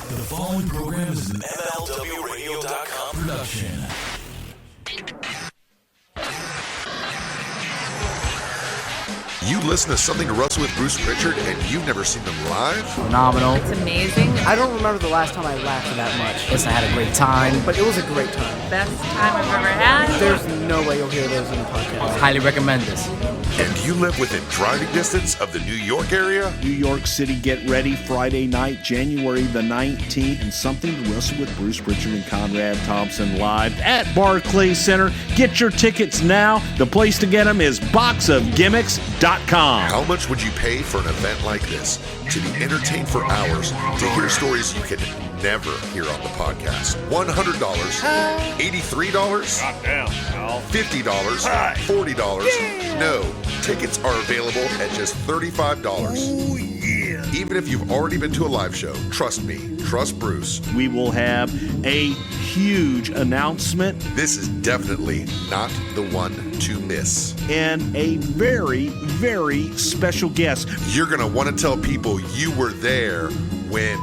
The following program is an MLWRadio.com production. You listen to Something to Wrestle with Bruce Pritchard and you've never seen them live? Phenomenal. It's amazing. I don't remember the last time I laughed that much. Yes, I had a great time. But it was a great time. Best time I've ever had. There's no way you'll hear those in the podcast. Highly recommend this. And you live within driving distance of the New York area? New York City, get ready. Friday night, January the 19th, and Something to Wrestle with Bruce Pritchard and Conrad Thompson live at Barclays Center. Get your tickets now. The place to get them is boxofgimmicks.com. How much would you pay for an event like this? To be entertained for hours, to hear stories you can never hear on the podcast. $100, $83, $50, $40. No, tickets are available at just $35. Oh, yeah. Even if you've already been to a live show, trust me, trust Bruce. We will have a huge announcement. This is definitely not the one to miss. And a very, very special guest. You're going to want to tell people you were there when...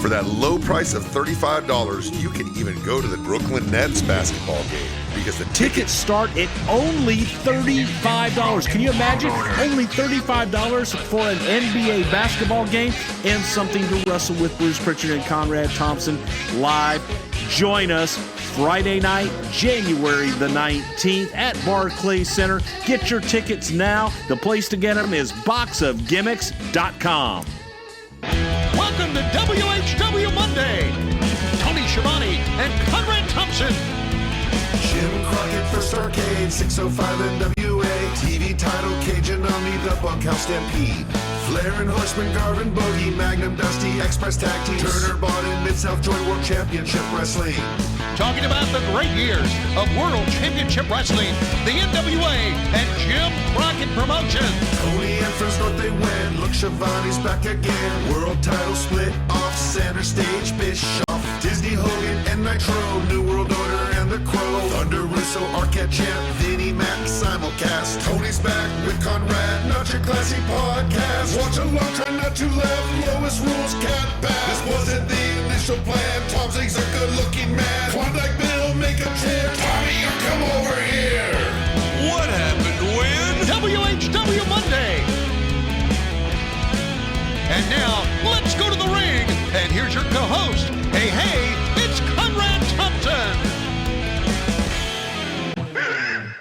For that low price of $35, you can even go to the Brooklyn Nets basketball game because the tickets start at only $35. Can you imagine? Only $35 for an NBA basketball game and Something to Wrestle with Bruce Pritchard and Conrad Thompson live. Join us Friday night, January the 19th at Barclays Center. Get your tickets now. The place to get them is boxofgimmicks.com. Welcome to WHW Monday. Tony Schiavone and Conrad Thompson. Jim Crockett for Starrcade, 605 NWA. TV title, Cajun Omni, the Bunkhouse Stampede. Flair and Horseman, Garvin, Bogey, Magnum, Dusty, Express Tag Team. Turner, Bonnet, Mid-South Joint World Championship Wrestling. Talking about the great years of World Championship Wrestling, the NWA, and Jim Crockett Promotions. Tony and Friends North they win. Look, Schiavone's back again. World title split off center stage. Bischoff, Disney, Hogan, and Nitro. New World Order and the Crow. Thunder, Russo, Arquette Champ, Vinnie Mac, simulcast. Tony's back with Conrad, not your classy podcast. Watch along, try not to laugh. Lois rules, cat back. This wasn't the initial plan. Thompson's a good-looking man. Klondike Bill, make a trip. Tommy, you come over here. What happened when? WHW Monday. And now, let's go to the ring. And here's your co-host. Hey, it's Conrad Thompson.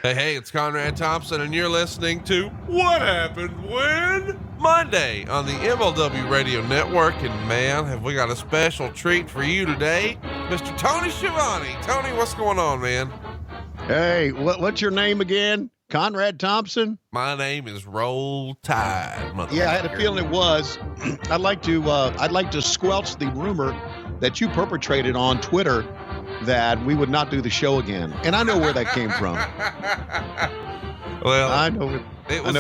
Hey, it's Conrad Thompson, and you're listening to What Happened When? Monday on the MLW Radio Network. And man, have we got a special treat for you today, Mr. Tony Schiavone. Tony, what's going on, man? Hey, what's your name again? Conrad Thompson? My name is Roll Tide. Yeah, I had a feeling it was. I'd like to squelch the rumor that you perpetrated on Twitter that we would not do the show again. And I know where that came from. Well, I know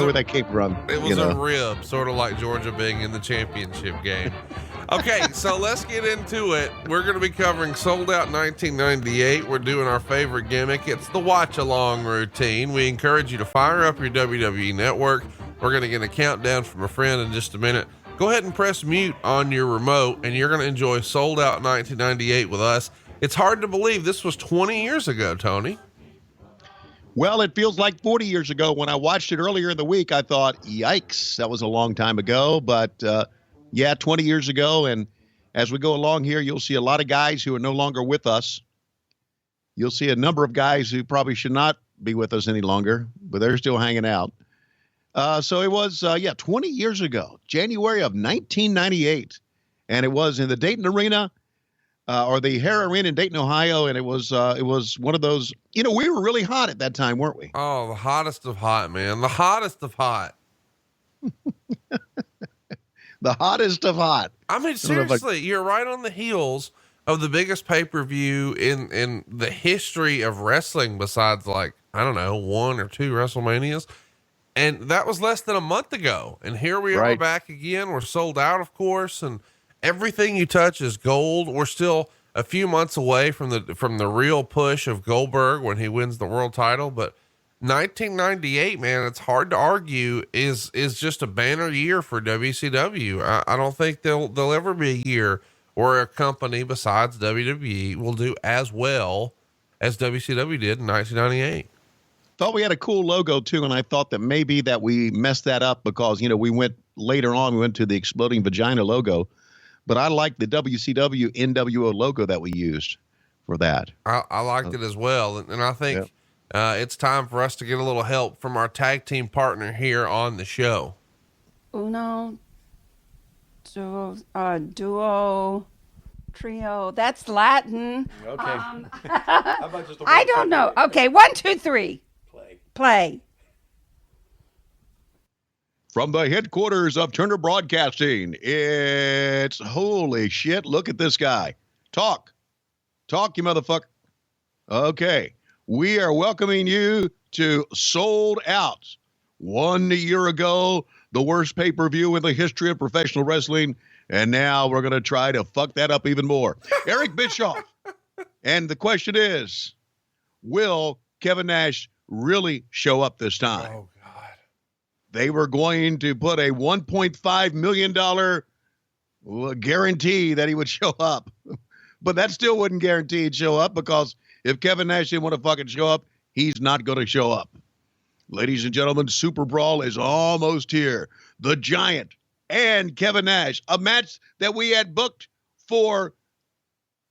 where that came from. It was a rib, sort of like Georgia being in the championship game. Okay, so let's get into it. We're going to be covering Sold Out 1998. We're doing our favorite gimmick. It's the watch-along routine. We encourage you to fire up your WWE Network. We're going to get a countdown from a friend in just a minute. Go ahead and press mute on your remote, and you're going to enjoy Sold Out 1998 with us. It's hard to believe this was 20 years ago, Tony. Well, it feels like 40 years ago. When I watched it earlier in the week, I thought, yikes, that was a long time ago. But, 20 years ago. And as we go along here, you'll see a lot of guys who are no longer with us. You'll see a number of guys who probably should not be with us any longer, but they're still hanging out. So it was, 20 years ago, January of 1998. And it was in the Dayton Arena. Or the Hare Arena in Dayton, Ohio, and it was one of those. We were really hot at that time, weren't we? Oh, the hottest of hot, man! The hottest of hot. The hottest of hot. I mean, seriously, you're right on the heels of the biggest pay-per-view in the history of wrestling, besides one or two WrestleManias, and that was less than a month ago. And here we are back again. We're sold out, of course, and everything you touch is gold. We're still a few months away from the real push of Goldberg when he wins the world title, but 1998, man, it's hard to argue is just a banner year for WCW. I don't think there'll ever be a year where a company besides WWE will do as well as WCW did in 1998. Thought we had a cool logo too, and I thought that maybe that we messed that up because, we went to the exploding vagina logo, but I like the WCW NWO logo that we used for that. I liked it as well. And I think, it's time for us to get a little help from our tag team partner here on the show. Uno, duo, trio. That's Latin. Okay. How about just I don't know. Okay, 1, 2, 3. Play. From the headquarters of Turner Broadcasting, it's holy shit. Look at this guy. Talk, you motherfucker. Okay. We are welcoming you to Sold Out. 1 year ago, the worst pay-per-view in the history of professional wrestling. And now we're going to try to fuck that up even more. Eric Bischoff. And the question is, will Kevin Nash really show up this time? Oh, God. They were going to put a $1.5 million guarantee that he would show up. But that still wouldn't guarantee he'd show up, because if Kevin Nash didn't want to fucking show up, he's not going to show up. Ladies and gentlemen, Super Brawl is almost here. The Giant and Kevin Nash, a match that we had booked for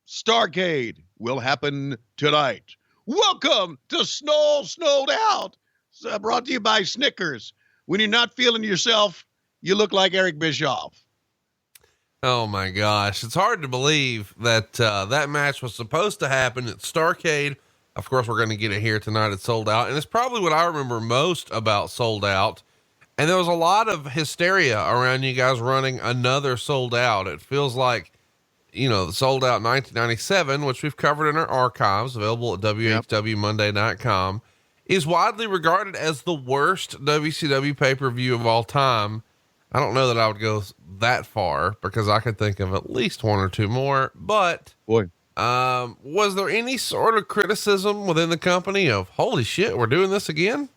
Starrcade, will happen tonight. Welcome to Snowed Out, brought to you by Snickers. When you're not feeling yourself, you look like Eric Bischoff. Oh my gosh. It's hard to believe that, that match was supposed to happen at Starrcade. Of course, we're going to get it here tonight at Sold Out. And it's probably what I remember most about Sold Out. And there was a lot of hysteria around you guys running another Sold Out. It feels like, the Sold Out 1997, which we've covered in our archives, available at WHWMonday.com, is widely regarded as the worst WCW pay-per-view of all time. I don't know that I would go that far, because I could think of at least one or two more, but was there any sort of criticism within the company of, holy shit, we're doing this again?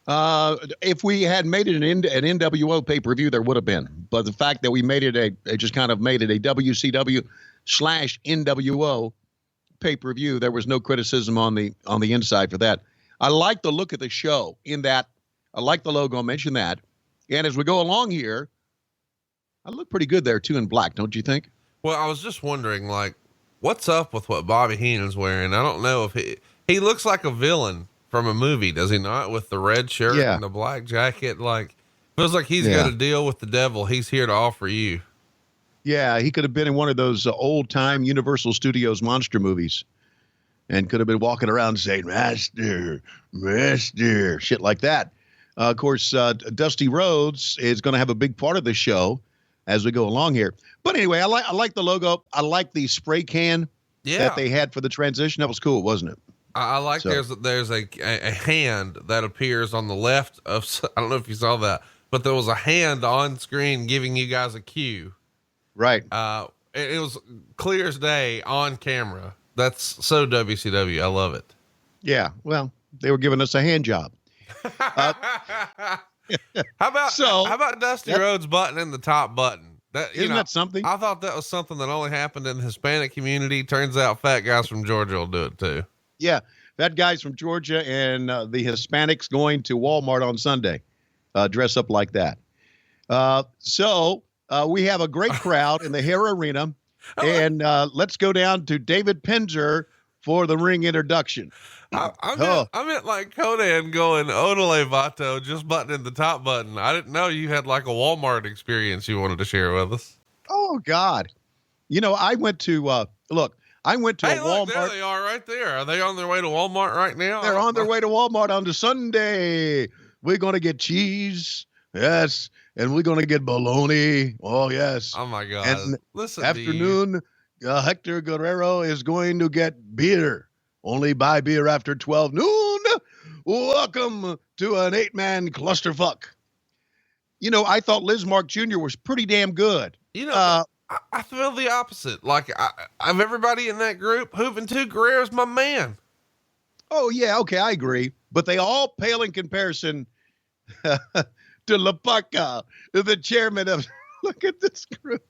If we had made it an NWO pay-per-view, there would have been, but the fact that we made it a WCW/NWO pay-per-view, there was no criticism on the inside for that. I like the look of the show in that. I like the logo. I mentioned that. And as we go along here, I look pretty good there too in black, don't you think? Well, I was just wondering, what's up with what Bobby Heenan's wearing? I don't know if he looks like a villain from a movie, does he not? With the red shirt and the black jacket, feels like he's got a deal with the devil. He's here to offer you. Yeah, he could have been in one of those old time Universal Studios monster movies, and could have been walking around saying, "Master, Master," shit like that. Of course, Dusty Rhodes is going to have a big part of the show as we go along here. But anyway, I like the logo. I like the spray can that they had for the transition. That was cool, wasn't it? I like there's a hand that appears on the left of, I don't know if you saw that, but there was a hand on screen giving you guys a cue. Right. It was clear as day on camera. That's so WCW. I love it. Yeah. Well, they were giving us a hand job. How about Dusty Rhodes buttoning the top button? Isn't that something? I thought that was something that only happened in the Hispanic community. Turns out fat guys from Georgia will do it too. Yeah. Fat guys from Georgia and the Hispanics going to Walmart on Sunday, dress up like that. So we have a great crowd in the Hare Arena, and let's go down to David Penzer for the ring introduction. I meant like Conan going Odele Vato, just buttoning the top button. I didn't know you had like a Walmart experience you wanted to share with us. Oh God. I went to, I went to a Walmart. There they are right there. Are they on their way to Walmart right now? They're on their way to Walmart on the Sunday. We're going to get cheese. Yes. And we're going to get bologna. Oh yes. Oh my God. And listen, afternoon, Hector Guerrero is going to get beer. Only buy beer after 12 noon. Welcome to an 8-man clusterfuck. I thought Liz Mark Jr. was pretty damn good. I feel the opposite. Like, of everybody in that group, Juventud Guerrero's my man. Oh, yeah, okay, I agree. But they all pale in comparison to Lapaca, the chairman of... Look at this group.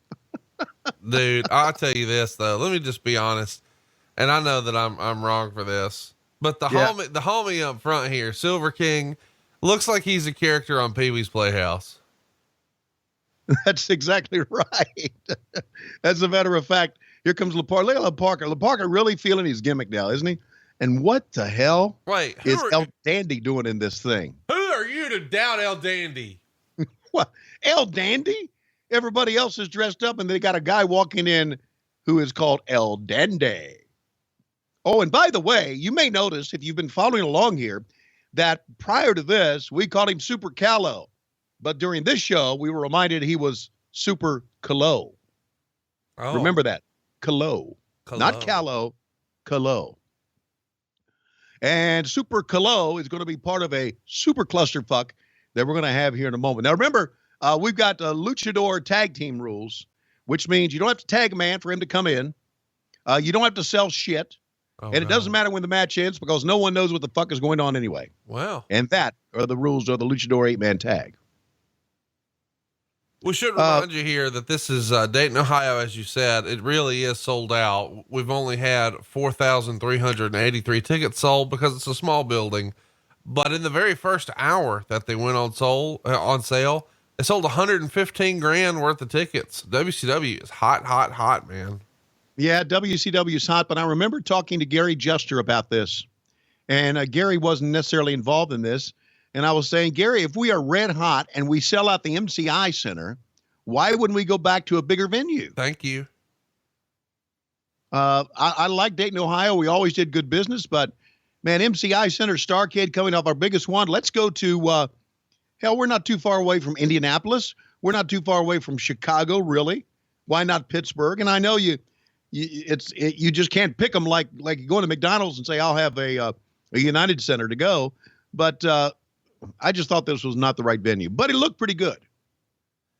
Dude, I'll tell you this, though. Let me just be honest. And I know that I'm wrong for this. But the homie up front here, Silver King, looks like he's a character on Pee-wee's Playhouse. That's exactly right. As a matter of fact, here comes Laparca. Look at Laparca. Laparca really feeling his gimmick now, isn't he? And what the hell is El Dandy doing in this thing? Who are you to doubt El Dandy? What? El Dandy? Everybody else is dressed up, and they got a guy walking in who is called El Dandy. Oh, and by the way, you may notice, if you've been following along here, that prior to this, we called him Super Callow. But during this show, we were reminded he was Super Calo. Oh. Remember that. Calo. Not Callow, Calo. And Super Calo is going to be part of a super clusterfuck that we're going to have here in a moment. Now, remember, we've got luchadore tag team rules, which means you don't have to tag a man for him to come in. You don't have to sell shit. And it doesn't matter when the match ends because no one knows what the fuck is going on anyway. Wow. And that are the rules of the luchador 8-man tag. We should remind you here that this is Dayton, Ohio, as you said. It really is sold out. We've only had 4,383 tickets sold because it's a small building. But in the very first hour that they went on sale, they sold 115 grand worth of tickets. WCW is hot, man. Yeah, WCW is hot, but I remember talking to Gary Juster about this. And Gary wasn't necessarily involved in this. And I was saying, Gary, if we are red hot and we sell out the MCI Center, why wouldn't we go back to a bigger venue? Thank you. I like Dayton, Ohio. We always did good business, but man, MCI Center, Starrcade coming off our biggest one. Let's go to, hell, we're not too far away from Indianapolis. We're not too far away from Chicago, really. Why not Pittsburgh? And I know you just can't pick them like going to McDonald's and say, I'll have a United Center to go. But I just thought this was not the right venue, but it looked pretty good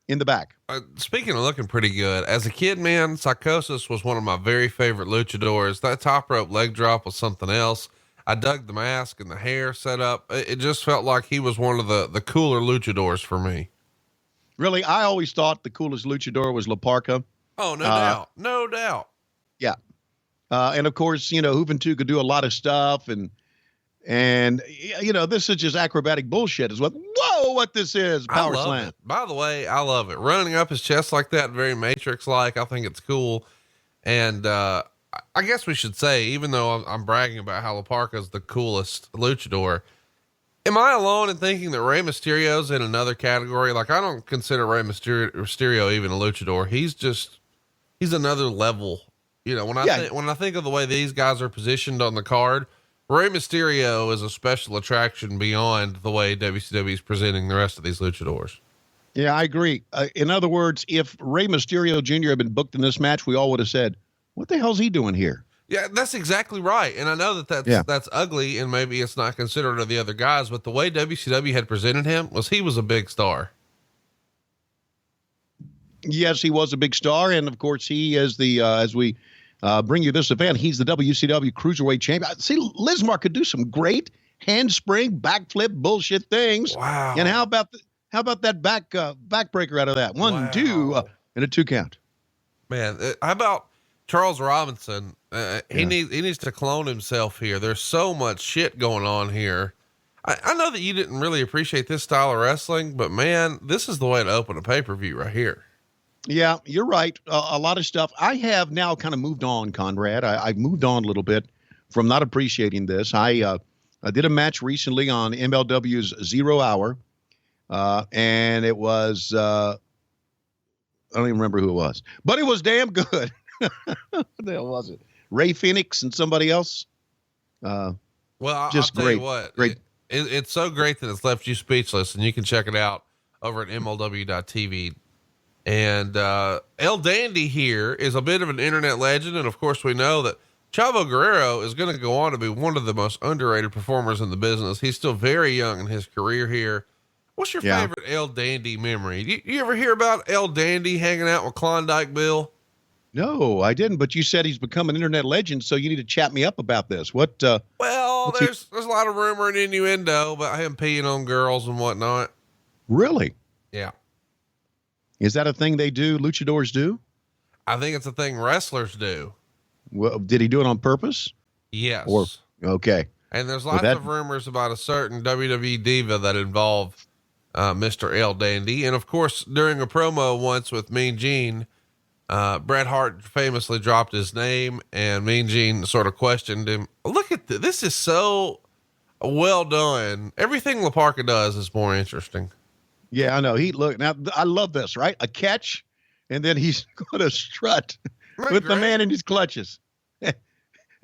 in the back. Speaking of looking pretty good, as a kid, man, Psychosis was one of my very favorite luchadors. That top rope leg drop was something else. I dug the mask and the hair set up. It just felt like he was one of the cooler luchadors for me. Really? I always thought the coolest luchador was Laparca. Oh, no doubt. Yeah. And of course, Juventud could do a lot of stuff and this is just acrobatic bullshit is what this is. Power slam. It. By the way, I love it. Running up his chest like that, very Matrix-like. I think it's cool. And, I guess we should say, even though I'm bragging about how Laparca is the coolest luchador, am I alone in thinking that Rey Mysterio's in another category? Like, I don't consider Rey Mysterio even a luchador. He's another level. When I think of the way these guys are positioned on the card, Rey Mysterio is a special attraction beyond the way WCW is presenting the rest of these luchadors. Yeah, I agree. In other words, if Rey Mysterio Jr. had been booked in this match, we all would have said, what the hell's he doing here? Yeah, that's exactly right. And I know that's ugly and maybe it's not considered of the other guys, but the way WCW had presented him he was a big star. Yes, he was a big star. And of course he is as we bring you this event, he's the WCW Cruiserweight Champion. See, Lismar could do some great handspring, backflip, bullshit things. Wow. And how about that backbreaker out of that? 1, 2, and a 2 count. Man, how about Charles Robinson? He needs to clone himself here. There's so much shit going on here. I know that you didn't really appreciate this style of wrestling, but man, this is the way to open a pay-per-view right here. Yeah, you're right. A lot of stuff. I have now kind of moved on, Conrad. I've moved on a little bit from not appreciating this. I did a match recently on MLW's 0 Hour, and it was, I don't even remember who it was, but it was damn good. What the hell was it? Ray Phoenix and somebody else? Well, I'll tell you what, great. It's so great that it's left you speechless, and you can check it out over at MLW.TV. And El Dandy here is a bit of an internet legend. And of course we know that Chavo Guerrero is going to go on to be one of the most underrated performers in the business. He's still very young in his career here. What's your favorite El Dandy memory? You ever hear about El Dandy hanging out with Klondike Bill? No, I didn't, but you said he's become an internet legend. So you need to chat me up about this. What, well, Well, there's a lot of rumor and innuendo about him peeing on girls and whatnot. Really? Yeah. Is that a thing they do? Luchadors do? I think it's a thing wrestlers do. Well, did he do it on purpose? Yes. Okay. And there's lots of rumors about a certain WWE diva that involved Mr. L. Dandy. And of course, during a promo once with Mean Gene, Bret Hart famously dropped his name, and Mean Gene sort of questioned him. Look at this is so well done. Everything La Parka does is more interesting. Yeah, I know. Now I love this, right? A catch, and then he's going to strut with the man in his clutches.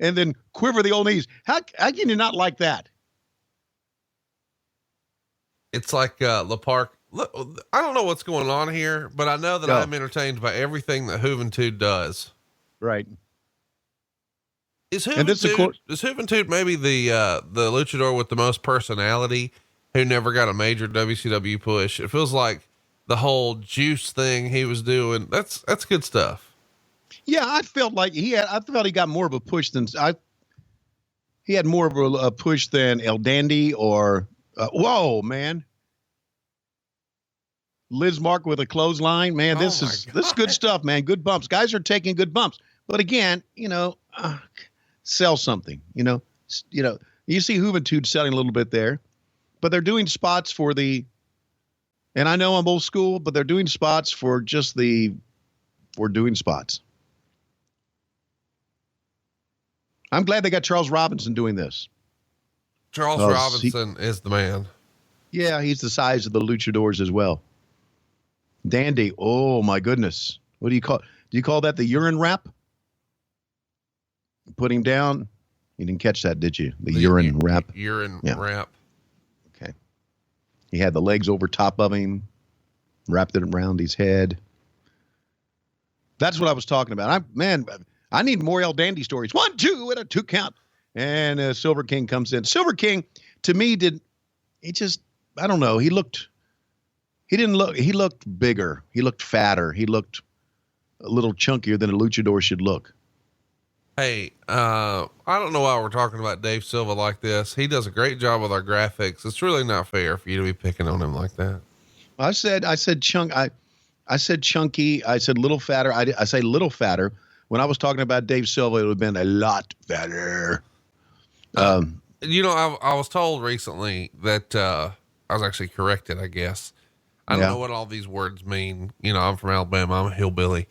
And then quiver the old knees. How can you not like that? It's like La Park. Look, I don't know what's going on here, but I know that I'm entertained by everything that Juventud does. Right. Is Juventud maybe the luchador with the most personality who never got a major WCW push? It feels like the whole juice thing he was doing. That's good stuff. Yeah, I felt like he got more of a push than he had more of a push than El Dandy or whoa, man. Liz Mark with a clothesline, man. This is good stuff, man. Good bumps. Guys are taking good bumps, but again, sell something. You see Juventud selling a little bit there, but they're doing spots for the. And I know I'm old school, but they're doing spots for doing spots. I'm glad they got Charles Robinson doing this. Charles Robinson is the man. Yeah, he's the size of the luchadors as well. Dandy. Oh my goodness. What do you call? Do you call that the urine wrap? Put him down. You didn't catch that, did you? The urine wrap. Urine wrap. Okay. He had the legs over top of him, wrapped it around his head. That's what I was talking about. I need more El Dandy stories. 1, 2, and a 2 count. And Silver King comes in. Silver King, to me, I don't know. He looked bigger. He looked fatter. He looked a little chunkier than a luchador should look. Hey, I don't know why we're talking about Dave Silva like this. He does a great job with our graphics. It's really not fair for you to be picking on him like that. I said chunk. I said chunky. I said little fatter. I say little fatter. When I was talking about Dave Silva, it would have been a lot fatter. I was told recently that I was actually corrected, I guess. I don't know what all these words mean. I'm from Alabama. I'm a hillbilly.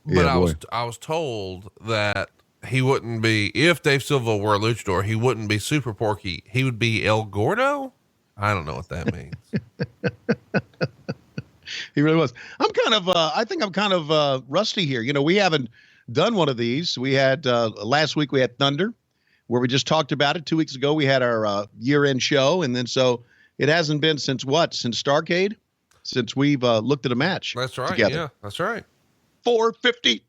But I was told that he wouldn't be, if Dave Silva were a luchador, he wouldn't be Super Porky. He would be El Gordo. I don't know what that means. He really was. I think I'm kind of rusty here. We haven't done one of these. We had last week we had Thunder, where we just talked about it. 2 weeks ago we had our year-end show, and then so it hasn't been since Starrcade, since we've looked at a match. That's right. Together. Yeah, that's right. 450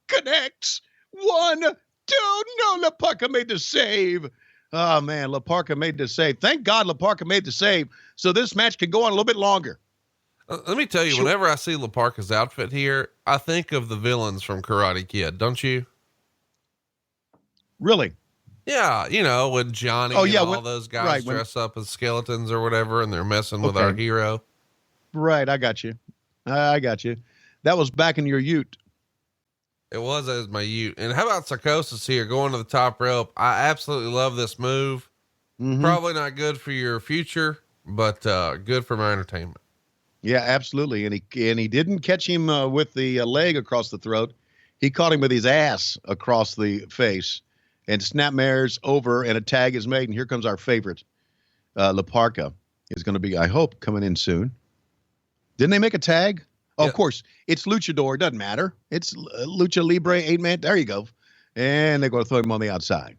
connects. 1, 2. No, La Parka made the save. Oh man, La Parka made the save. Thank God La Parka made the save, so this match can go on a little bit longer. Let me tell you, whenever I see La Parka's outfit here, I think of the villains from Karate Kid, don't you? Really? Yeah, when Johnny and all those guys dress up as skeletons or whatever, and they're messing with our hero. Right, I got you. That was back in your ute. It was as my ute. And how about Psychosis here going to the top rope? I absolutely love this move. Mm-hmm. Probably not good for your future, but good for my entertainment. Yeah, absolutely. And he didn't catch him with the leg across the throat. He caught him with his ass across the face, and Snapmare's over, and a tag is made. And here comes our favorite. La Parka is going to be, I hope, coming in soon. Didn't they make a tag? Oh, yeah. Of course. It's Luchador. It doesn't matter. It's Lucha Libre 8-man. There you go. And they're going to throw him on the outside.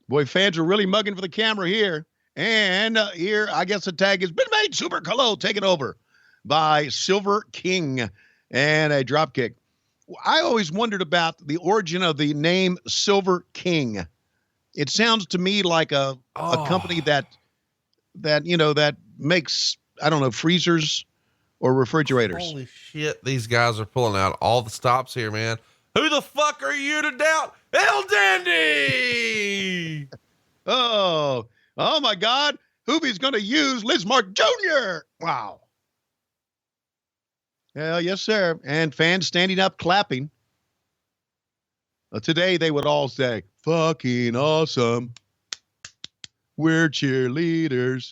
Boy, fans are really mugging for the camera here. And here, I guess the tag has been made. Super Colo taken over by Silver King and a drop kick. I always wondered about the origin of the name Silver King. It sounds to me like a company that makes, I don't know, freezers or refrigerators. Holy shit. These guys are pulling out all the stops here, man. Who the fuck are you to doubt El Dandy? Oh my God. Hoovie's going to use Liz Mark Jr. Wow. Well, yes, sir. And fans standing up, clapping. Today, they would all say, fucking awesome. We're cheerleaders.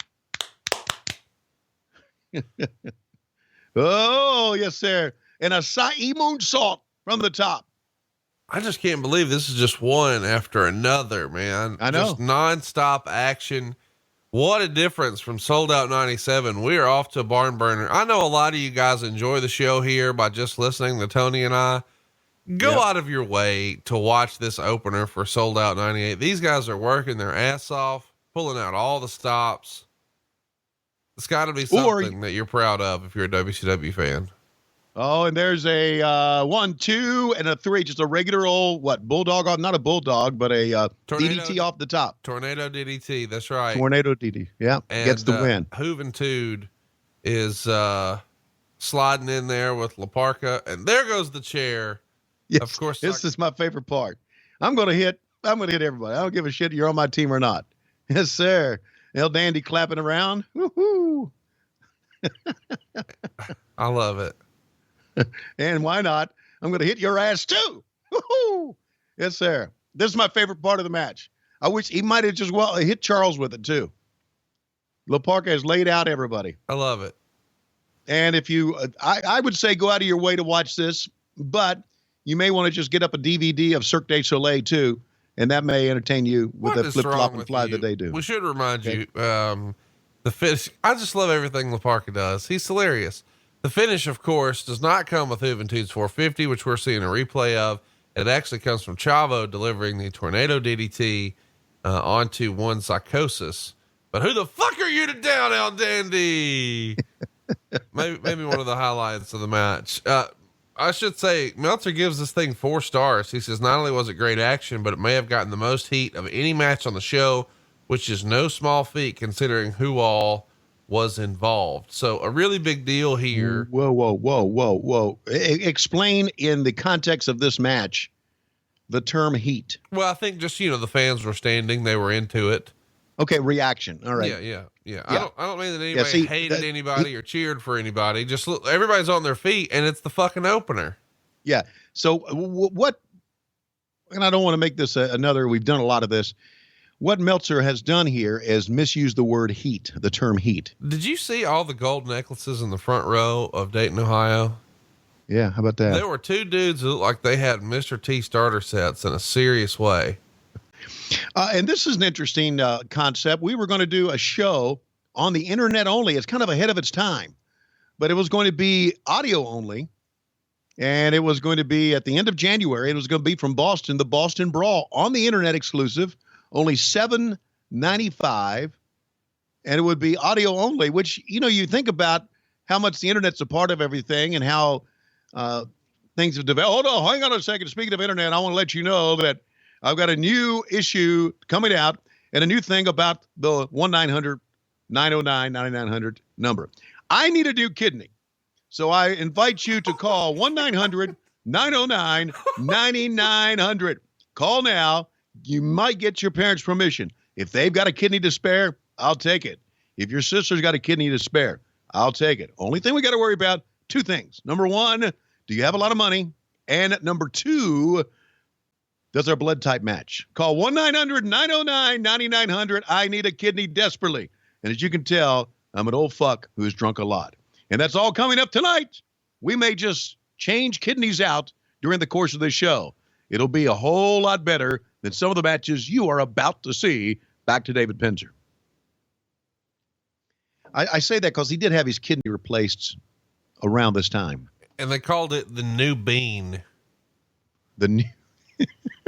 Oh, yes, sir. And a acai moonsault from the top. I just can't believe this is just one after another, man. I know. Just nonstop action. What a difference from Sold Out 97. We are off to a barn burner. I know a lot of you guys enjoy the show here by just listening to Tony and I. Go out of your way to watch this opener for Sold Out 98. These guys are working their ass off, pulling out all the stops. It's got to be something that you're proud of if you're a WCW fan. Oh, and there's a 1, 2, and a 3. Just a regular old, bulldog, not a bulldog, but a Tornado, DDT off the top. Tornado DDT, that's right. Tornado DDT, yeah, and, gets the win. Juventud is sliding in there with La Parca, and there goes the chair. Yes, of course. This is my favorite part. I'm going to hit everybody. I don't give a shit if you're on my team or not. Yes, sir. El Dandy clapping around. Woohoo! I love it. And why not? I'm going to hit your ass too. Woohoo! Yes, sir. This is my favorite part of the match. I wish he might have just hit Charles with it too. La Parca has laid out everybody. I love it. And if you, I would say go out of your way to watch this, but you may want to just get up a DVD of Cirque du Soleil too, and that may entertain you with the flip flop and fly that they do. We should remind you, the finish. I just love everything La Parca does. He's hilarious. The finish, of course, does not come with Juventud's 450, which we're seeing a replay of. It actually comes from Chavo delivering the Tornado DDT onto one Psychosis. But who the fuck are you to down, El Dandy? maybe one of the highlights of the match. I should say Meltzer gives this thing 4 stars. He says, not only was it great action, but it may have gotten the most heat of any match on the show, which is no small feat considering who all was involved. So a really big deal here. Whoa. Explain in the context of this match, the term heat. Well, I think just, the fans were standing, they were into it. Okay. Reaction. All right. Yeah. I don't mean that anybody hated anybody or cheered for anybody. Just look, everybody's on their feet and it's the fucking opener. Yeah. So what, and I don't want to make this another, we've done a lot of this. What Meltzer has done here is misuse the word heat, the term heat. Did you see all the gold necklaces in the front row of Dayton, Ohio? Yeah. How about that? There were 2 dudes who looked like they had Mr. T starter sets in a serious way. And this is an interesting concept. We were going to do a show on the internet only. It's kind of ahead of its time, but it was going to be audio only. And it was going to be at the end of January. It was going to be from Boston, the Boston Brawl on the internet exclusive, only $7.95. And it would be audio only, which, you think about how much the internet's a part of everything and how things have developed. Oh, no, hang on a second. Speaking of internet, I want to let you know that I've got a new issue coming out and a new thing about the 1-900-909-9900 number. I need a new kidney. So I invite you to call 1-900-909-9900. Call now. You might get your parents' permission. If they've got a kidney to spare, I'll take it. If your sister's got a kidney to spare, I'll take it. Only thing we got to worry about, 2 things. Number 1, do you have a lot of money? And number 2, does our blood type match? Call 1-900-909-9900. I need a kidney desperately. And as you can tell, I'm an old fuck who's drunk a lot. And that's all coming up tonight. We may just change kidneys out during the course of this show. It'll be a whole lot better than some of the matches you are about to see. Back to David Penzer. I say that because he did have his kidney replaced around this time. And they called it the new bean. The new...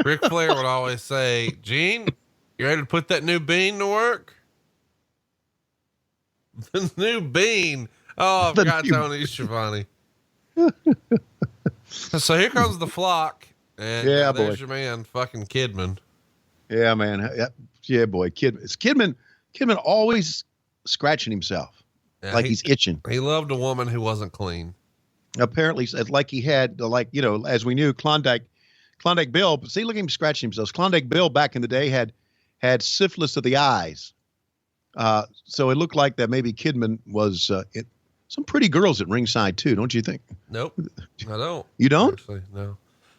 Ric Flair would always say, Gene, you ready to put that new bean to work? The new bean. Oh, I've got Tony Schiavone. So here comes the flock. And there's your man, fucking Kidman. Yeah, man. Yeah, boy. Kidman always scratching himself. Yeah, he's itching. He loved a woman who wasn't clean. Apparently, like he had, as we knew, Klondike Klondike Bill, see, look at him scratching himself. Klondike Bill back in the day had syphilis of the eyes. So it looked like that maybe Kidman was some pretty girls at ringside too, don't you think? Nope, I don't. You don't? Actually, no.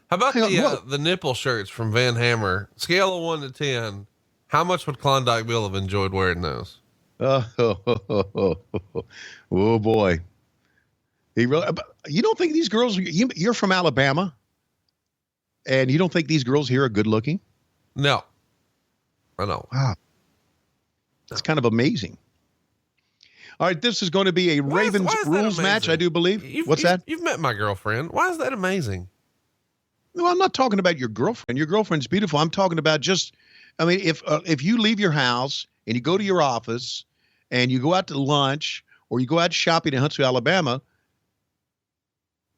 How about the nipple shirts from Van Hammer? Scale of 1 to 10. How much would Klondike Bill have enjoyed wearing those? Oh boy. He really, you don't think these girls, you're from Alabama and you don't think these girls here are good looking? No, I know. Wow. It's kind of amazing. All right. This is going to be a Ravens rules match, I do believe. What's that? You've met my girlfriend. Why is that amazing? No, I'm not talking about your girlfriend. Your girlfriend's beautiful. I'm talking about if you leave your house and you go to your office and you go out to lunch or you go out shopping in Huntsville, Alabama,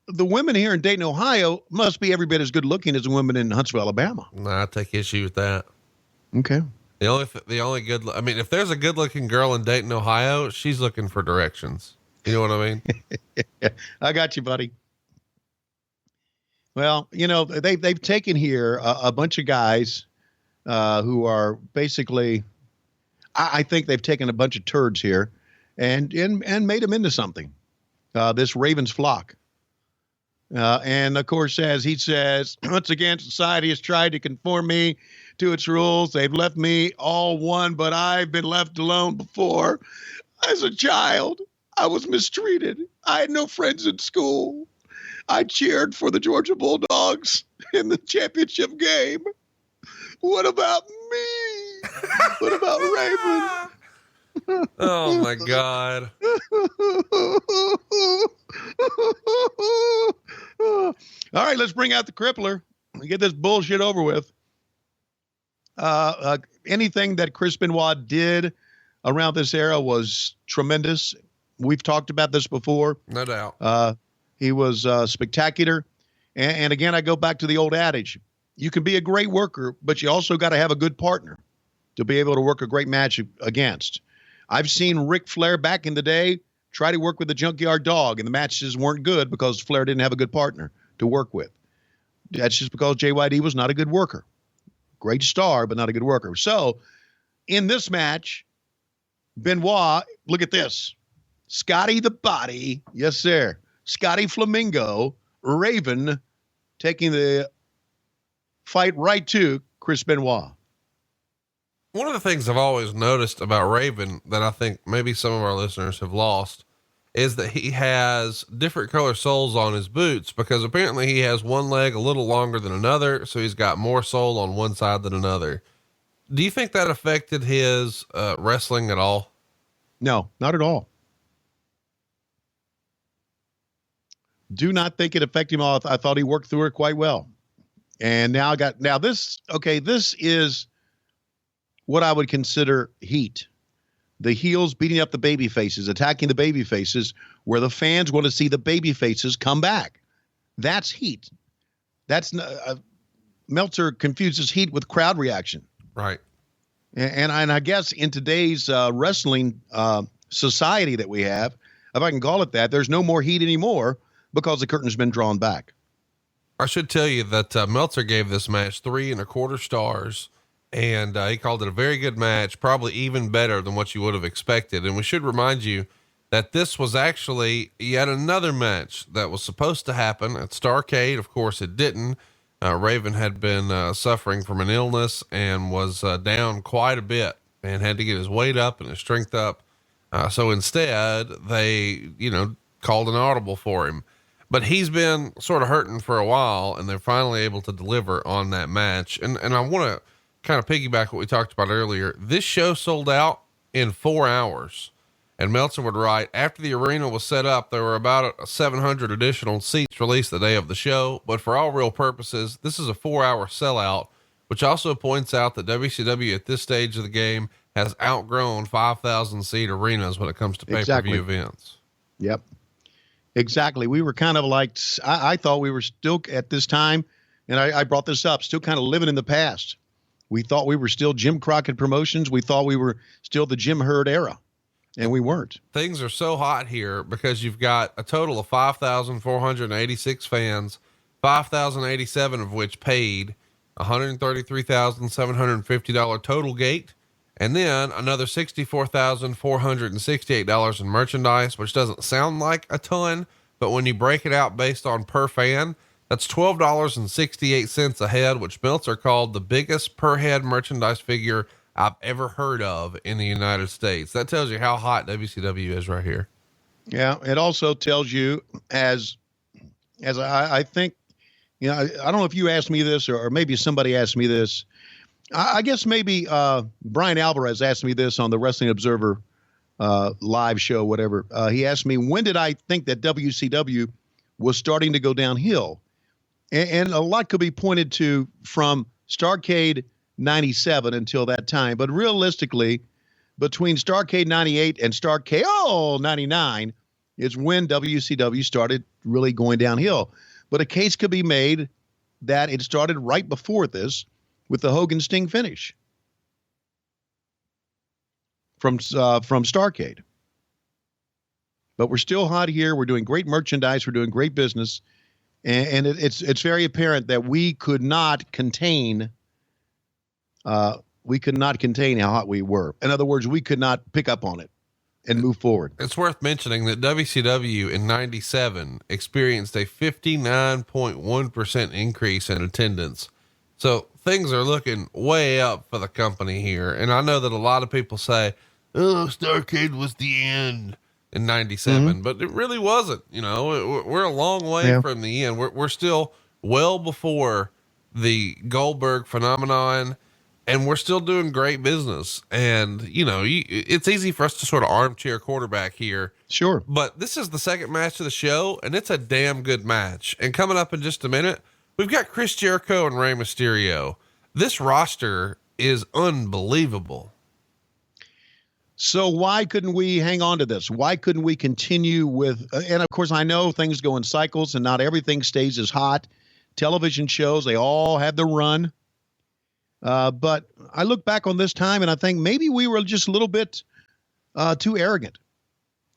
the women here in Dayton, Ohio must be every bit as good looking as the women in Huntsville, Alabama. No, I take issue with that. Okay. The only good, I mean, if there's a good looking girl in Dayton, Ohio, she's looking for directions. You know what I mean? I got you, buddy. Well, they've taken here a bunch of guys who are basically, I think they've taken a bunch of turds here and made them into something. This Ravens flock. And of course, as he says, once again, society has tried to conform me to its rules. They've left me all one, but I've been left alone before. As a child, I was mistreated. I had no friends in school. I cheered for the Georgia Bulldogs in the championship game. What about me? What about Raven? Oh my God. All right, let's bring out the crippler and get this bullshit over with. Anything that Chris Benoit did around this era was tremendous. We've talked about this before. No doubt. He was spectacular. And again, I go back to the old adage. You can be a great worker, but you also got to have a good partner to be able to work a great match against. I've seen Ric Flair back in the day try to work with the Junkyard Dog, and the matches weren't good because Flair didn't have a good partner to work with. That's just because JYD was not a good worker. Great star, but not a good worker. So in this match, Benoit, look at this. Scotty the Body, yes, sir. Scotty Flamingo, Raven, taking the fight right to Chris Benoit. One of the things I've always noticed about Raven that I think maybe some of our listeners have lost is that he has different color soles on his boots, because apparently he has one leg a little longer than another. So he's got more sole on one side than another. Do you think that affected his wrestling at all? No, not at all. Do not think it affected him all. I thought he worked through it quite well. And this is what I would consider heat. The heels beating up the baby faces, attacking the baby faces, where the fans want to see the baby faces come back. That's heat. That's Meltzer confuses heat with crowd reaction. Right. And I guess in today's wrestling society that we have, if I can call it that, there's no more heat anymore because the curtain's been drawn back. I should tell you that Meltzer gave this match 3.25 stars. And he called it a very good match, probably even better than what you would have expected. And we should remind you that this was actually yet another match that was supposed to happen at Starrcade. Of course, it didn't. Raven had been suffering from an illness and was down quite a bit and had to get his weight up and his strength up. So instead, they, called an audible for him. But he's been sort of hurting for a while, and they're finally able to deliver on that match. And I want to kind of piggyback what we talked about earlier. This show sold out in 4 hours, and Meltzer would write, after the arena was set up, there were about 700 additional seats released the day of the show. But for all real purposes, this is a 4-hour sellout, which also points out that WCW at this stage of the game has outgrown 5,000 seat arenas when it comes to pay-per-view events. Yep, exactly. We were kind of like, I thought we were still at this time, and I brought this up, still kind of living in the past. We thought we were still Jim Crockett Promotions. We thought we were still the Jim Herd era, and we weren't. Things are so hot here because you've got a total of 5,486 fans, 5,087 of which paid $133,750 total gate. And then another $64,468 in merchandise, which doesn't sound like a ton, but when you break it out based on per fan, that's $12.68 a head, which Meltzer called the biggest per head merchandise figure I've ever heard of in the United States. That tells you how hot WCW is right here. Yeah. It also tells you as I think, you know, I don't know if you asked me this or maybe somebody asked me this. I guess maybe Brian Alvarez asked me this on the Wrestling Observer live show, whatever. He asked me, when did I think that WCW was starting to go downhill? And a lot could be pointed to from Starrcade 97 until that time. But realistically, between Starrcade 98 and Starrcade 99 is when WCW started really going downhill. But a case could be made that it started right before this, with the Hogan Sting finish from Starrcade. But we're still hot here. We're doing great merchandise. We're doing great business. And it's very apparent that we could not contain how hot we were. In other words, we could not pick up on it and move forward. It's worth mentioning that WCW in 97 experienced a 59.1% increase in attendance. So things are looking way up for the company here. And I know that a lot of people say, oh, Starrcade was the end in 97, but it really wasn't. You know, we're a long way from the end. We're still well before the Goldberg phenomenon, and we're still doing great business. And, you know, it's easy for us to sort of armchair quarterback here. Sure. But this is the second match of the show, and it's a damn good match. And coming up in just a minute, we've got Chris Jericho and Rey Mysterio. This roster is unbelievable. So why couldn't we hang on to this? Why couldn't we continue with, and of course I know things go in cycles and not everything stays as hot. Television shows, they all have the run. But I look back on this time and I think maybe we were just a little bit too arrogant.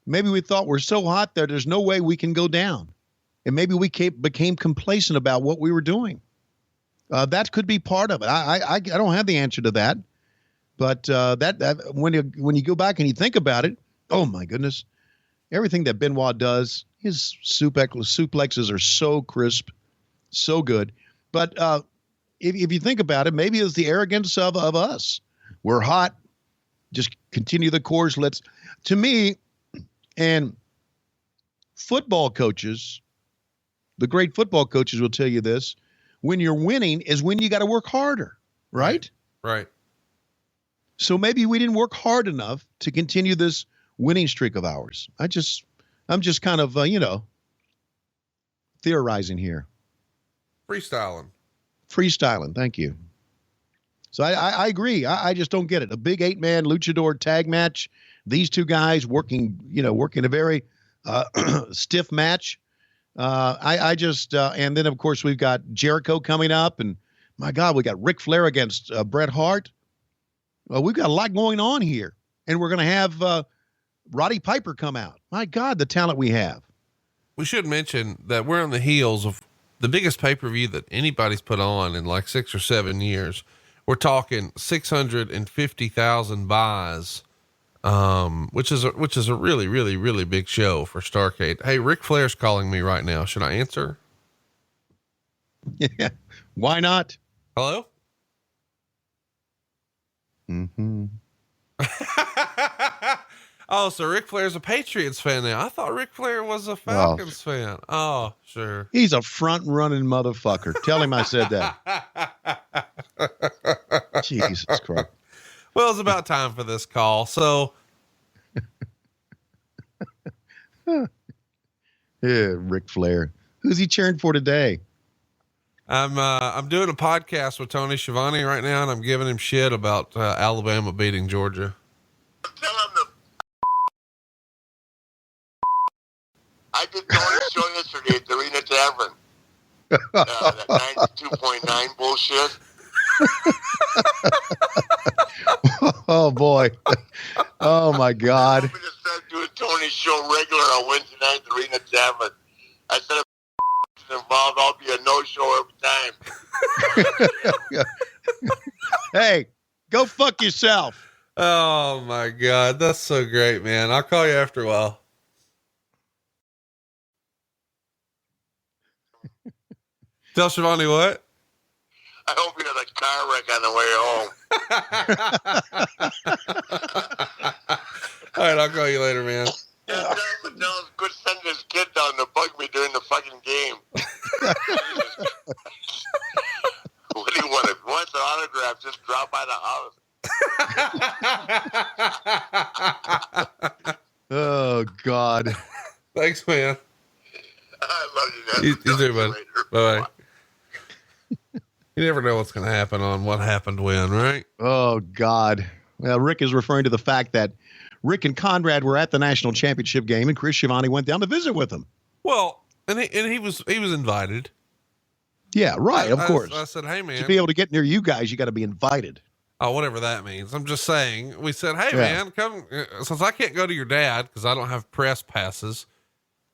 Maybe we thought we're so hot that there's no way we can go down. And maybe we became complacent about what we were doing. That could be part of it. I don't have the answer to that. But that when you go back and you think about it, oh my goodness, everything that Benoit does, his suplexes are so crisp, so good. But if you think about it, maybe it's the arrogance of us. We're hot. Just continue the course. To me, and football coaches, the great football coaches will tell you this: when you're winning is when you got to work harder, right? Right. So maybe we didn't work hard enough to continue this winning streak of ours. I'm just kind of, theorizing here. Freestyling. Thank you. So I agree. I just don't get it. A big 8-man luchadore tag match. These two guys working a very stiff match. And then of course we've got Jericho coming up, and my God, we got Ric Flair against Bret Hart. We've got a lot going on here, and we're going to have Roddy Piper come out. My God, the talent we have. We should mention that we're on the heels of the biggest pay-per-view that anybody's put on in like 6 or 7 years. We're talking 650,000 buys, which is a really, really, really big show for Starrcade. Hey, Ric Flair's calling me right now. Should I answer? Yeah. Why not? Hello? Mm-hmm. Oh, so Ric Flair's a Patriots fan now. I thought Ric Flair was a Falcons fan. Oh, sure. He's a front-running motherfucker. Tell him I said that. Jesus Christ. Well, it's about time for this call. So, yeah, Ric Flair. Who's he cheering for today? I'm doing a podcast with Tony Schiavone right now, and I'm giving him shit about Alabama beating Georgia. Tell him to. I did Tony's show yesterday at the Arena Tavern. That 92.9 bullshit. Oh boy. Oh my God. I'm going to start doing Tony's show regular on Wednesday night at the Arena Tavern. I said involved, I'll be a no-show every time. Hey, go fuck yourself. Oh my God. That's so great, man. I'll call you after a while. Tell Schiavone what? I hope he has a car wreck on the way home. All right. I'll call you later, man. Tell him good send his kid down to bug me during the fucking game. What do you want? If he wants an autograph, just drop by the house. Oh, God. Thanks, man. I love you guys. You too, bud. Bye-bye. You never know what's going to happen on What Happened When, right? Oh, God. Well, Rick is referring to the fact that Rick and Conrad were at the national championship game, and Chris Schiavone went down to visit with them. Well, and he was invited. Yeah, right. Of course. I said, hey, man. To be able to get near you guys, you got to be invited. Oh, whatever that means. I'm just saying. We said, hey, man, come. Since I can't go to your dad because I don't have press passes.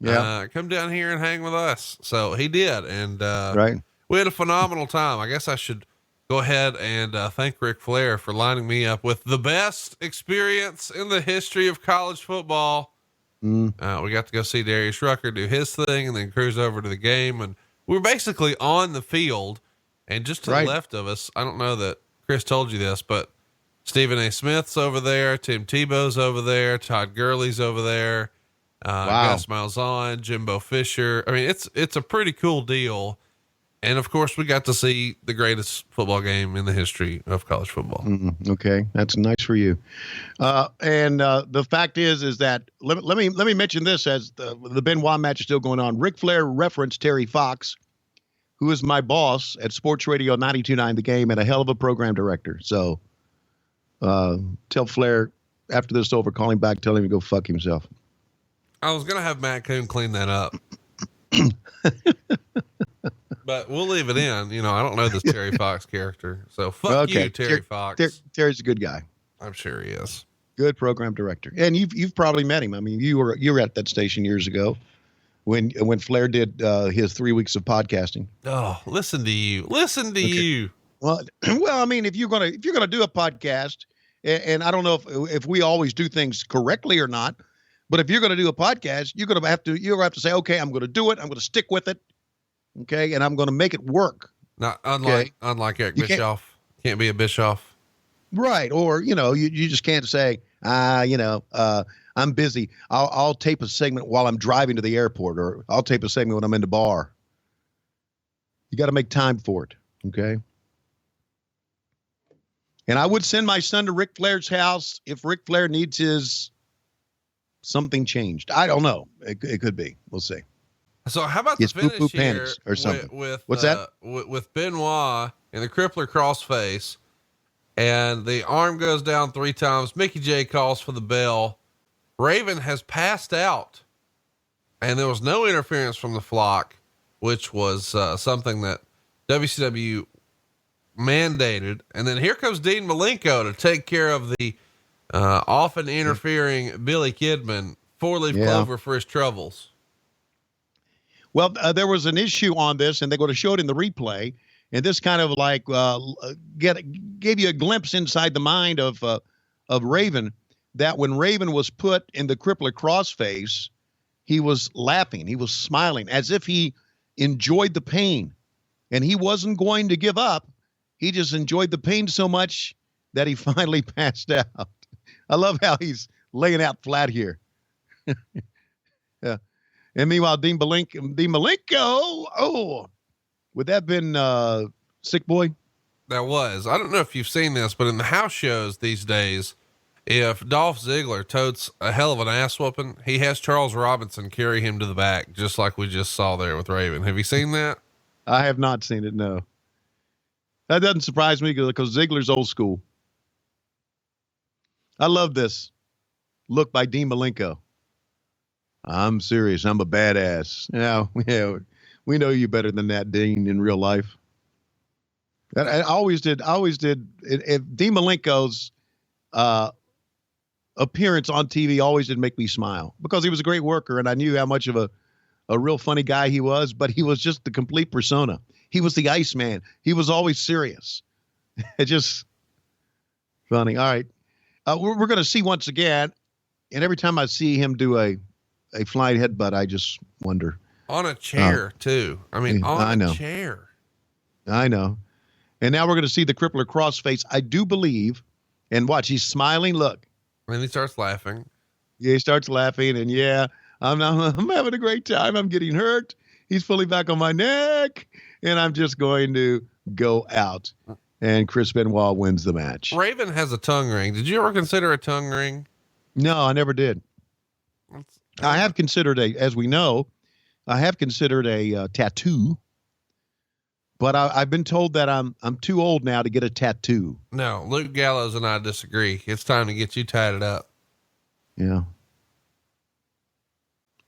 Yeah. Come down here and hang with us. So he did, and right. We had a phenomenal time. I guess I should go ahead and thank Ric Flair for lining me up with the best experience in the history of college football. We got to go see Darius Rucker do his thing and then cruise over to the game. And we were basically on the field, and just to the left of us, I don't know that Chris told you this, but Stephen A. Smith's over there. Tim Tebow's over there. Todd Gurley's over there. Gus Malzahn, Jimbo Fisher. I mean, it's a pretty cool deal. And of course we got to see the greatest football game in the history of college football. Okay. That's nice for you. And the fact is that let me mention this as the Benoit match is still going on. Ric Flair referenced Terry Fox, who is my boss at Sports Radio 92.9 The Game and a hell of a program director. So, tell Flair after this is over, call him back, tell him to go fuck himself. I was going to have Matt Coon clean that up. But we'll leave it in. You know, I don't know this Terry Fox character. So fuck you, Terry Fox. Terry's a good guy. I'm sure he is. Good program director. And you've probably met him. I mean, you were at that station years ago when Flair did his 3 weeks of podcasting. Oh, listen to you. Well, I mean, if you're gonna do a podcast, and I don't know if we always do things correctly or not, but if you're gonna do a podcast, you're gonna have to say, okay, I'm gonna do it. I'm gonna stick with it. Okay, and I'm going to make it work. Not unlike Eric Bischoff. Can't be a Bischoff. Right. Or, you just can't say, I'm busy. I'll tape a segment while I'm driving to the airport, or I'll tape a segment when I'm in the bar. You got to make time for it. Okay. And I would send my son to Ric Flair's house if Ric Flair needs his something changed. I don't know. It could be. We'll see. So how about the finish here or something? with what's that? With Benoit and the crippler crossface, and the arm goes down 3 times. Mickey J calls for the bell. Raven has passed out, and there was no interference from the flock, which was something that WCW mandated. And then here comes Dean Malenko to take care of the often interfering Billy Kidman, 4-leaf clover for his troubles. Well, there was an issue on this, and they're going to show it in the replay. And this kind of like gave you a glimpse inside the mind of Raven, that when Raven was put in the crippler crossface, he was laughing, he was smiling, as if he enjoyed the pain, and he wasn't going to give up. He just enjoyed the pain so much that he finally passed out. I love how he's laying out flat here. Yeah. And meanwhile, Dean Malenko, would that have been Sick Boy? That was. I don't know if you've seen this, but in the house shows these days, if Dolph Ziggler totes a hell of an ass whooping, he has Charles Robinson carry him to the back, just like we just saw there with Raven. Have you seen that? I have not seen it, no. That doesn't surprise me because Ziggler's old school. I love this look by Dean Malenko. I'm serious. I'm a badass. Yeah, we know you better than that, Dean, in real life. I always did. If Dean Malenko's appearance on TV always did make me smile because he was a great worker, and I knew how much of a real funny guy he was, but he was just the complete persona. He was the Iceman. He was always serious. It's just funny. All right. We're going to see once again, and every time I see him do a flying headbutt, I just wonder. On a chair, too. I mean, on a chair. I know. And now we're going to see the crippler crossface. I do believe, and watch, he's smiling. Look. And he starts laughing. Yeah, he starts laughing, and I'm having a great time. I'm getting hurt. He's fully back on my neck, and I'm just going to go out. And Chris Benoit wins the match. Raven has a tongue ring. Did you ever consider a tongue ring? No, I never did. I have considered as we know, I have considered a tattoo, but I've been told that I'm too old now to get a tattoo. No, Luke Gallows and I disagree. It's time to get you tatted up. Yeah.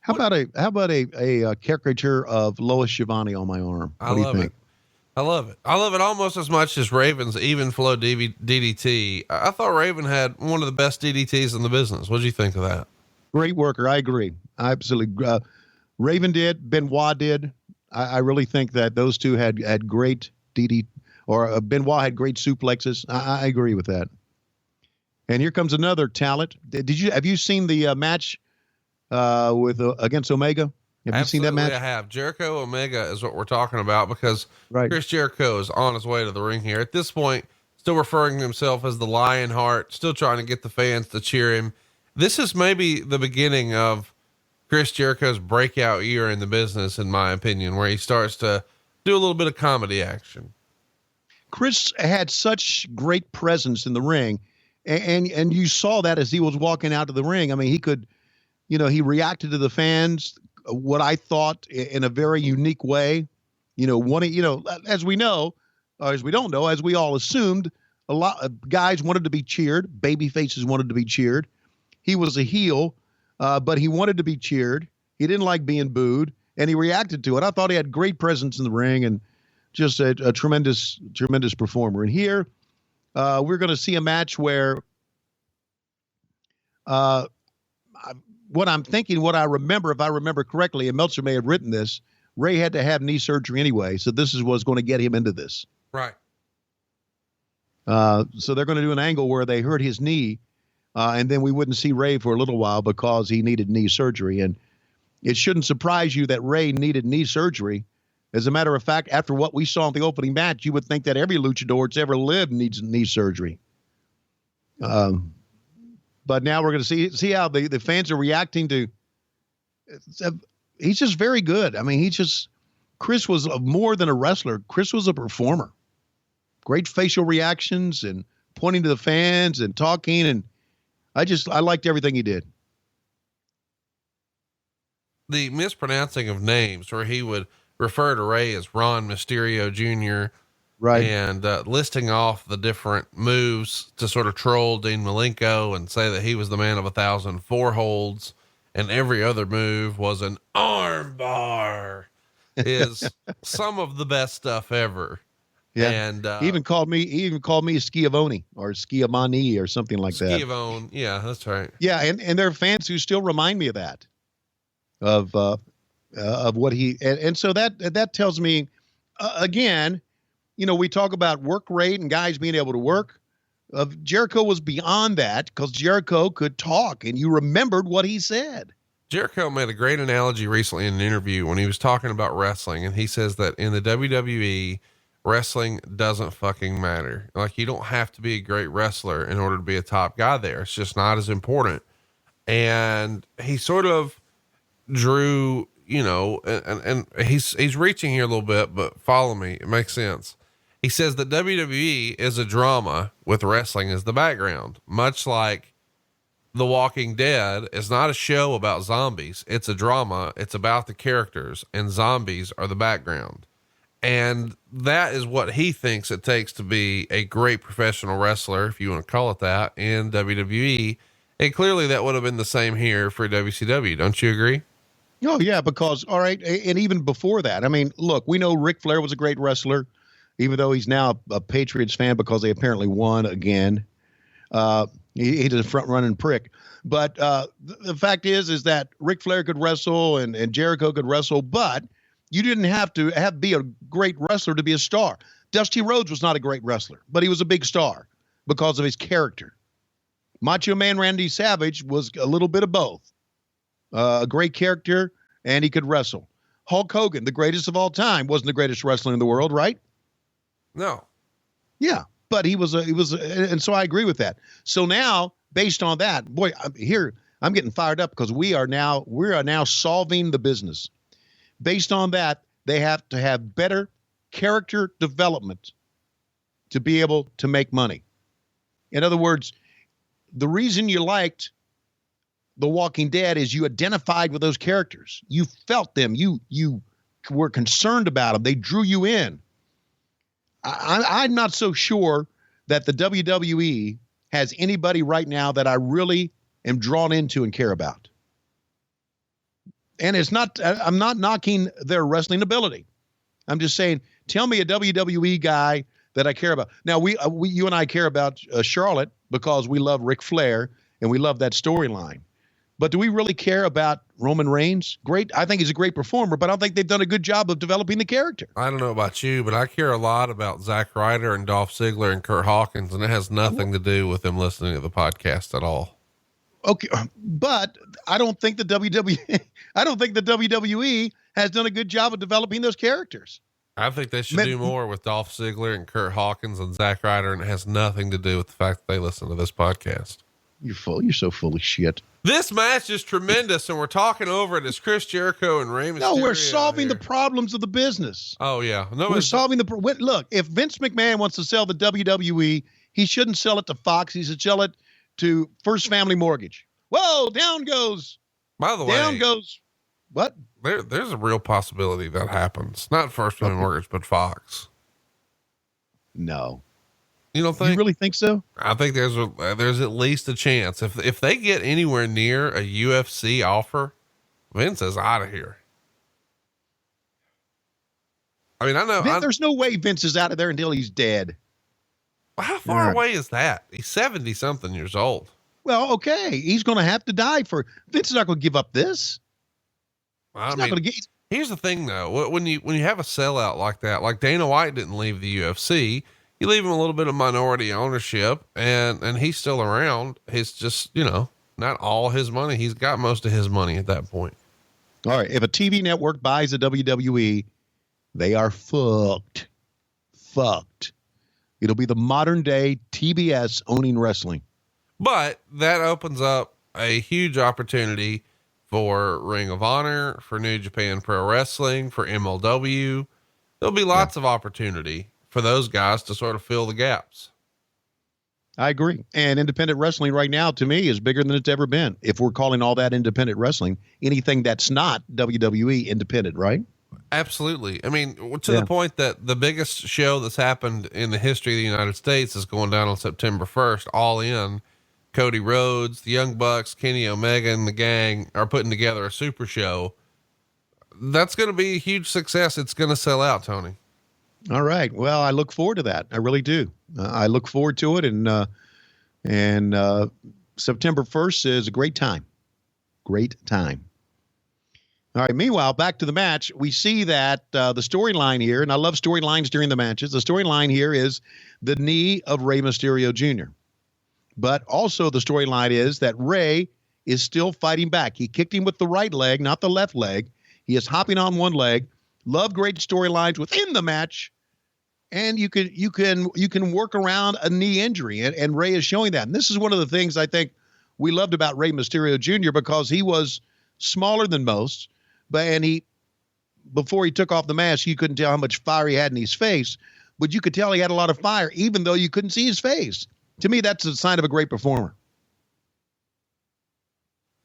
How about a caricature of Lois Schiavone on my arm? What do you think? I love it. I love it almost as much as Raven's even flow DDT. I thought Raven had one of the best DDTs in the business. What do you think of that? Great worker. I agree. Absolutely. Raven did, Benoit did. I really think that those two had great Benoit had great suplexes. I agree with that. And here comes another talent. Have you seen the match against Omega? Have you seen that match? I have. Jericho Omega is what we're talking about because Chris Jericho is on his way to the ring here. At this point, still referring to himself as the Lionheart, still trying to get the fans to cheer him. This is maybe the beginning of Chris Jericho's breakout year in the business, in my opinion, where he starts to do a little bit of comedy action. Chris had such great presence in the ring, and you saw that as he was walking out of the ring. I mean, he could, he reacted to the fans, what I thought in a very unique way, as we know, or as we don't know, as we all assumed, a lot of guys wanted to be cheered. Baby faces wanted to be cheered. He was a heel, but he wanted to be cheered. He didn't like being booed, and he reacted to it. I thought he had great presence in the ring and just a tremendous, tremendous performer. And here we're going to see a match where what I'm thinking, what I remember, if I remember correctly, and Meltzer may have written this, Ray had to have knee surgery anyway. So this is what's going to get him into this. Right. So they're going to do an angle where they hurt his knee, and then we wouldn't see Ray for a little while because he needed knee surgery. And it shouldn't surprise you that Ray needed knee surgery. As a matter of fact, after what we saw in the opening match, you would think that every luchador that's ever lived needs knee surgery. But now we're going to see how the fans are reacting to. He's just very good. I mean, Chris was more than a wrestler. Chris was a performer. Great facial reactions and pointing to the fans and talking. And I liked everything he did. The mispronouncing of names where he would refer to Ray as Ron Mysterio Jr. Right. And listing off the different moves to sort of troll Dean Malenko and say that he was the man of 1,000 foreholds and every other move was an arm bar is some of the best stuff ever. Yeah. And he even called me Schiavone or Schiavone or something like that. Schiavone. Yeah, that's right. Yeah. And there are fans who still remind me of that, of what he, and so that tells me, again, we talk about work rate and guys being able to work. Jericho was beyond that because Jericho could talk and you remembered what he said. Jericho made a great analogy recently in an interview when he was talking about wrestling. And he says that in the WWE, wrestling doesn't fucking matter. Like, you don't have to be a great wrestler in order to be a top guy there. It's just not as important. And he sort of drew, and he's reaching here a little bit, but follow me. It makes sense. He says that WWE is a drama with wrestling as the background, much like The Walking Dead is not a show about zombies. It's a drama. It's about the characters, and zombies are the background. And that is what he thinks it takes to be a great professional wrestler, if you want to call it that, in WWE. And clearly that would have been the same here for WCW. Don't you agree? Oh yeah. Because, all right. And even before that, I mean, look, we know Ric Flair was a great wrestler, even though he's now a Patriots fan because they apparently won again. He's a front running prick. But the fact is that Ric Flair could wrestle and Jericho could wrestle, but you didn't have to be a great wrestler to be a star. Dusty Rhodes was not a great wrestler, but he was a big star because of his character. Macho Man Randy Savage was a little bit of both. A great character, and he could wrestle. Hulk Hogan, the greatest of all time, wasn't the greatest wrestler in the world, right? No. Yeah, but and so I agree with that. So now, based on that, boy, I'm getting fired up because we are now solving the business. Based on that, they have to have better character development to be able to make money. In other words, the reason you liked The Walking Dead is you identified with those characters. You felt them. You were concerned about them. They drew you in. I'm not so sure that the WWE has anybody right now that I really am drawn into and care about. And I'm not knocking their wrestling ability. I'm just saying, tell me a WWE guy that I care about. Now, you and I care about Charlotte because we love Ric Flair and we love that storyline. But do we really care about Roman Reigns? Great. I think he's a great performer, but I don't think they've done a good job of developing the character. I don't know about you, but I care a lot about Zack Ryder and Dolph Ziggler and Kurt Hawkins, and it has nothing to do with them listening to the podcast at all. Okay, but I don't think the WWE has done a good job of developing those characters. I think they should do more with Dolph Ziggler and Kurt Hawkins and Zack Ryder, and it has nothing to do with the fact that they listen to this podcast. You're so full of shit. This match is tremendous, and we're talking over it as Chris Jericho and Rey Mysterio. No, we're solving the problems of the business. Oh yeah, no, we're solving look. If Vince McMahon wants to sell the WWE, he shouldn't sell it to Fox. He should sell it to First Family Mortgage. Whoa, down goes. By the way, down goes. What? There's a real possibility that happens. Not First Family Mortgage, but Fox. No. You don't think? You really think so? I think there's at least a chance if they get anywhere near a UFC offer, Vince is out of here. I mean, I know there's no way Vince is out of there until he's dead. How far away is that? He's 70 something years old. Well, okay. He's going to have to die Vince is not going to give up this. Here's the thing though. When you have a sellout like that, like Dana White didn't leave the UFC, you leave him a little bit of minority ownership and he's still around. It's just, not all his money. He's got most of his money at that point. All right. If a TV network buys a WWE, they are fucked. It'll be the modern day TBS owning wrestling. But that opens up a huge opportunity for Ring of Honor, for New Japan Pro Wrestling, for MLW. There'll be lots of opportunity for those guys to sort of fill the gaps. I agree. And independent wrestling right now, to me, is bigger than it's ever been. If we're calling all that independent wrestling, anything that's not WWE independent, right? Absolutely. I mean, to the point that the biggest show that's happened in the history of the United States is going down on September 1st, All In. Cody Rhodes, the Young Bucks, Kenny Omega, and the gang are putting together a super show. That's going to be a huge success. It's going to sell out, Tony. All right. Well, I look forward to that. I really do. I look forward to it. And September 1st is a great time. Great time. All right. Meanwhile, back to the match. We see that the storyline here, and I love storylines during the matches. The storyline here is the knee of Rey Mysterio Jr. But also the storyline is that Rey is still fighting back. He kicked him with the right leg, not the left leg. He is hopping on one leg. Love great storylines within the match. And you can work around a knee injury. And Rey is showing that. And this is one of the things I think we loved about Rey Mysterio Jr. because he was smaller than most. Before he took off the mask, you couldn't tell how much fire he had in his face. But you could tell he had a lot of fire, even though you couldn't see his face. To me, that's a sign of a great performer.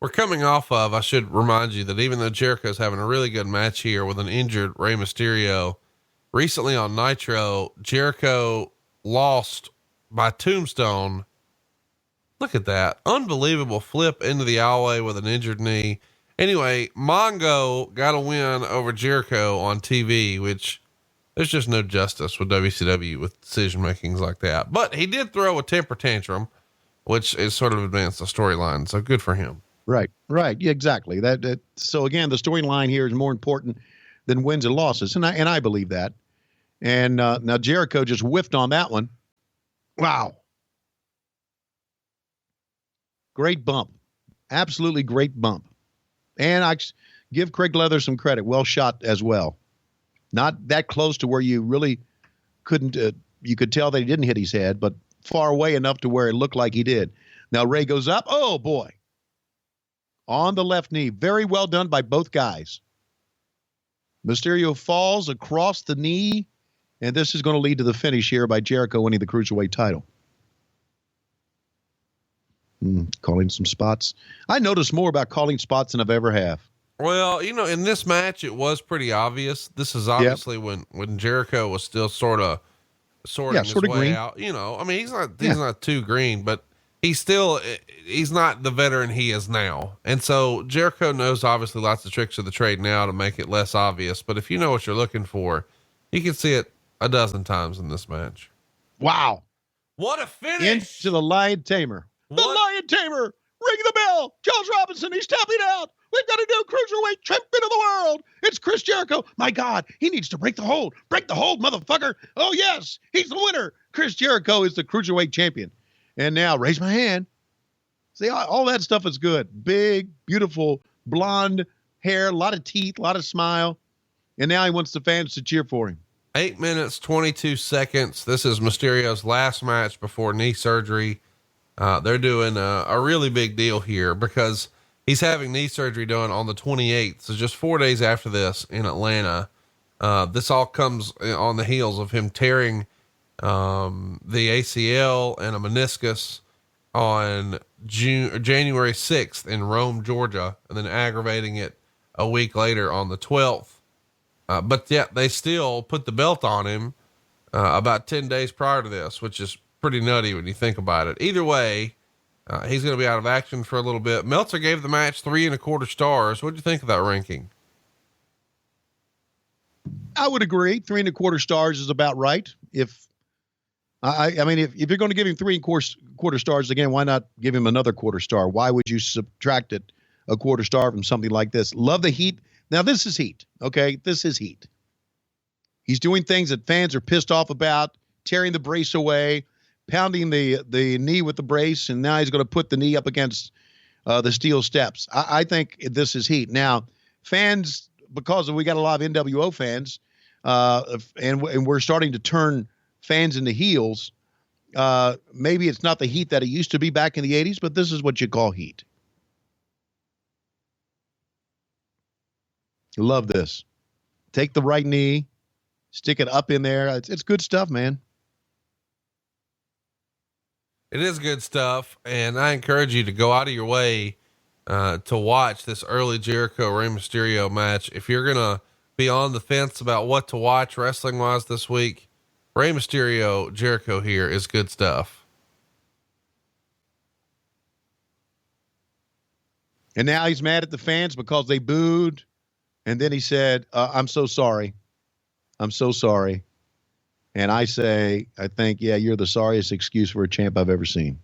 We're coming off of, I should remind you that even though Jericho's having a really good match here with an injured Rey Mysterio, recently on Nitro, Jericho lost by Tombstone. Look at that. Unbelievable flip into the aisleway with an injured knee. Anyway, Mongo got a win over Jericho on TV, which there's just no justice with WCW with decision makings like that. But he did throw a temper tantrum which is sort of advanced the storyline. So good for him. Right. Yeah, exactly. So again, the storyline here is more important than wins and losses. And I believe that. And now Jericho just whiffed on that one. Wow. Great bump. Absolutely great bump. And I give Craig Leather some credit. Well shot as well. Not that close to where you really couldn't, you could tell that he didn't hit his head, but far away enough to where it looked like he did. Now Ray goes up. Oh, boy. On the left knee. Very well done by both guys. Mysterio falls across the knee, and this is going to lead to the finish here by Jericho winning the Cruiserweight title. Calling some spots. I noticed more about calling spots than I've ever have. Well, in this match, it was pretty obvious. This is obviously when Jericho was still sort of sorting his way green out. I mean, he's not too green, but he's not the veteran he is now. And so Jericho knows obviously lots of tricks of the trade now to make it less obvious. But if you know what you're looking for, you can see it a dozen times in this match. Wow. What a finish. Into the Lion Tamer. The Lion Tamer. Ring the bell. Charles Robinson, he's tapping out. We've got a new Cruiserweight champion of the world. It's Chris Jericho. My God, he needs to break the hold. Break the hold, motherfucker. Oh, yes, he's the winner. Chris Jericho is the Cruiserweight champion. And now, raise my hand. See, all that stuff is good. Big, beautiful, blonde hair, a lot of teeth, a lot of smile. And now he wants the fans to cheer for him. 8 minutes, 22 seconds. This is Mysterio's last match before knee surgery. They're doing a really big deal here because he's having knee surgery done on the 28th. So just 4 days after this in Atlanta. This all comes on the heels of him tearing the ACL and a meniscus on January 6th in Rome, Georgia, and then aggravating it a week later on the 12th. But yet they still put the belt on him about 10 days prior to this, which is pretty nutty when you think about it. Either way, he's going to be out of action for a little bit. Meltzer gave the match 3.25 stars. What'd you think of that ranking? I would agree. 3.25 stars is about right. If you're going to give him 3.25 stars again, why not give him another quarter star? Why would you subtract it a quarter star from something like this? Love the heat. Now this is heat. Okay. This is heat. He's doing things that fans are pissed off about, tearing the brace away, pounding the knee with the brace. And now he's going to put the knee up against the steel steps. I think this is heat. Now fans, because we got a lot of NWO fans, and we're starting to turn fans into heels. Maybe it's not the heat that it used to be back in the 80s, but this is what you call heat. Love this. Take the right knee, stick it up in there. It's good stuff, man. It is good stuff. And I encourage you to go out of your way, to watch this early Jericho Rey Mysterio match. If you're going to be on the fence about what to watch wrestling wise this week, Rey Mysterio, Jericho here is good stuff. And now he's mad at the fans because they booed. And then he said, I'm so sorry. I'm so sorry. And I think, yeah, you're the sorriest excuse for a champ I've ever seen.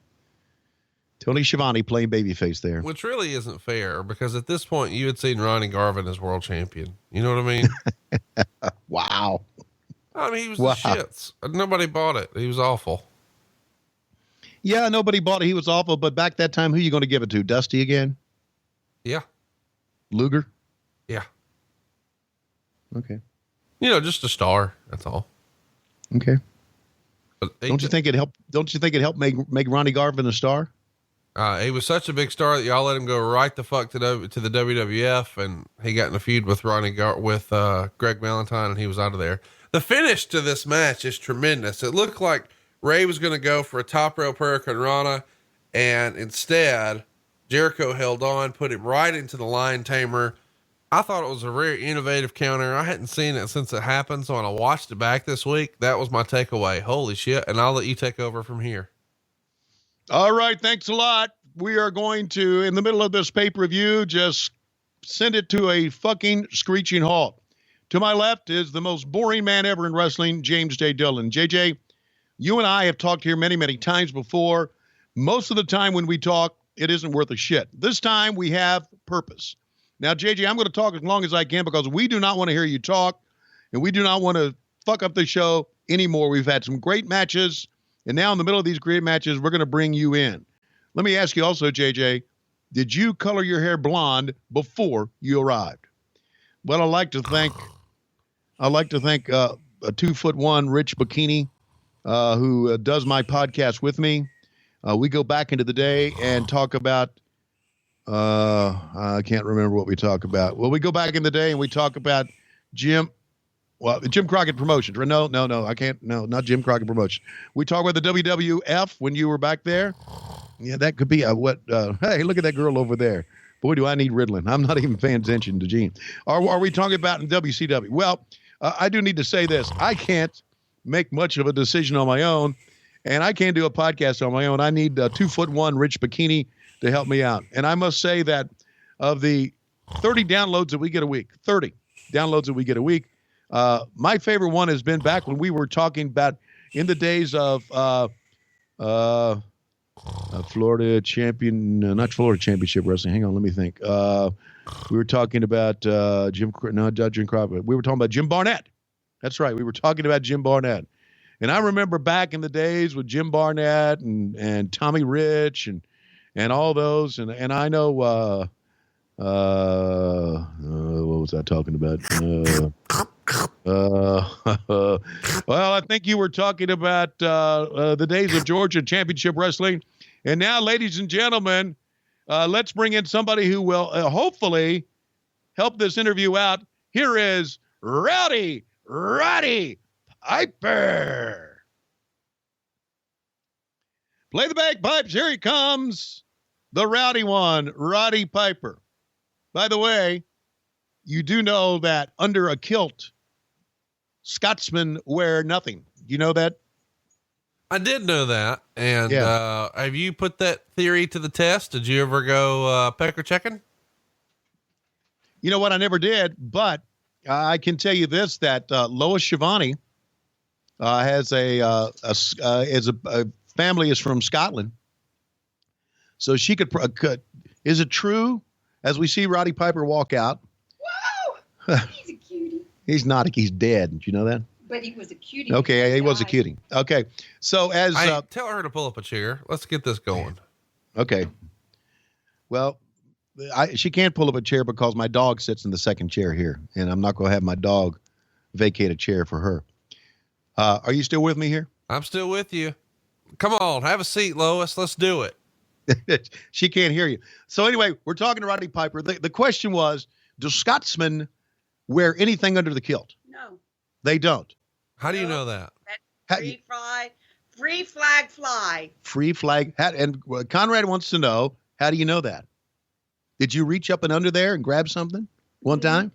Tony Schiavone playing babyface there. Which really isn't fair because at this point you had seen Ronnie Garvin as world champion. You know what I mean? Wow. I mean, he was the shits. Nobody bought it. He was awful. Yeah, nobody bought it. He was awful. But back that time, who are you going to give it to? Dusty again? Yeah. Luger? Yeah. Okay. Just a star. That's all. Okay. But don't you think it helped? Don't you think it helped make Ronnie Garvin a star? He was such a big star that y'all let him go right the fuck to the WWF, and he got in a feud with Greg Valentine, and he was out of there. The finish to this match is tremendous. It looked like Ray was going to go for a top rope Hurricane Rana, and instead Jericho held on, put him right into the Lion Tamer. I thought it was a very innovative counter. I hadn't seen it since it happened. So when I watched it back this week, that was my takeaway. Holy shit. And I'll let you take over from here. All right. Thanks a lot. We are going to, in the middle of this pay-per-view, just send it to a fucking screeching halt. To my left is the most boring man ever in wrestling, James J. Dillon. JJ, you and I have talked here many, many times before. Most of the time when we talk, it isn't worth a shit. This time we have purpose. Now, JJ, I'm going to talk as long as I can because we do not want to hear you talk, and we do not want to fuck up the show anymore. We've had some great matches, and now in the middle of these great matches, we're going to bring you in. Let me ask you also, JJ, did you color your hair blonde before you arrived? Well, I'd like to thank a 2'1" Rich Bikini, who does my podcast with me. We go back into the day and talk about, I can't remember what we talk about. Well, we go back in the day and we talk about Jim Crockett Promotions. No, I can't. No, not Jim Crockett Promotions. We talk about the WWF when you were back there. Yeah, that could be hey, look at that girl over there. Boy, do I need Ritalin. I'm not even paying attention to Gene. Are we talking about in WCW? Well, I do need to say this. I can't make much of a decision on my own, and I can't do a podcast on my own. I need 2'1" Rich Bikini to help me out. And I must say that of the 30 downloads that we get a week, my favorite one has been back when we were talking about in the days of Florida champion, not Florida Championship Wrestling. Hang on, let me think. We were talking about Jim Crockett. We were talking about Jim Barnett. That's right. We were talking about Jim Barnett. And I remember back in the days with Jim Barnett and Tommy Rich and all those. And I know, what was I talking about? Well, I think you were talking about the days of Georgia Championship Wrestling. And now, ladies and gentlemen, let's bring in somebody who will hopefully help this interview out. Here is Roddy Piper. Play the bagpipes. Here he comes. The rowdy one, Roddy Piper. By the way, you do know that under a kilt, Scotsmen wear nothing. You know that? I did know that. And have you put that theory to the test? Did you ever go pecker checking? You know what? I never did, but I can tell you this, that Lois Schiavone has a family is from Scotland. So she could, is it true, as we see Roddy Piper walk out? Whoa! He's a cutie. He's not, he's dead. Did you know that? But he was a cutie. Okay, he was a cutie. Okay, so as... tell her to pull up a chair. Let's get this going. Okay. Well, she can't pull up a chair because my dog sits in the second chair here, and I'm not going to have my dog vacate a chair for her. Are you still with me here? I'm still with you. Come on, have a seat, Lois. Let's do it. She can't hear you. So anyway, we're talking to Roddy Piper. The question was, do Scotsmen wear anything under the kilt? No. They don't. How do you know that? Free flag fly. Free flag. And Conrad wants to know, how do you know that? Did you reach up and under there and grab something one time?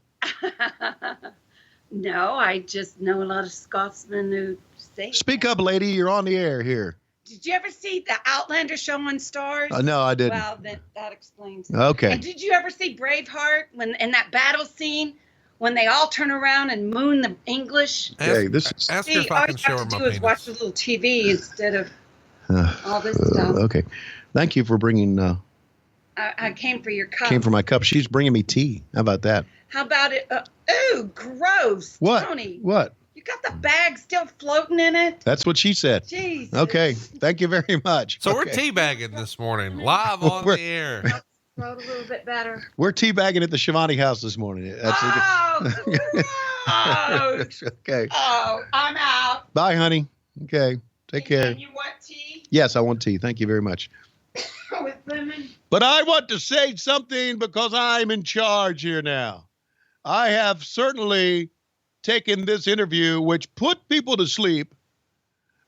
No, I just know a lot of Scotsmen who say. Speak up, lady. You're on the air here. Did you ever see the Outlander show on Stars? No, I didn't. Well, that explains it. Okay. And did you ever see Braveheart when in that battle scene when they all turn around and moon the English? Hey, ask her if I can show her my all you have to do is watch a little TV instead of all this stuff. Okay. Thank you for bringing. I came for your cup. Came for my cup. She's bringing me tea. How about that? How about it? Ooh, gross. What? Tony. What? You got the bag still floating in it? That's what she said. Jesus. Okay. Thank you very much. So we're teabagging this morning, live on the air. Float a little bit better. We're teabagging at the Schiavone house this morning. Okay. Oh, I'm out. Bye, honey. Okay. Take care. And you want tea? Yes, I want tea. Thank you very much. With lemon? But I want to say something because I'm in charge here now. I have certainly taken this interview, which put people to sleep.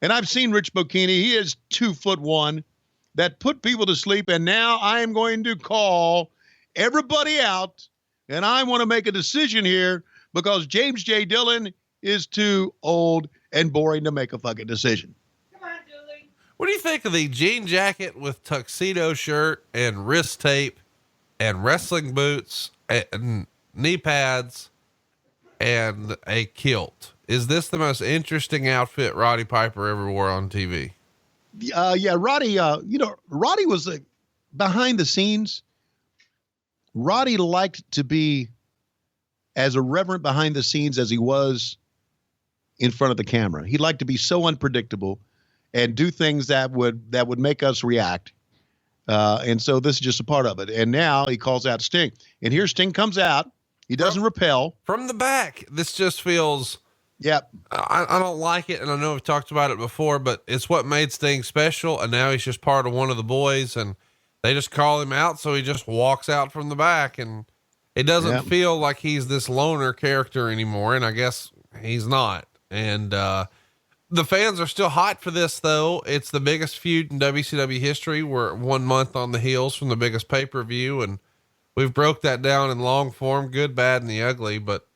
And I've seen Rich Bikini. He is 2'1", that put people to sleep. And now I am going to call everybody out. And I want to make a decision here because James J. Dillon is too old and boring to make a fucking decision. What do you think of the jean jacket with tuxedo shirt and wrist tape and wrestling boots and knee pads and a kilt? Is this the most interesting outfit Roddy Piper ever wore on TV? Roddy, Roddy was behind the scenes. Roddy liked to be as irreverent behind the scenes as he was in front of the camera. He liked to be so unpredictable and do things that would make us react. And so this is just a part of it. And now he calls out Sting. And here Sting comes out. He doesn't repel. From the back. This just feels... Yep. I don't like it, and I know we've talked about it before, but it's what made Sting special, and now he's just part of one of the boys, and they just call him out, so he just walks out from the back, and it doesn't feel like he's this loner character anymore, and I guess he's not. And the fans are still hot for this, though. It's the biggest feud in WCW history. We're 1 month on the heels from the biggest pay-per-view, and we've broke that down in long form, good, bad, and the ugly, but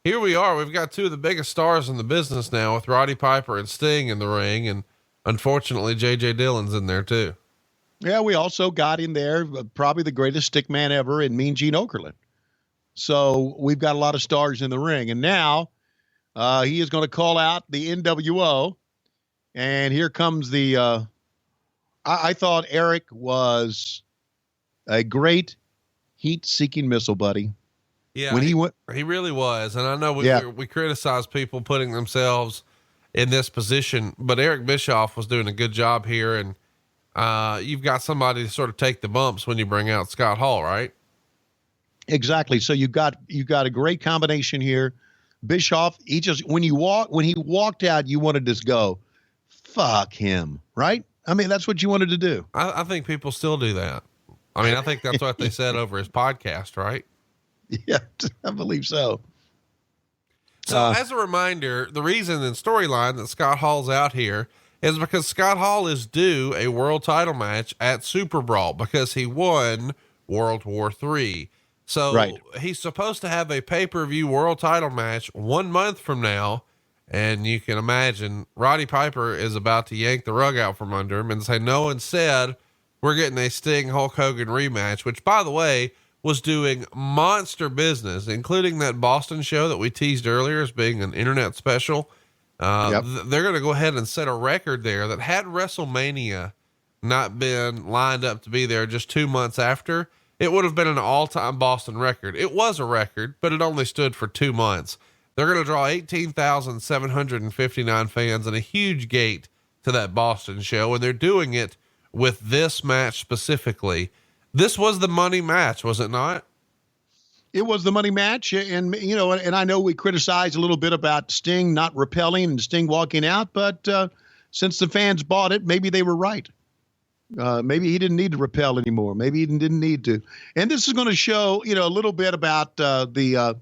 here we are. We've got two of the biggest stars in the business now with Roddy Piper and Sting in the ring. And unfortunately, J.J. Dillon's in there too. Yeah. We also got in there, probably the greatest stick man ever in Mean Gene Okerlund. So we've got a lot of stars in the ring, and now he is going to call out the NWO. And here comes the, I thought Eric was a great heat seeking missile, buddy. Yeah, when he really was. And I know we criticize people putting themselves in this position, but Eric Bischoff was doing a good job here. And you've got somebody to sort of take the bumps when you bring out Scott Hall, right? Exactly. So you got a great combination here. Bischoff, when he walked out, you wanted to go, fuck him, right? I mean, that's what you wanted to do. I think people still do that. I mean, I think that's what they said over his podcast, right? Yeah, I believe so. So as a reminder, the reason and storyline that Scott Hall's out here is because Scott Hall is due a world title match at Super Brawl because he won World War III. So he's supposed to have a pay-per-view world title match 1 month from now. And you can imagine Roddy Piper is about to yank the rug out from under him and say, no, instead we're getting a Sting Hulk Hogan rematch, which by the way, was doing monster business, including that Boston show that we teased earlier as being an internet special. They're going to go ahead and set a record there that had WrestleMania not been lined up to be there just 2 months after, it would have been an all-time Boston record. It was a record, but it only stood for 2 months. They're going to draw 18,759 fans and a huge gate to that Boston show. And they're doing it with this match specifically. This was the money match, was it not? It was the money match. And, and I know we criticized a little bit about Sting not repelling and Sting walking out, but since the fans bought it, maybe they were right. Maybe he didn't need to repel anymore. Maybe he didn't need to. And this is going to show, a little bit about the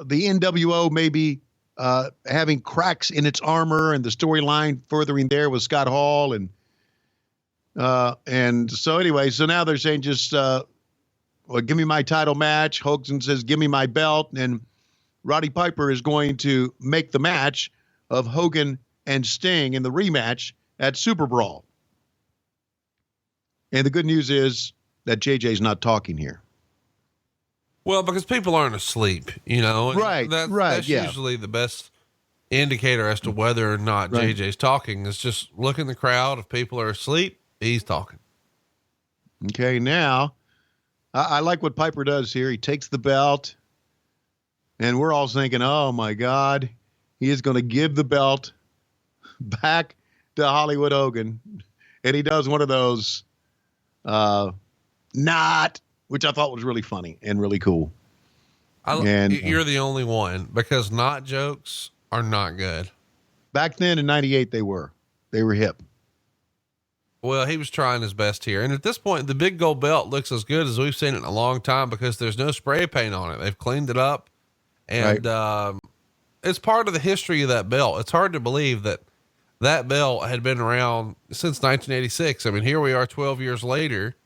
NWO maybe having cracks in its armor and the storyline furthering there with Scott Hall. And so anyway, so now they're saying just, give me my title match. Hogan says, give me my belt. And Roddy Piper is going to make the match of Hogan and Sting in the rematch at Super Brawl. And the good news is that JJ's not talking here. Well, because people aren't asleep, Right. That's usually the best indicator as to whether or not JJ's talking is just look in the crowd. If people are asleep, he's talking. Okay. Now I like what Piper does here. He takes the belt and we're all thinking, oh my God, he is going to give the belt back to Hollywood Hogan. And he does one of those, which I thought was really funny and really cool. You're the only one because not jokes are not good. Back then in 98, they were hip. Well, he was trying his best here. And at this point, the big gold belt looks as good as we've seen it in a long time because there's no spray paint on it. They've cleaned it up and, it's part of the history of that belt. It's hard to believe that belt had been around since 1986. I mean, here we are 12 years later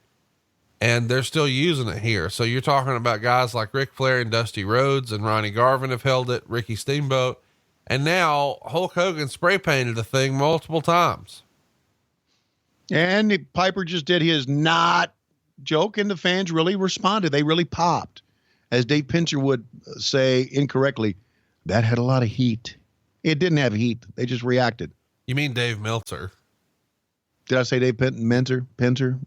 and they're still using it here. So you're talking about guys like Ric Flair and Dusty Rhodes and Ronnie Garvin have held it, Ricky Steamboat. And now Hulk Hogan spray painted the thing multiple times. And Piper just did his not joke and the fans really responded. They really popped. As Dave Pincher would say incorrectly, that had a lot of heat. It didn't have heat. They just reacted. You mean Dave Meltzer? Did I say Dave Meltzer? Pinter?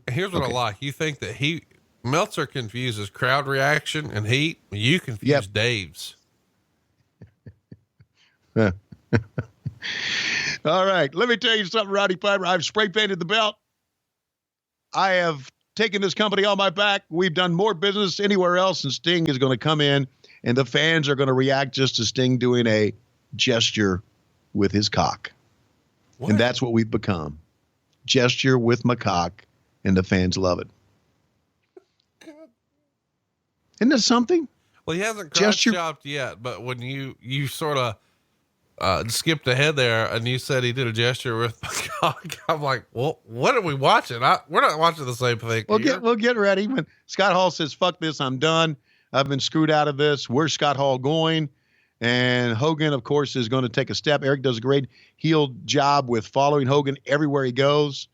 Here's what I like. You think that Meltzer confuses crowd reaction and heat. You confuse Dave's. All right. Let me tell you something, Roddy Piper. I've spray painted the belt. I have taken this company on my back. We've done more business anywhere else, and Sting is going to come in, and the fans are going to react just to Sting doing a gesture with his cock. What? And that's what we've become. Gesture with my cock, and the fans love it. Isn't that something? Well, he hasn't crotch chopped yet, but when you sort of skipped ahead there and you said he did a gesture with my cock, I'm like, well, what are we watching? We're not watching the same thing. We'll get ready. When Scott Hall says, fuck this, I'm done. I've been screwed out of this. Where's Scott Hall going? And Hogan, of course, is going to take a step. Eric does a great heel job with following Hogan everywhere he goes.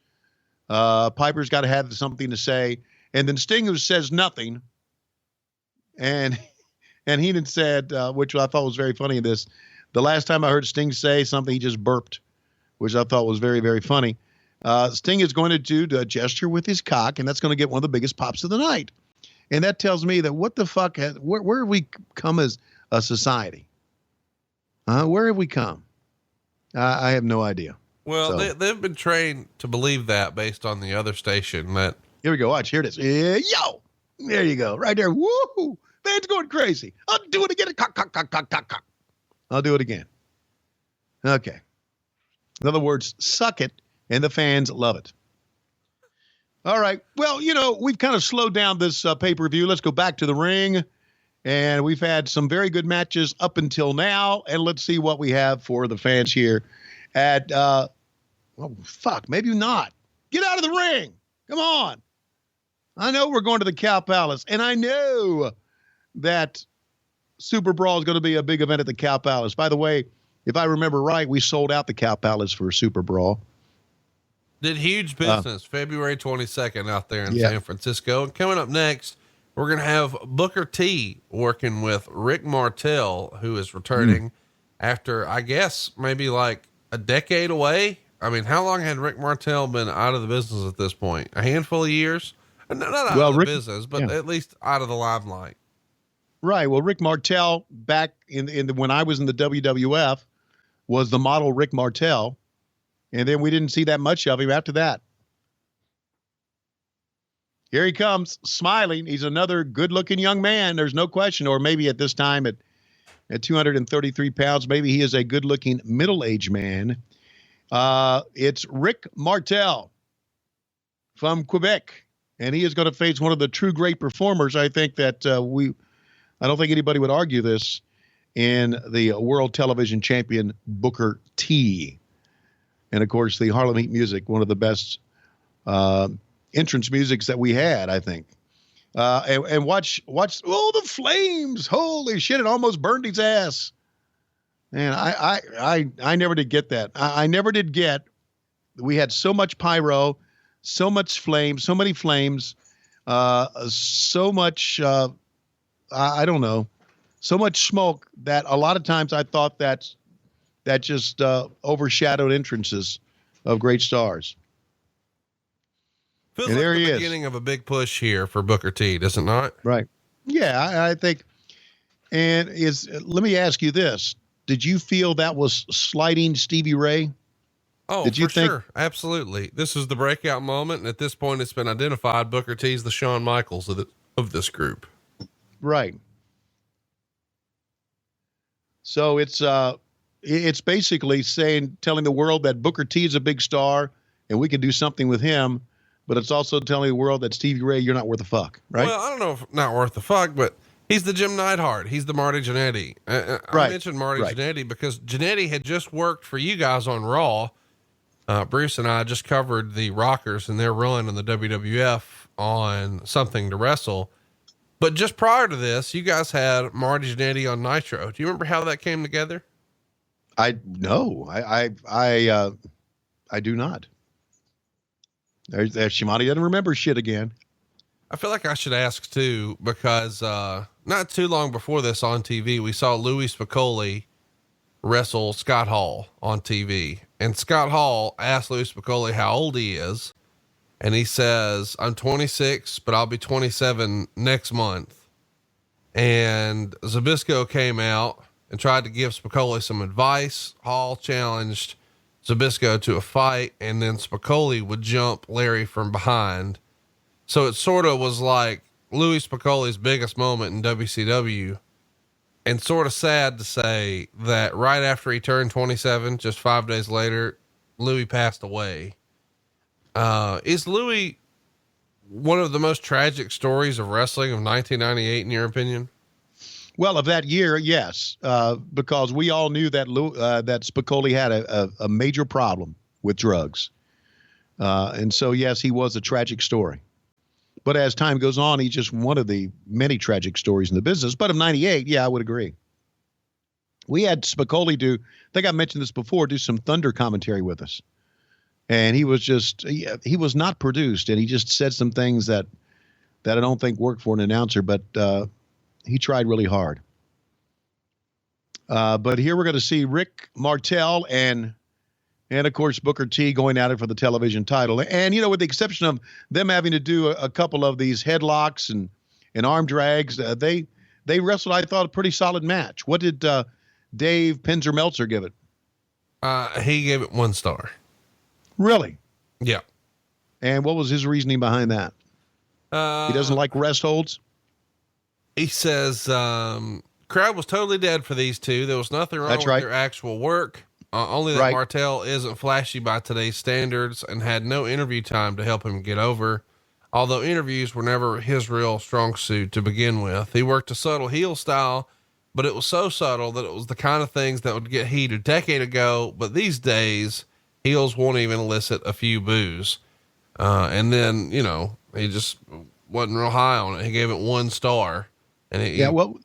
Piper's got to have something to say. And then Sting, who says nothing, and Heenan said, which I thought was very funny in this, the last time I heard Sting say something, he just burped, which I thought was very, very funny. Sting is going to do the gesture with his cock, and that's going to get one of the biggest pops of the night. And that tells me that what the fuck, where have we come as a society? Where have we come? I have no idea. Well, they've been trained to believe that based on the other station. That here we go. Watch, here it is. Yo, there you go, right there. Woo! Man's going crazy. I'll do it again. Cock, cock, cock, cock, cock, cock. I'll do it again. Okay. In other words, suck it, and the fans love it. All right. Well, we've kind of slowed down this pay-per-view. Let's go back to the ring. And we've had some very good matches up until now. And let's see what we have for the fans here at, maybe not. Get out of the ring. Come on. I know we're going to the Cow Palace, and I know that Super Brawl is going to be a big event at the Cow Palace. By the way, if I remember right, we sold out the Cow Palace for Super Brawl. Did huge business February 22nd out there in San Francisco. And coming up next, we're going to have Booker T working with Rick Martel, who is returning after, I guess, maybe like a decade away. I mean, how long had Rick Martel been out of the business at this point? A handful of years? Not out of the business, but at least out of the limelight. Right. Well, Rick Martel back when I was in the WWF was the model Rick Martel. And then we didn't see that much of him after that. Here he comes, smiling. He's another good-looking young man. There's no question. Or maybe at this time at 233 pounds, maybe he is a good-looking middle-aged man. It's Rick Martel from Quebec. And he is going to face one of the true great performers. I think that I don't think anybody would argue this, in the world television champion Booker T. And of course, the Harlem Heat music, one of the best entrance musics that we had, I think. And watch, the flames. Holy shit, it almost burned his ass. Man, I never did get that. I never did get, we had so much pyro, so much flame, so many flames, so much, I don't know, so much smoke that a lot of times I thought that just overshadowed entrances of great stars. Feels and like there the beginning of a big push here for Booker T, does it not? Right. Yeah, I think. And let me ask you this. Did you feel that was slighting Stevie Ray? Oh, for sure. Absolutely. This is the breakout moment. And at this point, it's been identified. Booker T's the Shawn Michaels of this group. Right. So it's basically telling the world that Booker T is a big star and we can do something with him. But it's also telling the world that Stevie Ray, you're not worth a fuck, right? Well, I don't know if not worth a fuck, but he's the Jim Neidhart. He's the Marty Jannetty. I mentioned Marty Jannetty because Jannetty had just worked for you guys on Raw. Bruce and I just covered the Rockers and their run in the WWF on Something to Wrestle. But just prior to this, you guys had Marty Jannetty on Nitro. Do you remember how that came together? I do not. There's Shimani doesn't remember shit again. I feel like I should ask too, because not too long before this on TV, we saw Louis Spicoli wrestle Scott Hall on TV. And Scott Hall asked Louis Spicolli how old he is. And he says, I'm 26, but I'll be 27 next month. And Zbyszko came out and tried to give Spicolli some advice. Hall challenged Zbyszko to a fight, and then Spicolli would jump Larry from behind. So it sort of was like Louis Spicolli's biggest moment in WCW, and sort of sad to say that right after he turned 27, just 5 days later, Louis passed away. Is Louis one of the most tragic stories of wrestling of 1998, in your opinion? Well, of that year, yes, because we all knew that that Spicolli had a major problem with drugs. And so, yes, he was a tragic story. But as time goes on, he's just one of the many tragic stories in the business. But of 98, yeah, I would agree. We had Spicolli I think I mentioned this before, do some Thunder commentary with us. And he was just, he was not produced. And he just said some things that I don't think worked for an announcer, but he tried really hard. But here we're going to see Rick Martel and of course, Booker T going at it for the television title. And, with the exception of them having to do a couple of these headlocks and arm drags, they wrestled, I thought, a pretty solid match. What did Dave Pinzer Meltzer give it? He gave it 1 star. Really? Yeah. And what was his reasoning behind that? He doesn't like rest holds? He says, crowd was totally dead for these two. There was nothing wrong with their actual work. Only that Martel isn't flashy by today's standards and had no interview time to help him get over. Although interviews were never his real strong suit to begin with. He worked a subtle heel style, but it was so subtle that it was the kind of things that would get heat a decade ago. But these days, heels won't even elicit a few boos. And then, he just wasn't real high on it. He gave it 1 star. And well,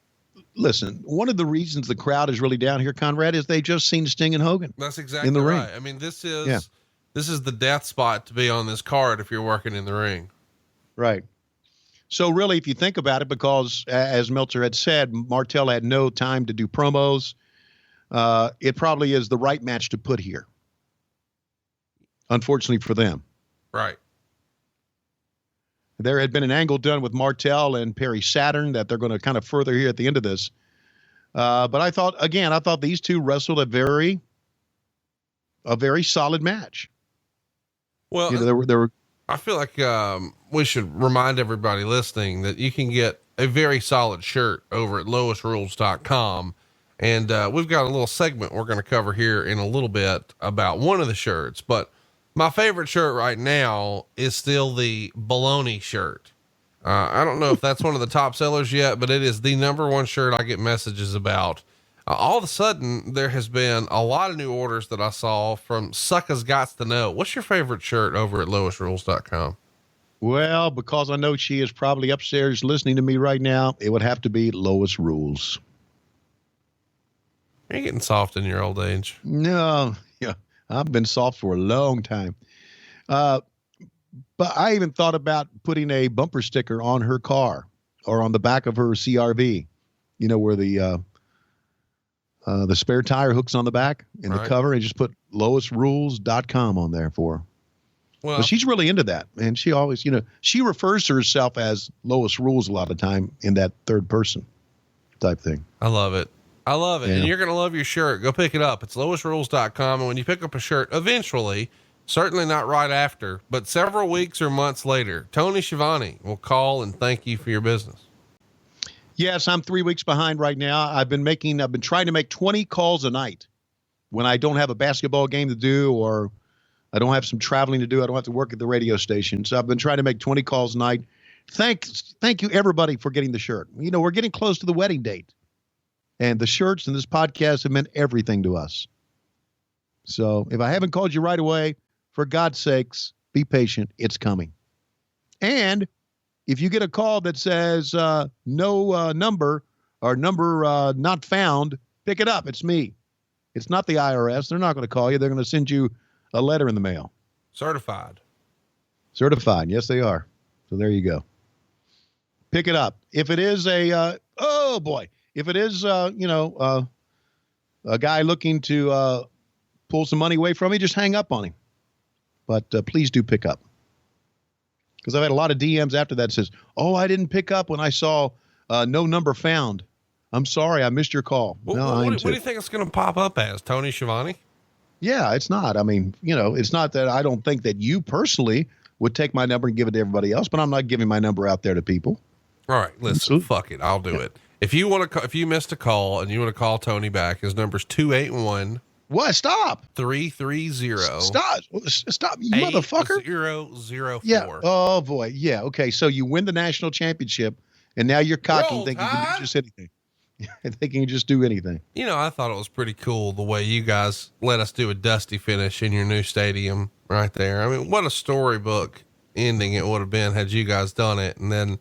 listen, one of the reasons the crowd is really down here, Conrad, is they just seen Sting and Hogan. That's exactly in the right. ring. I mean, this is the death spot to be on this card if you're working in the ring. Right. So really, if you think about it, because as Meltzer had said, Martel had no time to do promos. It probably is the right match to put here. Unfortunately for them. Right. There had been an angle done with Martel and Perry Saturn that they're going to kind of further here at the end of this. But I thought these two wrestled a very solid match. Well, there were. I feel like we should remind everybody listening that you can get a very solid shirt over at loisrules.com. And we've got a little segment we're going to cover here in a little bit about one of the shirts, but my favorite shirt right now is still the baloney shirt. I don't know if that's one of the top sellers yet, but it is the #1 shirt I get messages about. All of a sudden there has been a lot of new orders that I saw from Sucka's Gots to Know. What's your favorite shirt over at loisrules.com? Well, because I know she is probably upstairs listening to me right now, it would have to be Lois Rules. You're getting soft in your old age. No, yeah. I've been soft for a long time. But I even thought about putting a bumper sticker on her car or on the back of her CRV, where the spare tire hooks on the back in the cover, and just put loisrules.com on there for her. Well, but she's really into that. And she always, she refers to herself as Lois Rules a lot of time in that third person type thing. I love it. Yeah. And you're going to love your shirt. Go pick it up. It's loisrules.com. And when you pick up a shirt, eventually, certainly not right after, but several weeks or months later, Tony Schiavone will call and thank you for your business. Yes, I'm 3 weeks behind right now. I've been trying to make 20 calls a night when I don't have a basketball game to do, or I don't have some traveling to do. I don't have to work at the radio station. So I've been trying to make 20 calls a night. Thank you everybody for getting the shirt. We're getting close to the wedding date. And the shirts and this podcast have meant everything to us. So if I haven't called you right away, for God's sakes, be patient. It's coming. And if you get a call that says no number or number not found, pick it up. It's me. It's not the IRS. They're not going to call you. They're going to send you a letter in the mail. Certified. Yes, they are. So there you go. Pick it up. If it is if it is, a guy looking to pull some money away from me, just hang up on him. But please do pick up. Because I've had a lot of DMs after that says, oh, I didn't pick up when I saw no number found. I'm sorry, I missed your call. Well, what do you think it's going to pop up as? Tony Schiavone? Yeah, it's not. I mean, it's not that I don't think that you personally would take my number and give it to everybody else, but I'm not giving my number out there to people. All right, listen, fuck it. I'll do it. If you want to, if you missed a call and you want to call Tony back, his number's 281. What? Stop. 330. Stop, you motherfucker. 8004. Yeah. Oh boy. Yeah. Okay. So you win the national championship, and now you're cocky, thinking you can do just anything. Thinking you can just do anything. I thought it was pretty cool the way you guys let us do a dusty finish in your new stadium right there. I mean, what a storybook ending it would have been had you guys done it. And then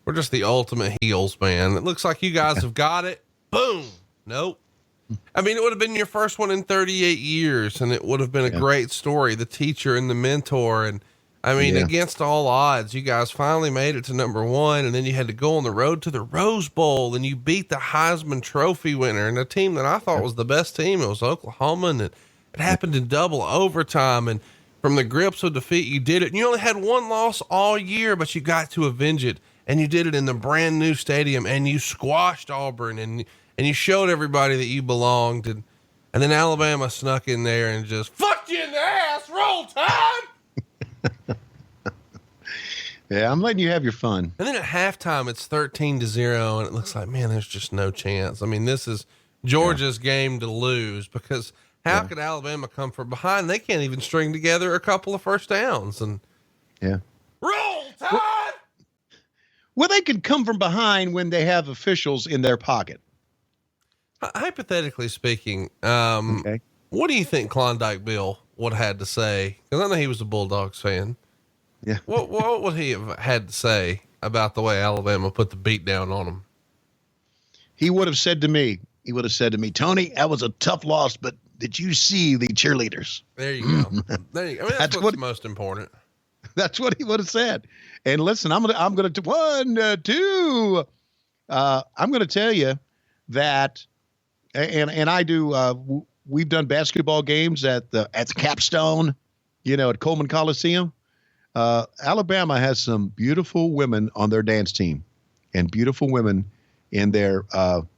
we're just the ultimate heels, man. It looks like you guys have got it. Boom. Nope. I mean, it would have been your first one in 38 years, and it would have been a great story. The teacher and the mentor. And I mean, against all odds, you guys finally made it to number one, and then you had to go on the road to the Rose Bowl, and you beat the Heisman Trophy winner and a team that I thought was the best team. It was Oklahoma, and it happened in double overtime. And from the grips of defeat, you did it. And you only had one loss all year, but you got to avenge it, and you did it in the brand new stadium, and you squashed Auburn, and you showed everybody that you belonged. And then Alabama snuck in there and just fucked you in the ass. Roll Tide. Yeah, I'm letting you have your fun. And then at halftime, it's 13-0, and it looks like, man, there's just no chance. I mean, this is Georgia's game to lose, because how could Alabama come from behind? They can't even string together a couple of first downs. And Roll Tide! Well, they could come from behind when they have officials in their pocket. Hypothetically speaking, what do you think Klondike Bill would have had to say? Because I know he was a Bulldogs fan. Yeah. What would he have had to say about the way Alabama put the beat down on him? He would have said to me, Tony, that was a tough loss, but did you see the cheerleaders? There you go. There you go. I mean, that's what's most important. That's what he would have said. And listen, I'm going to 1, 2. I'm going to tell you that, and I do. We've done basketball games at the Capstone, at Coleman Coliseum. Alabama has some beautiful women on their dance team, and beautiful women in their on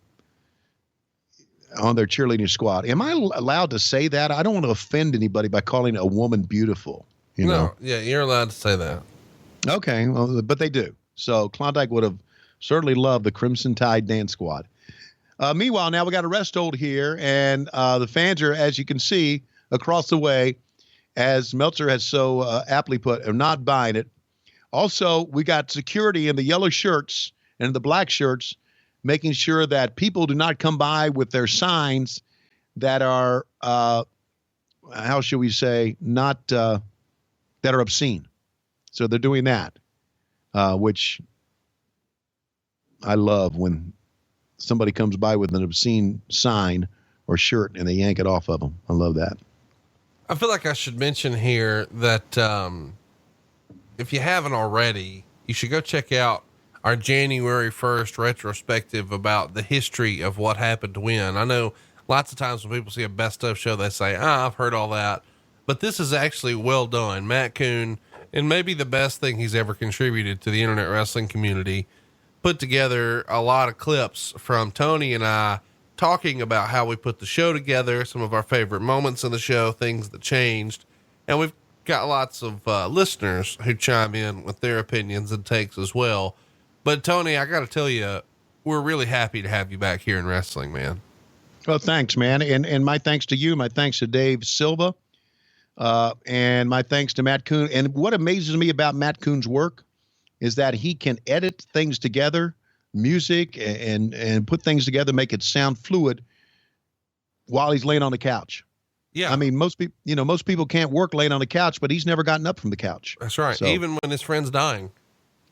their cheerleading squad. Am I allowed to say that? I don't want to offend anybody by calling a woman beautiful. No, yeah, you're allowed to say that. Okay, well, but they do. So Klondike would have certainly loved the Crimson Tide dance squad. Meanwhile, now we got a rest hold here, and the fans are, as you can see, across the way, as Meltzer has so aptly put, are not buying it. Also, we got security in the yellow shirts and the black shirts, making sure that people do not come by with their signs that are, how should we say, not that are obscene. So they're doing that, which I love when somebody comes by with an obscene sign or shirt and they yank it off of them. I love that. I feel like I should mention here that if you haven't already, you should go check out our January 1st retrospective about the history of what happened to when. I know lots of times when people see a best of show, they say, I've heard all that, but this is actually well done. Matt Kuhn, and maybe the best thing he's ever contributed to the internet wrestling community, put together a lot of clips from Tony and I talking about how we put the show together, some of our favorite moments in the show, things that changed. And we've got lots of listeners who chime in with their opinions and takes as well. But Tony, I got to tell you, we're really happy to have you back here in wrestling, man. Well, thanks, man. And my thanks to you, my thanks to Dave Silva, and my thanks to Matt Kuhn. And what amazes me about Matt Kuhn's work is that he can edit things together, music, and put things together, make it sound fluid while he's laying on the couch. Yeah. I mean, most people can't work laying on the couch, but he's never gotten up from the couch. That's right. So, even when his friend's dying.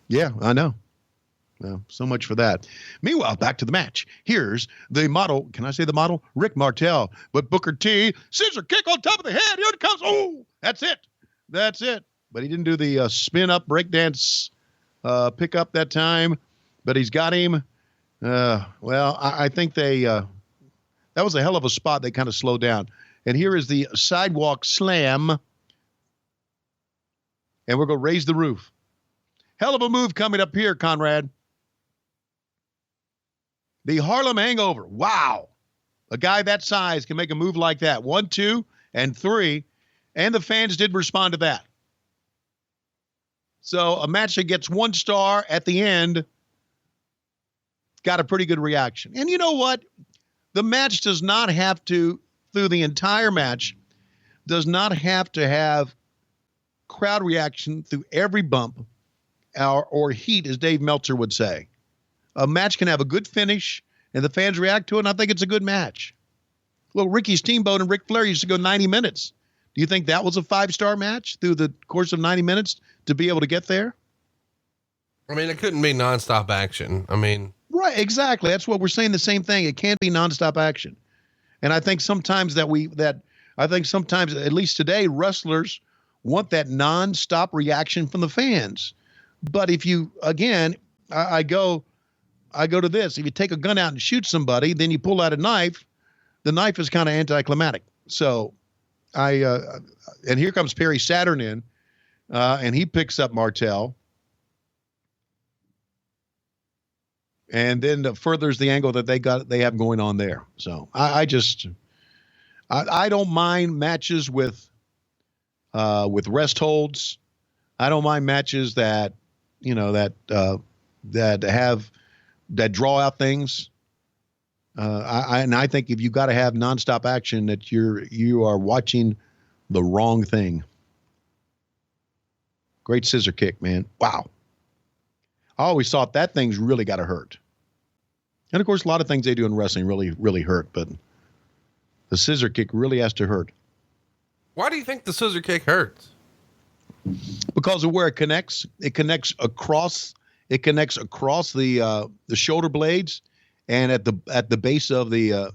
Yeah, I know. Well, so much for that. Meanwhile, back to the match. Here's the model. Can I say the model? Rick Martel. But Booker T, scissor kick on top of the head. Here it comes. Oh, that's it. That's it. But he didn't do the spin up breakdance pick up that time. But he's got him. Well, I think that That was a hell of a spot. They kind of slowed down. And here is the sidewalk slam. And we're going to raise the roof. Hell of a move coming up here, Conrad. The Harlem Hangover. Wow. A guy that size can make a move like that. 1, 2, and 3. And the fans did respond to that. So a match that gets 1 star at the end got a pretty good reaction. And you know what? The match does not have to, through the entire match, does not have to have crowd reaction through every bump or heat, as Dave Meltzer would say. A match can have a good finish, and the fans react to it, and I think it's a good match. Well, Ricky Steamboat and Ric Flair used to go 90 minutes. Do you think that was a 5-star match through the course of 90 minutes to be able to get there? I mean, it couldn't be nonstop action. I mean, right, exactly. That's what we're saying. The same thing. It can't be nonstop action. And I think sometimes at least today, wrestlers want that nonstop reaction from the fans. But if you, again, I go to this. If you take a gun out and shoot somebody, then you pull out a knife, the knife is kind of anticlimactic. So and here comes Perry Saturn in, and he picks up Martel. And then furthers the angle that they have going on there. So I don't mind matches with rest holds. I don't mind matches that, that draw out things. And I think if you got to have nonstop action, that you are watching the wrong thing. Great scissor kick, man. Wow. I always thought that thing's really got to hurt. And of course, a lot of things they do in wrestling really, really hurt, but the scissor kick really has to hurt. Why do you think the scissor kick hurts? Because of where it connects. It connects across the shoulder blades, and at the base of the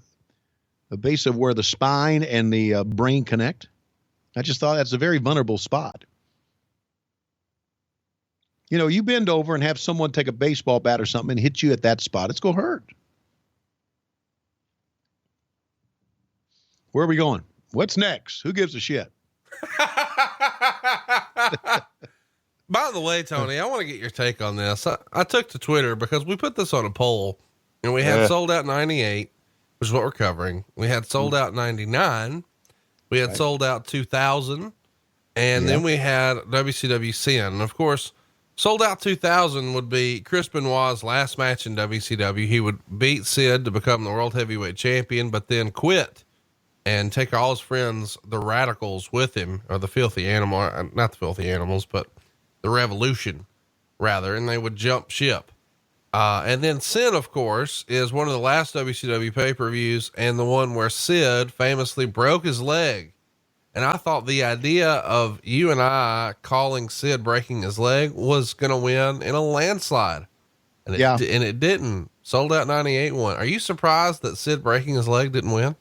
base of where the spine and the brain connect. I just thought that's a very vulnerable spot. You know, you bend over and have someone take a baseball bat or something and hit you at that spot, it's going to hurt. Where are we going? What's next? Who gives a shit? By the way, Tony, I want to get your take on this. I took to Twitter because we put this on a poll, and we had sold out 98, which is what we're covering. We had sold out 99. We had sold out 2000. And then we had WCW Sin. And of course, sold out 2000 would be Chris Benoit's last match in WCW. He would beat Sid to become the World Heavyweight Champion, but then quit and take all his friends, the Radicals, with him, or the Filthy Animal, not the Filthy Animals, but the Revolution rather. And they would jump ship. And then Sin, of course, is one of the last WCW pay-per-views and the one where Sid famously broke his leg. And I thought the idea of you and I calling Sid breaking his leg was going to win in a landslide. And it didn't. Sold out 98 won. Are you surprised that Sid breaking his leg didn't win?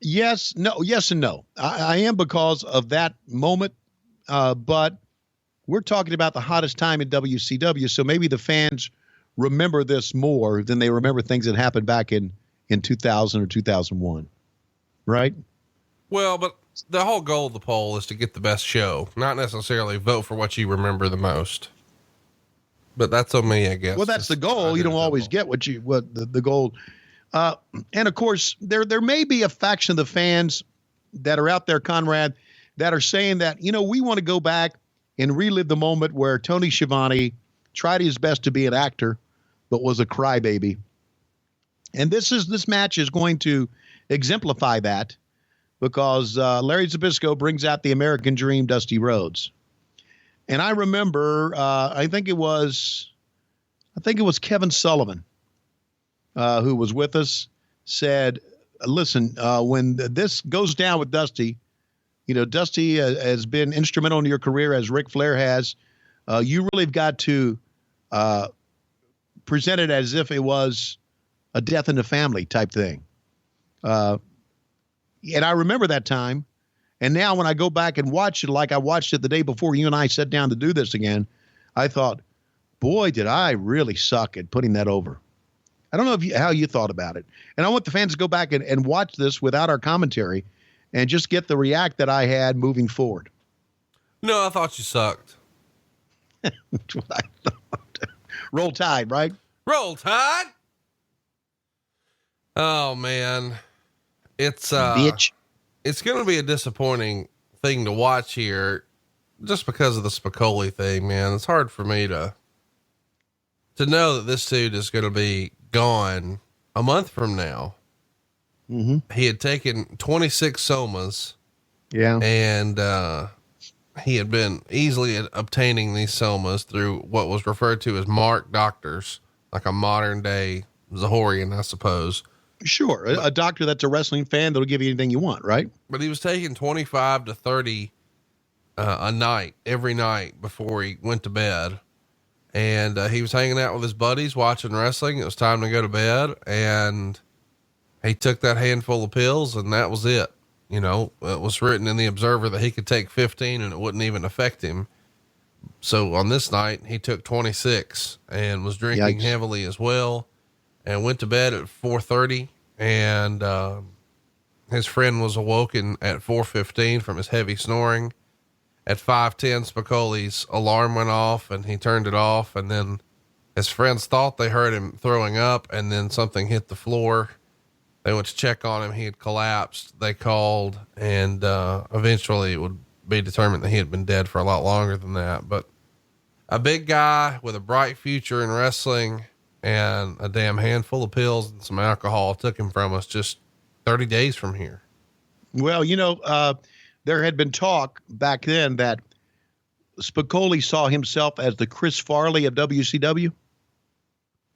Yes and no. I am, because of that moment. But we're talking about the hottest time in WCW. So maybe the fans remember this more than they remember things that happened back in 2000 or 2001. Right? Well, but the whole goal of the poll is to get the best show, not necessarily vote for what you remember the most. But that's on me, I guess. Well, that's the goal. You don't always get what the goal. And of course, there may be a faction of the fans that are out there, Conrad, that are saying that, we want to go back and relive the moment where Tony Schiavone tried his best to be an actor, but was a crybaby. And this match is going to exemplify that, because Larry Zbyszko brings out the American Dream, Dusty Rhodes. And I remember, I think it was Kevin Sullivan, who was with us, said, listen, when this goes down with Dusty, Dusty has been instrumental in your career as Ric Flair has. You really have got to present it as if it was a death in the family type thing. And I remember that time. And now when I go back and watch it, like I watched it the day before you and I sat down to do this again, I thought, boy, did I really suck at putting that over. I don't know how you thought about it. And I want the fans to go back and watch this without our commentary and just get the react that I had moving forward. No, I thought you sucked. That's what I thought. Roll Tide, right? Roll Tide. Oh man. It's Bitch. It's going to be a disappointing thing to watch here just because of the Spicoli thing, man. It's hard for me to know that this dude is going to be gone a month from now. Mm-hmm. He had taken 26 somas. Yeah. And, he had been easily obtaining these somas through what was referred to as mark doctors, like a modern day Zahorian, I suppose. Sure. A doctor that's a wrestling fan that'll give you anything you want, right? But he was taking 25 to 30 a night, every night before he went to bed. And he was hanging out with his buddies watching wrestling. It was time to go to bed. And he took that handful of pills and that was it. You know, it was written in the Observer that he could take 15 and it wouldn't even affect him. So on this night, he took 26 and was drinking heavily as well, and went to bed at 4:30. And his friend was awoken at 4:15 from his heavy snoring. At 5:10, Spicoli's alarm went off and he turned it off. And then his friends thought they heard him throwing up, and then something hit the floor. They went to check on him. He had collapsed. They called, and eventually it would be determined that he had been dead for a lot longer than that. But a big guy with a bright future in wrestling and a damn handful of pills and some alcohol took him from us just 30 days from here. Well, you know, there had been talk back then that Spicoli saw himself as the Chris Farley of WCW.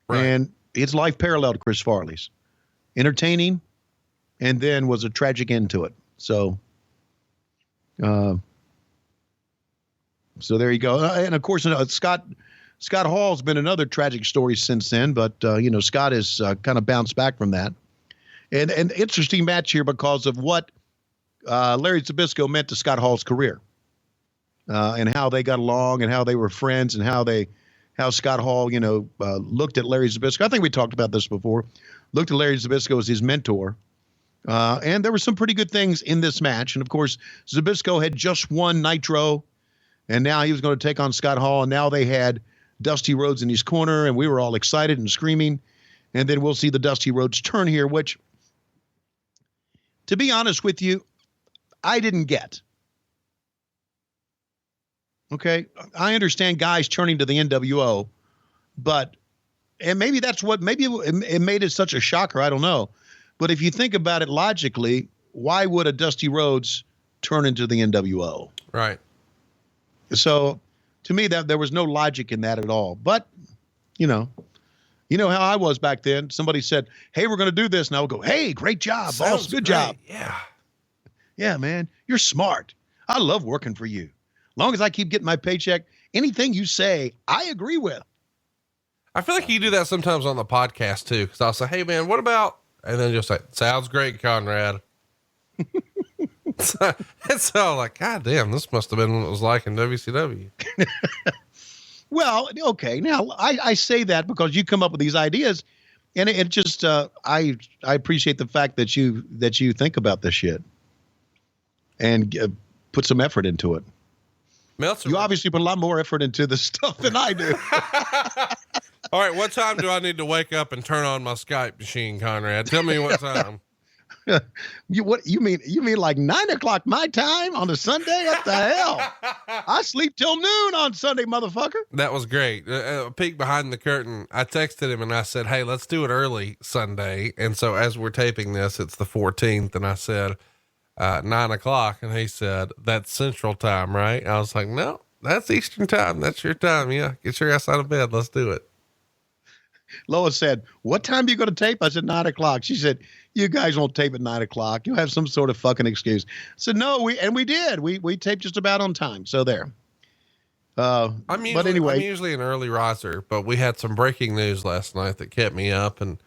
Right. And his life paralleled Chris Farley's. Entertaining, and then was a tragic end to it. So there you go. And of course, Scott Hall's been another tragic story since then, but you know, Scott has kind of bounced back from that. And an interesting match here because of what Larry Zbyszko meant to Scott Hall's career, and how they got along and how they were friends and how Scott Hall, you know, looked at Larry Zbyszko. I think we talked about this before. Looked at Larry Zbyszko as his mentor. And there were some pretty good things in this match. And of course, Zbyszko had just won Nitro, and now he was going to take on Scott Hall. And now they had Dusty Rhodes in his corner, and we were all excited and screaming. And then we'll see the Dusty Rhodes turn here, which, to be honest with you, I didn't get. Okay. I understand guys turning to the NWO, but and maybe that's what, maybe it made it such a shocker. I don't know. But if you think about it logically, why would a Dusty Rhodes turn into the NWO? Right. So to me, that there was no logic in that at all. But, you know how I was back then. Somebody said, hey, we're going to do this. And I would go, hey, great job, boss. Good job. Yeah. Yeah, man. You're smart. I love working for you. As long as I keep getting my paycheck, anything you say, I agree with. I feel like you do that sometimes on the podcast too. Cause I'll say, hey man, what about, and then you'll say, sounds great, Conrad. It's all like, God damn, this must've been what it was like in WCW. Well, okay. Now I say that because you come up with these ideas, and it just, I appreciate the fact that you think about this shit and put some effort into it. Meltzer, you obviously put a lot more effort into this stuff than I do. All right. What time do I need to wake up and turn on my Skype machine, Conrad? Tell me what time. You mean like 9 o'clock my time on a Sunday? What the hell? I sleep till noon on Sunday, motherfucker. That was great. A peek behind the curtain. I texted him and I said, hey, let's do it early Sunday. And so as we're taping this, it's the 14th. And I said, 9 o'clock. And he said, that's Central Time, right? I was like, no, that's Eastern Time. That's your time. Yeah. Get your ass out of bed. Let's do it. Lois said, what time are you going to tape? I said, 9 o'clock. She said, you guys won't tape at 9 o'clock. You'll have some sort of fucking excuse. I said, no, we did. We taped just about on time. So there. I'm usually an early riser, but we had some breaking news last night that kept me up, and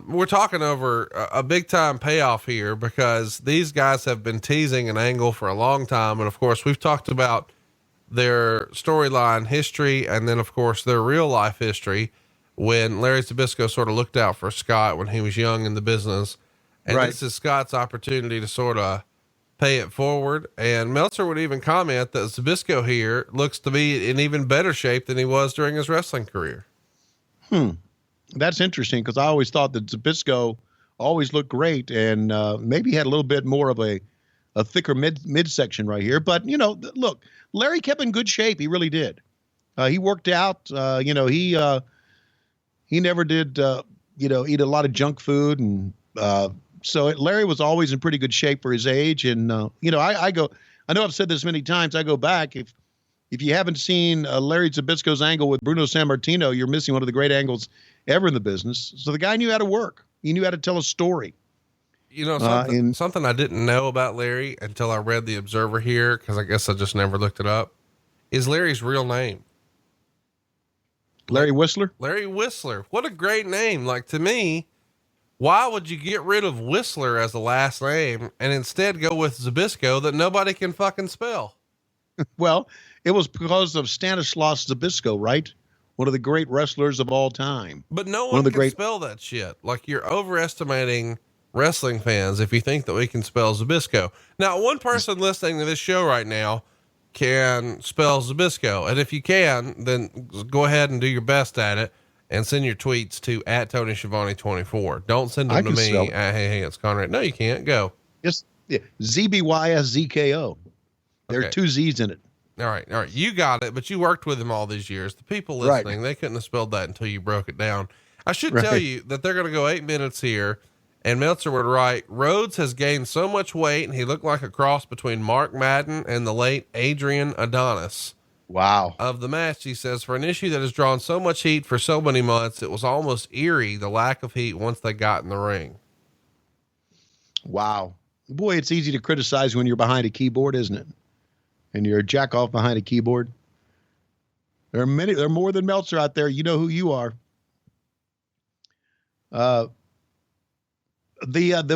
we're talking over a big time payoff here because these guys have been teasing an angle for a long time. And of course we've talked about their storyline history and then of course their real life history. when Larry Zbyszko sort of looked out for Scott when he was young in the business. And this is Scott's opportunity to sort of pay it forward. And Meltzer would even comment that Zbyszko here looks to be in even better shape than he was during his wrestling career. That's interesting, because I always thought that Zbyszko always looked great, and maybe had a little bit more of a thicker midsection right here. But, you know, look, Larry kept in good shape. He really did. He worked out. You know, he never did, you know, eat a lot of junk food. And so Larry was always in pretty good shape for his age. And, you know, I know I've said this many times. I go back. If you haven't seen Larry Zbyszko's angle with Bruno Sammartino, you're missing one of the great angles ever in the business. So the guy knew how to work. He knew how to tell a story. You know, something I didn't know about Larry until I read the Observer here, because I guess I just never looked it up, is Larry's real name. Larry Whistler? Larry Whistler. What a great name. Like, to me, why would you get rid of Whistler as the last name and instead go with Zbyszko that nobody can fucking spell? Well, it was because of Stanislaus Zbyszko, right? One of the great wrestlers of all time. But no one can spell that shit. Like, you're overestimating wrestling fans if you think that we can spell Zbyszko. Now, one person listening to this show right now can spell Zbyszko. And if you can, then go ahead and do your best at it and send your tweets to @TonySchiavone24. Don't send them to me at Hey, it's Conrad. No, you can't. Go. Yes. Yeah. ZBYSZKO. There are two Z's in it. All right. You got it, but you worked with him all these years. The people listening, they couldn't have spelled that until you broke it down. I should tell you that they're going to go 8 minutes here, and Meltzer would write, Rhodes has gained so much weight, and he looked like a cross between Mark Madden and the late Adrian Adonis. Wow. Of the match, he says, for an issue that has drawn so much heat for so many months, it was almost eerie, the lack of heat once they got in the ring. Wow. Boy, it's easy to criticize when you're behind a keyboard, isn't it? And you're a jack off behind a keyboard. There are more than Meltzer out there. You know who you are. The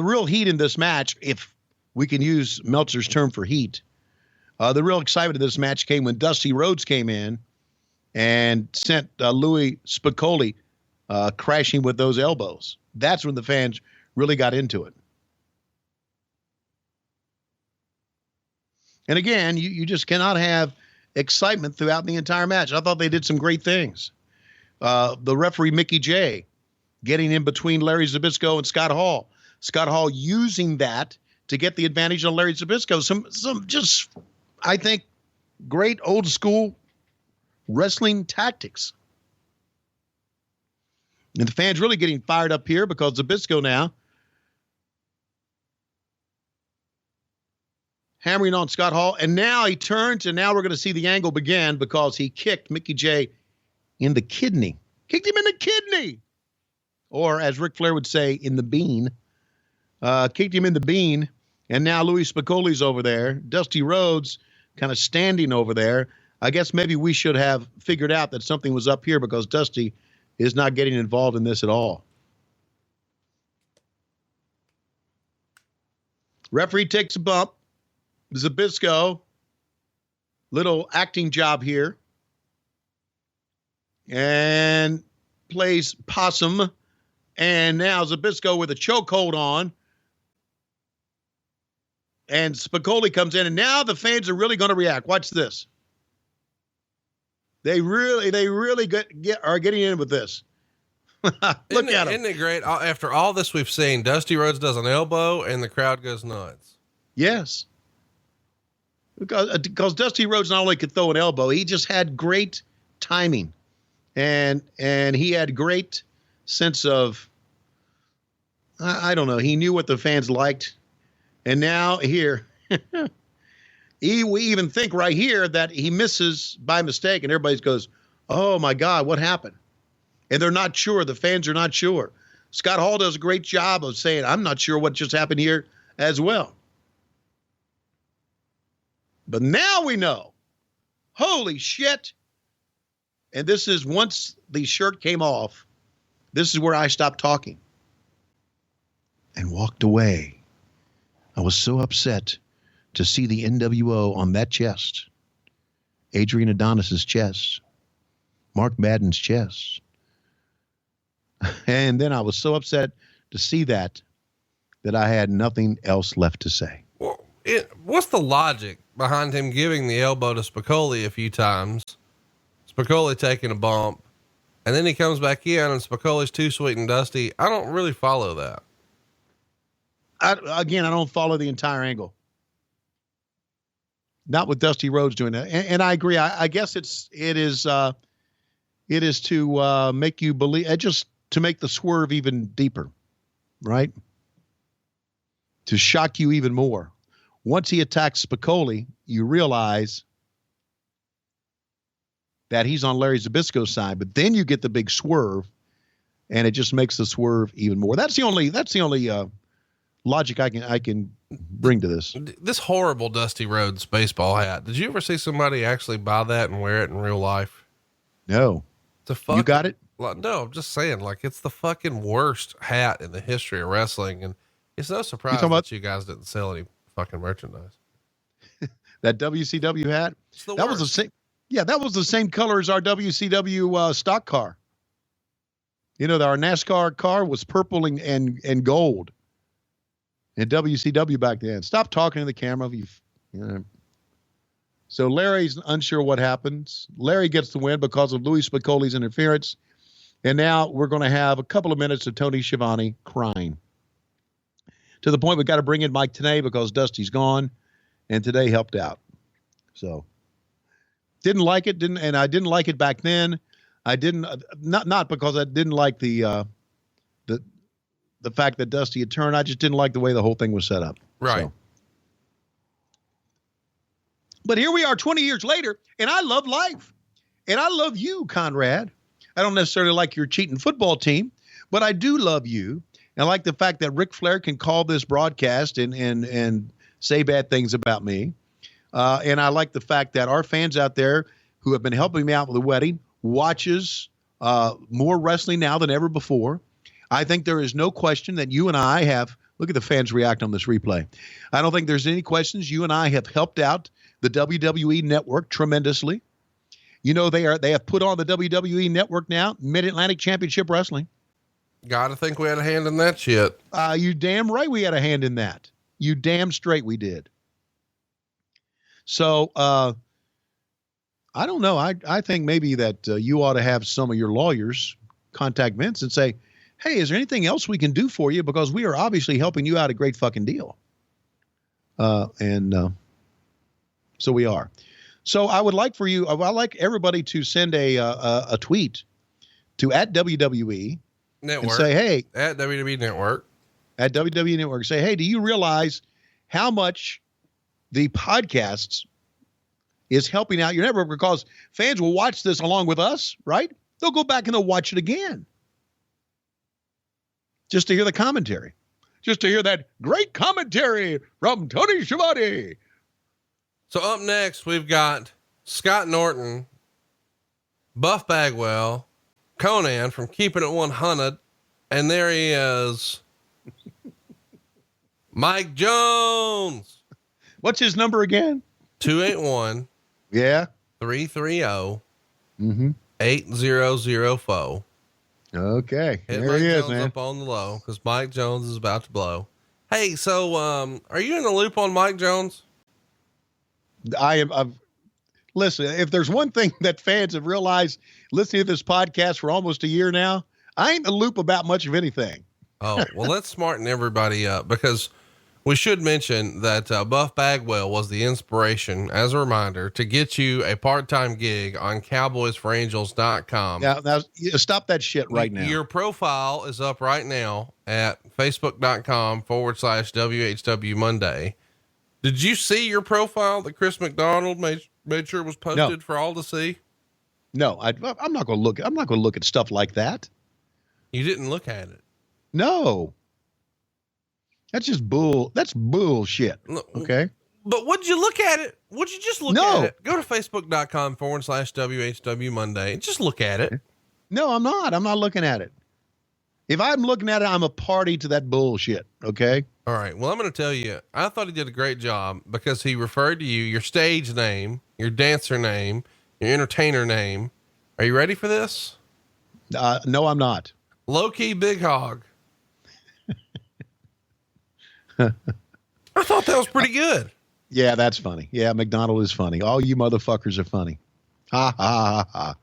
real heat in this match, if we can use Meltzer's term for heat, the real excitement of this match came when Dusty Rhodes came in and sent Louis Spicolli crashing with those elbows. That's when the fans really got into it. And again, you just cannot have excitement throughout the entire match. I thought they did some great things. The referee, Mickey J., getting in between Larry Zbyszko and Scott Hall. Scott Hall using that to get the advantage on Larry Zbyszko. Some just, I think, great old school wrestling tactics. And the fans really getting fired up here because Zbyszko now hammering on Scott Hall. And now he turns, and now we're going to see the angle begin because he kicked Mickey J in the kidney. Kicked him in the kidney. Or as Ric Flair would say, in the bean. Kicked him in the bean. And now Louis Spicolli's over there. Dusty Rhodes kind of standing over there. I guess maybe we should have figured out that something was up here because Dusty is not getting involved in this at all. Referee takes a bump. Zbyszko, little acting job here. And plays possum. And now Zbyszko with a chokehold on. And Spicolli comes in, and now the fans are really going to react. Watch this. They really are getting in with this. Look at him. Isn't it great? After all this we've seen, Dusty Rhodes does an elbow, and the crowd goes nuts. Yes. Because Dusty Rhodes not only could throw an elbow, he just had great timing. And he had great sense of, I don't know, he knew what the fans liked. And now here, we even think right here that he misses by mistake, and everybody goes, oh my God, what happened? And they're not sure. The fans are not sure. Scott Hall does a great job of saying, I'm not sure what just happened here as well. But now we know. Holy shit. And this is once the shirt came off, this is where I stopped talking and walked away. I was so upset to see the NWO on that chest. Adrian Adonis's chest. Mark Madden's chest. And then I was so upset to see that I had nothing else left to say. Well, what's the logic behind him giving the elbow to Spicoli a few times? Spicoli taking a bump, and then he comes back in and Spicoli's too sweet and dusty. I don't really follow that. I don't follow the entire angle. Not with Dusty Rhodes doing that. And I agree. I guess it is to make you believe, just to make the swerve even deeper, right? To shock you even more. Once he attacks Spicoli, you realize that he's on Larry Zbyszko's side, but then you get the big swerve, and it just makes the swerve even more. That's the only logic I can bring to this. This horrible Dusty Rhodes baseball hat. Did you ever see somebody actually buy that and wear it in real life? No. You got it? No, I'm just saying, like, it's the fucking worst hat in the history of wrestling, and it's no surprise that you guys didn't sell any fucking merchandise. That WCW hat? That was the same. Yeah, that was the same color as our WCW stock car. You know, our NASCAR car was purple and gold. And WCW back then. Stop talking to the camera. So Larry's unsure what happens. Larry gets the win because of Louis Spicoli's interference. And now we're going to have a couple of minutes of Tony Schiavone crying. To the point we've got to bring in Mike Tenay because Dusty's gone. And today helped out. So didn't like it. And I didn't like it back then. I didn't, not because I didn't like the fact that Dusty had turned. I just didn't like the way the whole thing was set up. Right. So. But here we are 20 years later, and I love life. And I love you, Conrad. I don't necessarily like your cheating football team, but I do love you. And I like the fact that Ric Flair can call this broadcast and say bad things about me. And I like the fact that our fans out there who have been helping me out with the wedding watches more wrestling now than ever before. I think there is no question that you and I have, look at the fans react on this replay. I don't think there's any questions. You and I have helped out the WWE network tremendously. You know, they have put on the WWE network now, Mid-Atlantic Championship Wrestling. Gotta think we had a hand in that shit. You damn right we had a hand in that. You damn straight we did. So, I don't know. I think maybe that you ought to have some of your lawyers contact Vince and say, hey, is there anything else we can do for you? Because we are obviously helping you out a great fucking deal. So we are. So I would like for you, I'd like everybody to send a tweet to @WWE Network and say, hey, @WWE Network, @WWE Network, say, hey, do you realize how much the podcasts is helping out your network? Because fans will watch this along with us, right? They'll go back and they'll watch it again. Just to hear the commentary. Just to hear that great commentary from Tony Schiavone. So up next, we've got Scott Norton, Buff Bagwell, Conan from Keeping It 100. And there he is. Mike Jones. What's his number again? 281. Yeah. 330. 8004. Okay. Hit there Mike he is, Jones man. up on the low because Mike Jones is about to blow. Hey, so are you in the loop on Mike Jones? Listen, if there's one thing that fans have realized listening to this podcast for almost a year now, I ain't in the loop about much of anything. Oh, well, let's smarten everybody up because we should mention that Buff Bagwell was the inspiration, as a reminder, to get you a part-time gig on cowboysforangels.com. Now stop that shit right now. Your profile is up right now at facebook.com/WHW Monday. Did you see your profile that Chris McDonald made sure was posted for all to see? No, I'm not going to look. I'm not going to look at stuff like that. You didn't look at it. No. That's just That's bullshit. Okay. But would you look at it? Would you just look at it? Go to facebook.com/WHW Monday and just look at it. No, I'm not. I'm not looking at it. If I'm looking at it, I'm a party to that bullshit. Okay. All right. Well, I'm going to tell you, I thought he did a great job because he referred to you, your stage name, your dancer name, your entertainer name. Are you ready for this? No, I'm not. Low key big hog. I thought that was pretty good. Yeah, that's funny. Yeah, McDonald is funny. All you motherfuckers are funny. Ha ha ha ha.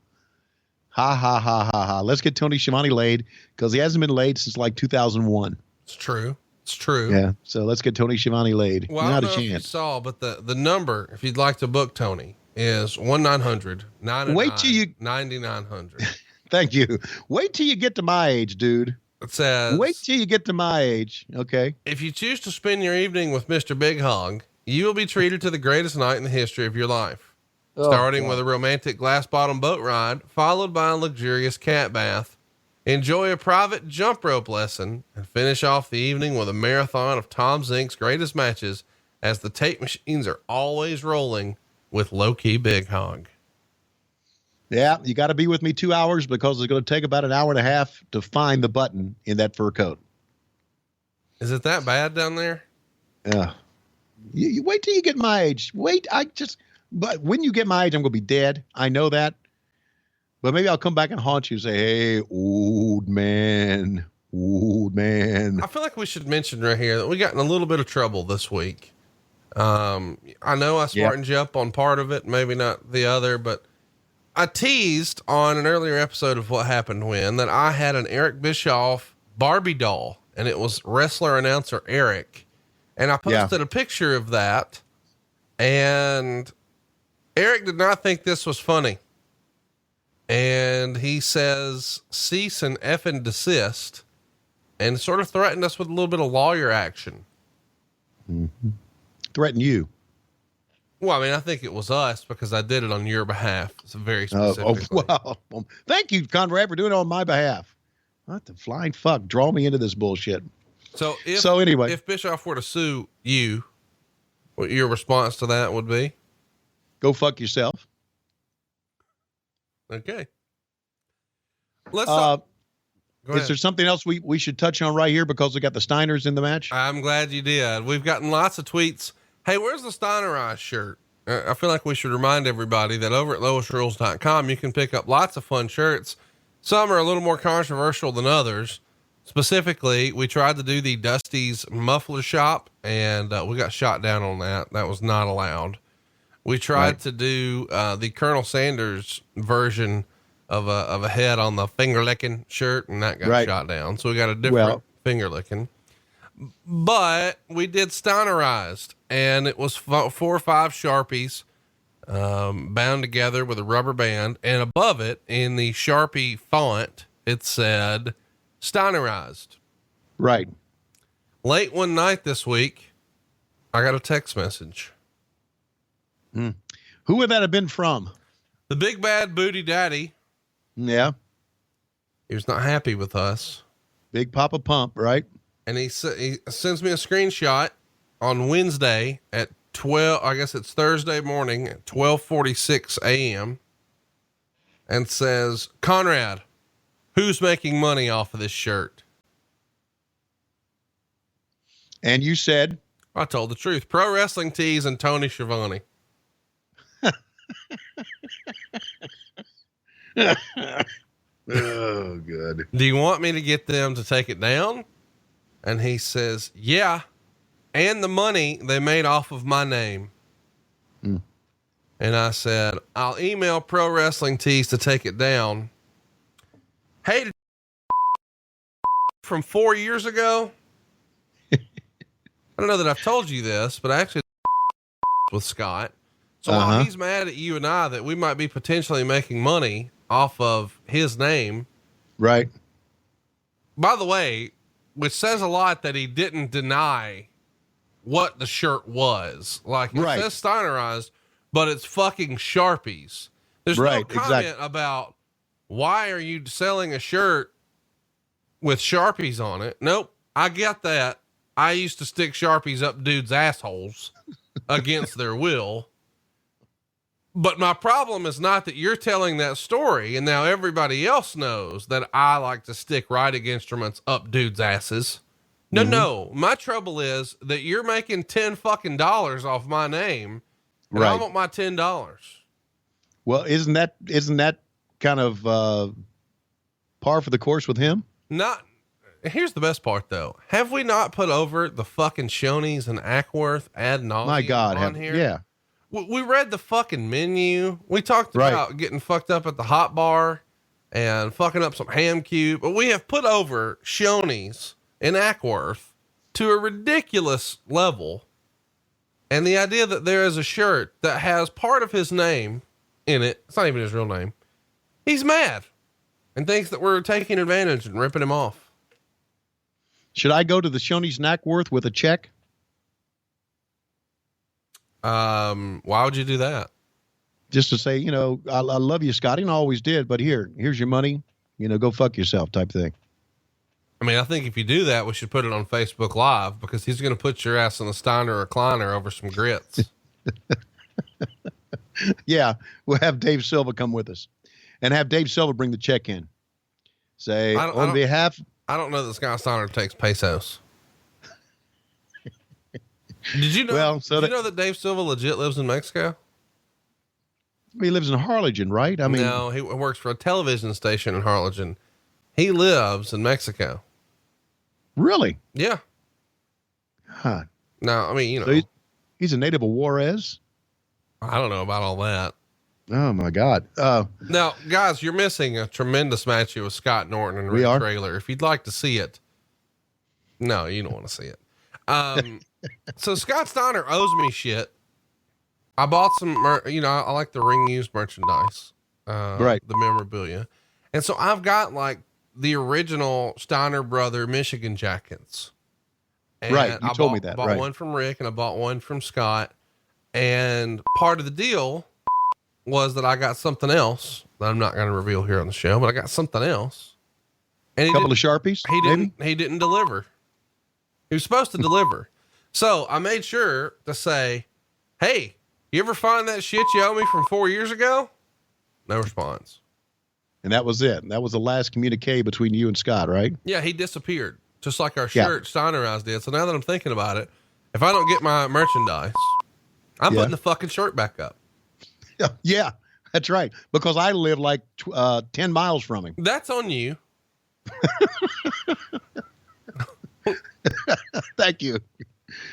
Ha ha ha ha ha. Let's get Tony Schiavone laid because he hasn't been laid since like 2001. It's true. It's true. Yeah. So let's get Tony Schiavone laid. Well, Not I don't a know if you chance. saw, but the number, if you'd like to book Tony, is 1-900-999-9900. Wait till you. 9900. Thank you. Wait till you get to my age, dude. It says, Wait till you get to my age. Okay. if you choose to spend your evening with Mr. Big Hog, you will be treated to the greatest night in the history of your life. Starting with a romantic glass bottom boat ride, followed by a luxurious cat bath. Enjoy a private jump rope lesson and finish off the evening with a marathon of Tom Zink's greatest matches as the tape machines are always rolling with low key Big Hog. Yeah, you got to be with me 2 hours because it's going to take about an hour and a half to find the button in that fur coat. Is it that bad down there? Yeah. You wait till you get my age. But when you get my age, I'm going to be dead. I know that. But maybe I'll come back and haunt you and say, hey, old man. I feel like we should mention right here that we got in a little bit of trouble this week. I know I smartened you up on part of it, maybe not the other, but I teased on an earlier episode of What Happened When that I had an Eric Bischoff Barbie doll, and it was wrestler announcer Eric. And I posted a picture of that, and Eric did not think this was funny. And he says, cease and effing desist, and sort of threatened us with a little bit of lawyer action. Mm-hmm. Threaten you. Well, I mean, I think it was us because I did it on your behalf. It's very specific. Well, thank you, Conrad, for doing it on my behalf. What the flying fuck? Draw me into this bullshit. So anyway, if Bischoff were to sue you, what your response to that would be? Go fuck yourself. Okay. Let's talk. Is there something else we should touch on right here because we got the Steiners in the match? I'm glad you did. We've gotten lots of tweets. Hey, where's the Steinerized shirt? I feel like we should remind everybody that over at lowesrules.com, you can pick up lots of fun shirts. Some are a little more controversial than others. Specifically, we tried to do the Dusty's muffler shop and we got shot down on that. That was not allowed. We tried to do the Colonel Sanders version of a head on the finger licking shirt, and that got shot down. So we got a different finger licking. But we did Steinerized, and it was 4 or 5 Sharpies bound together with a rubber band, and above it in the Sharpie font, it said Steinerized. Right. Late one night this week, I got a text message. Who would that have been from? The big bad booty daddy. Yeah. He was not happy with us. Big Papa Pump, right? And he sends me a screenshot on Wednesday at 12, I guess it's Thursday morning at 12:46 a.m. and says, Conrad, who's making money off of this shirt? And you said? I told the truth. Pro Wrestling Tees and Tony Schiavone. Oh, good. Do you want me to get them to take it down? And he says, yeah. And the money they made off of my name. And I said, I'll email Pro Wrestling Tees to take it down. Hey, from 4 years ago. I don't know that I've told you this, but I actually with Scott. So while he's mad at you and I that we might be potentially making money off of his name. Right. By the way, which says a lot that he didn't deny what the shirt was. Like it says Steinerized, but it's fucking Sharpies. There's no comment about why are you selling a shirt with Sharpies on it? Nope. I get that. I used to stick Sharpies up dudes' assholes against their will. But my problem is not that you're telling that story and now everybody else knows that I like to stick writing instruments up dudes' asses. No. My trouble is that you're making $10 fucking off my name. And I want my $10. Well, isn't that kind of par for the course with him? Here's the best part though. Have we not put over the fucking Shoney's and Ackworth ad nauseum My God. on here? Yeah. We read the fucking menu. We talked about getting fucked up at the hot bar and fucking up some ham cube, but we have put over Shoney's and Ackworth to a ridiculous level. And the idea that there is a shirt that has part of his name in it, it's not even his real name. He's mad and thinks that we're taking advantage and ripping him off. Should I go to the Shoney's Ackworth with a check? Why would you do that? Just to say, I love you, Scotty, and I always did, but here's your money, go fuck yourself type thing. I mean, I think if you do that, we should put it on Facebook Live because he's going to put your ass in a Steiner recliner over some grits. Yeah. We'll have Dave Silva come with us and have Dave Silva bring the check in. Say on behalf. I don't know that Scott Steiner takes pesos. Did you know? Well, did you know that Dave Silva legit lives in Mexico? He lives in Harlingen, right? I mean, no, he works for a television station in Harlingen. He lives in Mexico. Really? Yeah. Huh. No, I mean, So he's a native of Juarez. I don't know about all that. Oh my God. Now, guys, you're missing a tremendous match with Scott Norton and Rick Trailer. If you'd like to see it, no, you don't want to see it. So Scott Steiner owes me shit. I bought some, I like the ring used merchandise, right. The memorabilia. And so I've got like the original Steiner brother Michigan jackets. And right. You told me that. I bought one from Rick and I bought one from Scott. And part of the deal was that I got something else that I'm not going to reveal here on the show, but I got something else. And a couple of Sharpies. He didn't deliver. He was supposed to deliver. So I made sure to say, hey, you ever find that shit you owe me from 4 years ago? No response. And that was it. That was the last communique between you and Scott, right? Yeah. He disappeared just like our shirt Steiner Eyes did. So now that I'm thinking about it, if I don't get my merchandise, I'm putting the fucking shirt back up. Yeah, that's right. Because I live like 10 miles from him. That's on you. Thank you.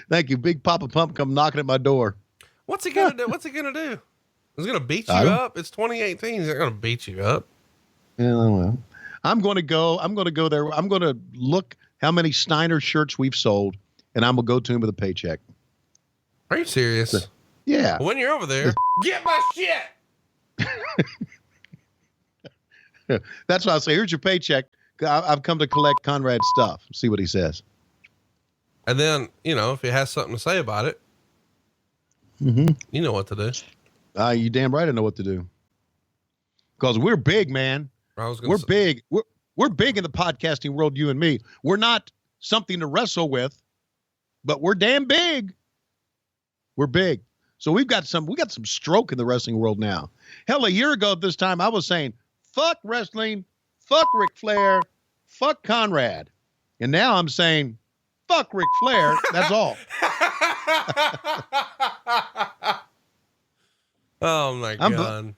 Thank you. Big Papa Pump come knocking at my door. What's he going to do? What's he going to do? He's going to beat you up. It's 2018. He's not going to beat you up. Yeah, well, I'm going to go there. I'm going to look how many Steiner shirts we've sold and I'm going to go to him with a paycheck. Are you serious? Yeah. When you're over there, get my shit. That's why I say, here's your paycheck. I've come to collect Conrad's stuff. See what he says. And then, if he has something to say about it, you know what to do. You damn right I know what to do. Because we're big, man. We're big. We're big in the podcasting world, you and me. We're not something to wrestle with, but we're damn big. We're big. So we got some stroke in the wrestling world now. Hell, a year ago at this time, I was saying, fuck wrestling, fuck Ric Flair, fuck Conrad. And now I'm saying, fuck Ric Flair. That's all. Oh my God.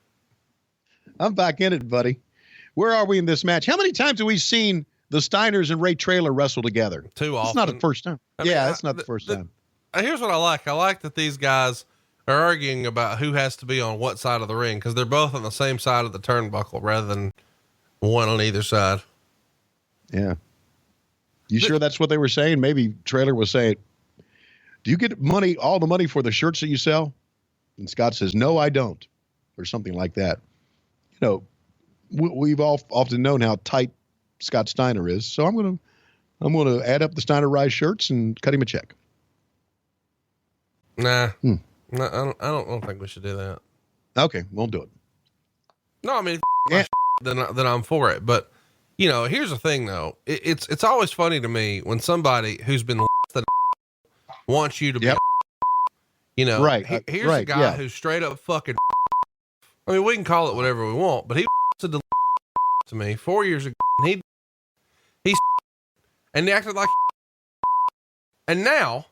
I'm back in it, buddy. Where are we in this match? How many times have we seen the Steiners and Ray Traylor wrestle together? Too often. It's not the first time. It's not the first time. Here's what I like. I like that these guys are arguing about who has to be on what side of the ring because they're both on the same side of the turnbuckle rather than one on either side. Yeah. You sure that's what they were saying? Maybe Traylor was saying, do you get all the money for the shirts that you sell? And Scott says, no, I don't. Or something like that. We've often known how tight Scott Steiner is. So I'm going to add up the Steiner Rise shirts and cut him a check. Nah. No, I don't think we should do that. Okay, won't do it. No, I mean, then I'm for it. But here's the thing though. It's always funny to me when somebody who's been wants you to be, right. Here's a guy who's straight up fucking. I mean, we can call it whatever we want, but he said to me 4 years ago, and he acted like, and now.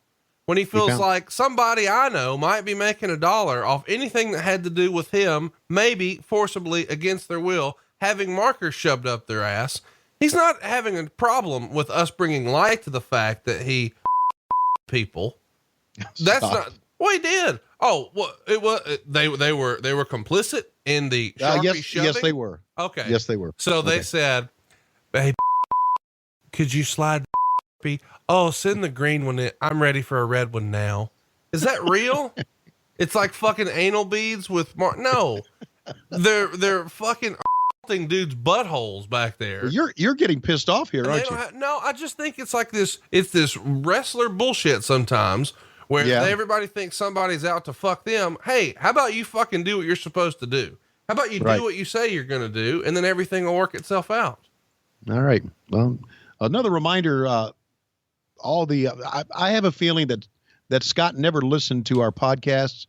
When he feels like somebody I know might be making $1 off anything that had to do with him, maybe forcibly against their will, having markers shoved up their ass, He's not having a problem with us bringing light to the fact that he people. That's not what he did. Oh, well, it was, they were complicit in the Sharpie shoving? Yes, they were. Okay. Yes, they were. So they said, hey, could you slide the Sharpie? Oh, send the green one in. I'm ready for a red one now. Is that real? It's like fucking anal beads with no, they're fucking dudes' buttholes back there. You're getting pissed off here, aren't you? No, I just think it's like this. It's this wrestler bullshit sometimes where everybody thinks somebody's out to fuck them. Hey, how about you fucking do what you're supposed to do? How about you do what you say you're going to do, and then everything will work itself out. All right. Well, another reminder. I have a feeling that Scott never listened to our podcasts,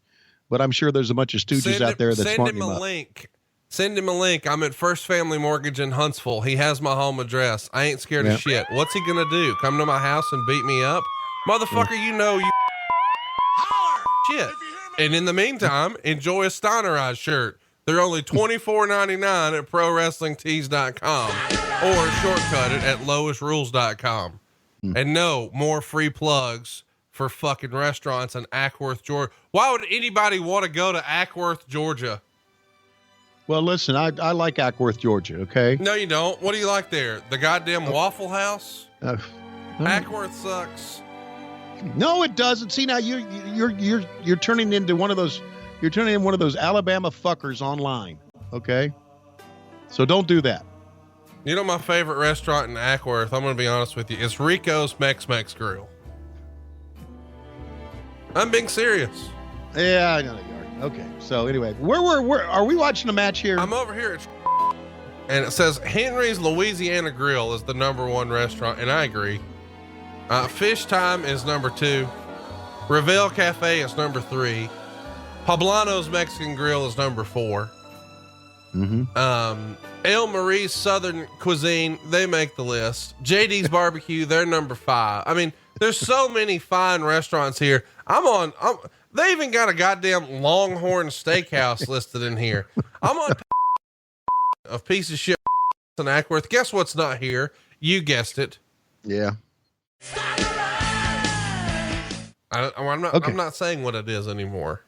but I'm sure there's a bunch of stooges out there that send him a link. Send him a link. I'm at First Family Mortgage in Huntsville. He has my home address. I ain't scared of shit. What's he gonna do? Come to my house and beat me up? Motherfucker, you know you shit. And in the meantime, enjoy a Steinerized shirt. They're only $24.99 at ProWrestlingTees.com or shortcut it at LoisRules.com. And no more free plugs for fucking restaurants in Ackworth, Georgia. Why would anybody want to go to Ackworth, Georgia? Well, listen, I like Ackworth, Georgia. Okay. No, you don't. What do you like there? The goddamn Waffle House? Ackworth sucks. No, it doesn't. See, now you're turning into one of those. You're turning into one of those Alabama fuckers online. Okay. So don't do that. You know my favorite restaurant in Ackworth? I'm going to be honest with you. It's Rico's Mex Grill. I'm being serious. Yeah, I know you are. Okay. So anyway, where are we watching a match here? I'm over here at and it says Henry's Louisiana Grill is the #1 restaurant, and I agree. Fish Time is #2. Revel Cafe is #3. Poblano's Mexican Grill is #4. El Marie's Southern Cuisine, they make the list. JD's Barbecue, they're #5. I mean, there's so many fine restaurants here. They even got a goddamn Longhorn Steakhouse listed in here. I'm on a piece of shit in Ackworth. Guess what's not here? You guessed it. Yeah. I'm not saying what it is anymore.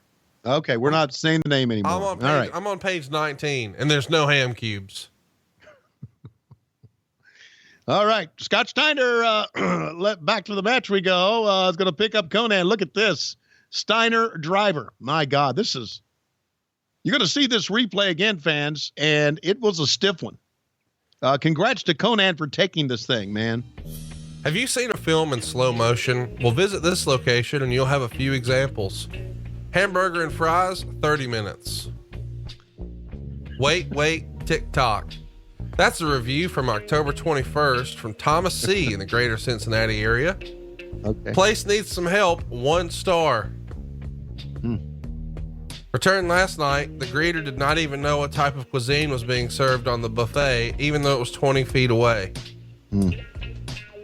Okay, we're not saying the name anymore. I'm on page 19, and there's no ham cubes. All right, Scott Steiner, back to the match we go. Is going to pick up Conan. Look at this. Steiner driver. My God, you're going to see this replay again, fans, and it was a stiff one. Congrats to Conan for taking this thing, man. Have you seen a film in slow motion? Well, visit this location, and you'll have a few examples. Hamburger and fries, 30 minutes. Wait, tick-tock. That's a review from October 21st from Thomas C. in the greater Cincinnati area. Okay. Place needs some help, 1 star. Returned last night. The greeter did not even know what type of cuisine was being served on the buffet, even though it was 20 feet away.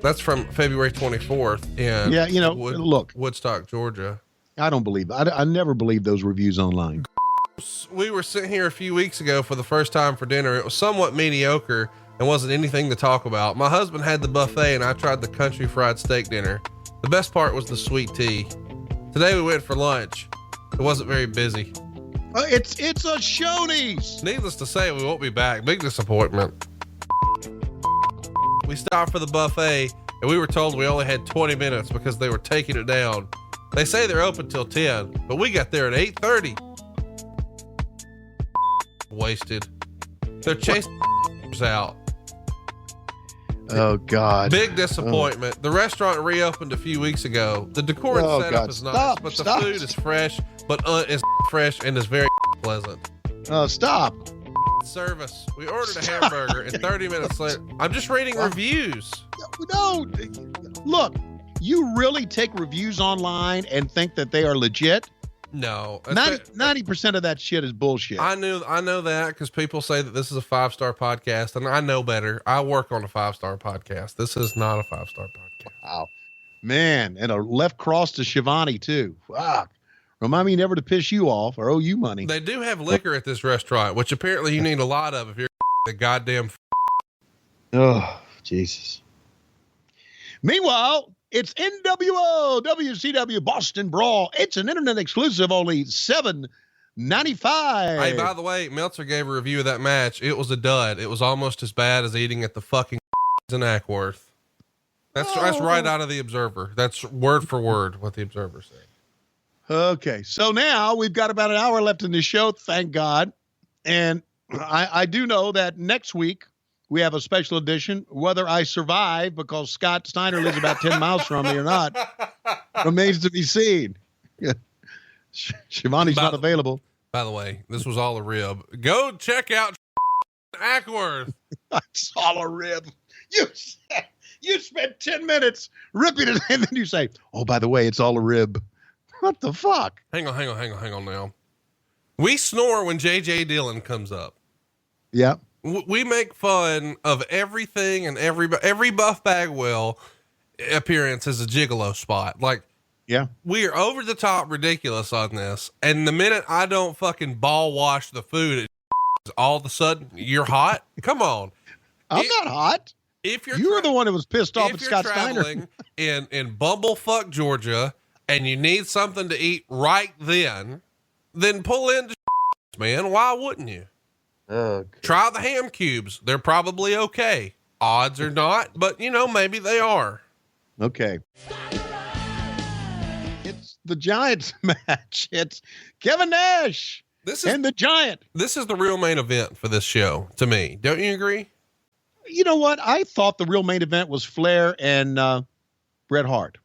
That's from February 24th in Woodstock, Georgia. I don't believe I never believe those reviews online. We were sitting here a few weeks ago for the first time for dinner. It was somewhat mediocre and wasn't anything to talk about. My husband had the buffet and I tried the country fried steak dinner. The best part was the sweet tea. Today we went for lunch. It wasn't very busy. It's a Shoney's. Needless to say, we won't be back. Big disappointment. We stopped for the buffet and we were told we only had 20 minutes because they were taking it down. They say they're open till 10, but we got there at 8:30. Wasted. They're chasing out. Oh God. Big disappointment. The restaurant reopened a few weeks ago. The decor and setup is nice, but the food is fresh, but is fresh and is very pleasant. Oh, stop. Service. We ordered a hamburger and 30 minutes later. I'm just reading reviews. No, look, you really take reviews online and think that they are legit? No. 90% of that shit is bullshit. I know that because people say that this is a 5-star podcast, and I know better. I work on a 5-star podcast. This is not a 5-star podcast. Wow. Man, and a left cross to Schiavone, too. Fuck. Remind me never to piss you off or owe you money. They do have liquor at this restaurant, which apparently you need a lot of if you're the goddamn. Oh, Jesus. Meanwhile, it's NWO WCW Boston Brawl. It's an internet exclusive, only $7.95. Hey, by the way, Meltzer gave a review of that match. It was a dud. It was almost as bad as eating at the fucking in Ackworth. That's right out of the Observer. That's word for word what the Observer said. Okay, so now we've got about an hour left in the show, thank God. And I do know that next week we have a special edition. Whether I survive, because Scott Steiner lives about 10 miles from me or not, remains to be seen. Schiavone's not available. By the way, this was all a rib. Go check out Ackworth. It's all a rib. You spent 10 minutes ripping it, and then you say, oh, by the way, it's all a rib. What the fuck? Hang on now. We snore when J.J. Dillon comes up. Yeah. We make fun of everything, and every Buff Bagwell appearance is a gigolo spot. Like, yeah, we are over the top ridiculous on this. And the minute I don't fucking ball wash the food, all of a sudden you're hot. Come on. I'm not hot. If you were the one that was pissed off at Scott Steiner. in Bumblefuck, Georgia, and you need something to eat right then pull into man. Why wouldn't you? Okay. Try the ham cubes. They're probably okay. Odds are not, but maybe they are. Okay. It's the Giants match. It's Kevin Nash and the Giant. This is the real main event for this show to me. Don't you agree? You know what? I thought the real main event was Flair and Bret Hart.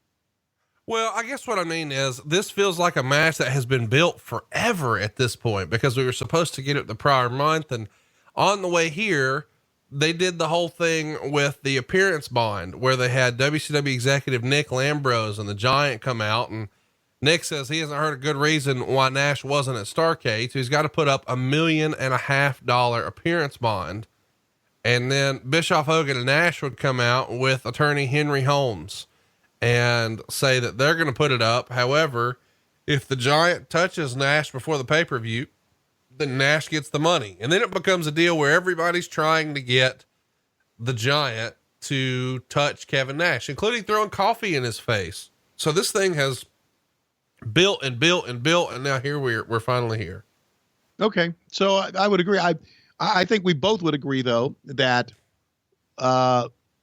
Well, I guess what I mean is this feels like a match that has been built forever at this point, because we were supposed to get it the prior month. And on the way here, they did the whole thing with the appearance bond where they had WCW executive Nick Lambrose and the Giant come out, and Nick says he hasn't heard a good reason why Nash wasn't at Starrcade. So he's got to put up $1.5 million appearance bond. And then Bischoff, Hogan, and Nash would come out with attorney Henry Holmes and say that they're going to put it up. However, if the Giant touches Nash before the pay-per-view, then Nash gets the money. And then it becomes a deal where everybody's trying to get the Giant to touch Kevin Nash, including throwing coffee in his face. So this thing has built and built and built. And now here we're finally here. Okay. So I would agree. I think we both would agree, though, that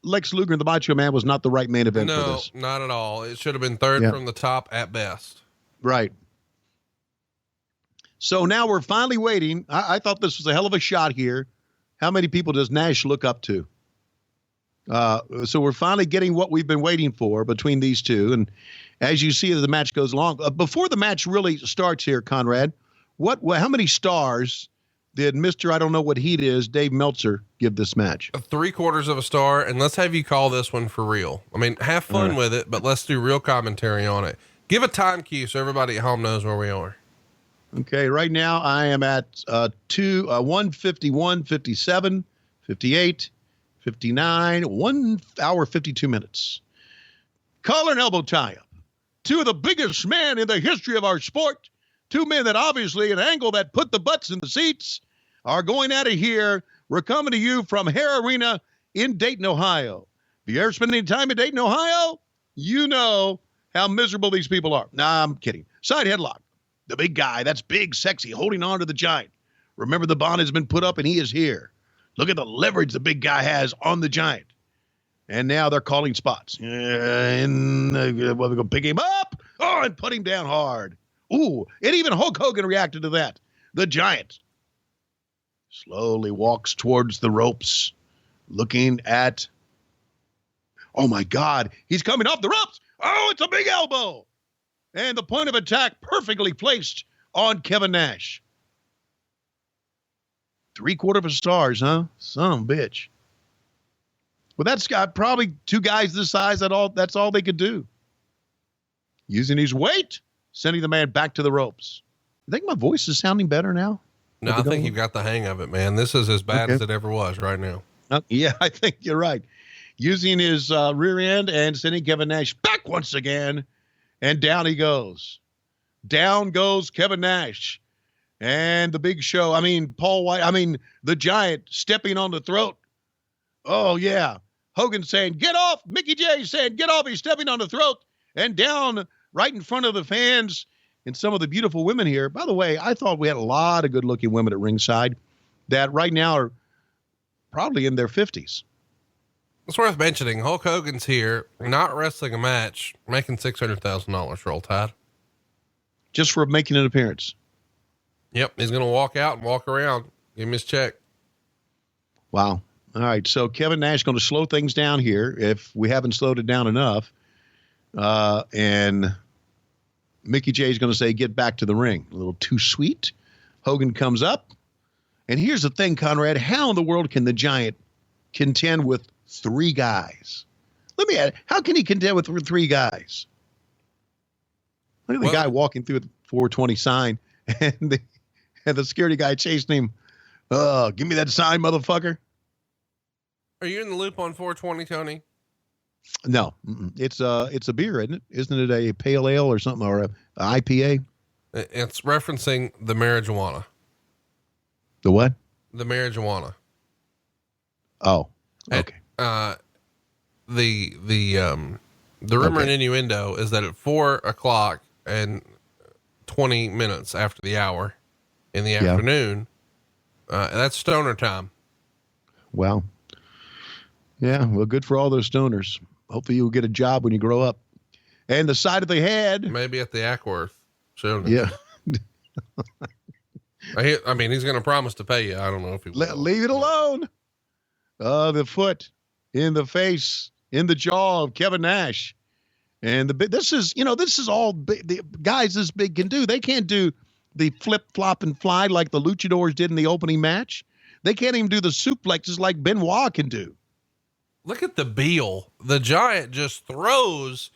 Lex Luger and the Macho Man was not the right main event for this. No, not at all. It should have been third from the top at best. Right. So now we're finally waiting. I thought this was a hell of a shot here. How many people does Nash look up to? So we're finally getting what we've been waiting for between these two. And as you see as the match goes along, before the match really starts here, Conrad, how many stars did Mr. I don't know what heat is, Dave Meltzer, give this match? 3/4 of a star. And let's have you call this one for real. I mean, have fun with it, but let's do real commentary on it. Give a time cue so everybody at home knows where we are. Okay. Right now I am at 1:51, 57, 58, 59, 1 hour, 52 minutes. Collar and elbow tie-up. Two of the biggest men in the history of our sport. Two men that obviously, an angle that put the butts in the seats, are going at it here. We're coming to you from Hare Arena in Dayton, Ohio. If you're ever spending time in Dayton, Ohio, you know how miserable these people are. Nah, I'm kidding. Side headlock. The big guy, that's big, sexy, holding on to the Giant. Remember, the bond has been put up and he is here. Look at the leverage the big guy has on the Giant. And now they're calling spots. We're going to pick him up. Oh, and put him down hard. Ooh, and even Hulk Hogan reacted to that. The Giant slowly walks towards the ropes, looking at, oh my God, he's coming off the ropes. Oh, it's a big elbow. And the point of attack perfectly placed on Kevin Nash. 3/4 of a stars, huh? Son of a bitch. Well, that's got probably two guys this size. That's all they could do. Using his weight, sending the man back to the ropes. You think my voice is sounding better now? No, I think you've got the hang of it, man. This is as bad as it ever was right now. Yeah, I think you're right. Using his rear end and sending Kevin Nash back once again. And down he goes. Down goes Kevin Nash. And the big show, Paul White, the Giant stepping on the throat. Oh, yeah. Hogan saying, get off. Mickey J saying, get off. He's stepping on the throat. And down right in front of the fans and some of the beautiful women here. By the way, I thought we had a lot of good-looking women at ringside that right now are probably in their 50s. It's worth mentioning, Hulk Hogan's here, not wrestling a match, making $600,000, Roll Tide. Just for making an appearance. Yep, he's going to walk out and walk around. Give him his check. Wow. All right, so Kevin Nash going to slow things down here if we haven't slowed it down enough. And Mickey J is going to say, get back to the ring. A little too sweet. Hogan comes up. And here's the thing, Conrad. How in the world can the Giant contend with three guys? Let me add, how can he contend with three guys? Look at the guy walking through the 420 sign and the security guy chasing him. Give me that sign, motherfucker. Are you in the loop on 420, Tony? No, it's a beer, isn't it? Isn't it a pale ale or something, or a IPA? It's referencing the marijuana. The what? The marijuana. Oh, okay. The rumor and innuendo is that at 4:00 and 20 minutes after the hour in the afternoon, that's stoner time. Well, yeah, well, good for all those stoners. Hopefully you'll get a job when you grow up. And the side of the head. Maybe at the Ackworth. Soon. Yeah. I mean, he's going to promise to pay you. I don't know if he will. Leave it alone. The foot in the face, in the jaw of Kevin Nash. And this is all the guys this big can do. They can't do the flip, flop, and fly like the luchadores did in the opening match. They can't even do the suplexes like Benoit can do. Look at the Beal. The Giant just manhandles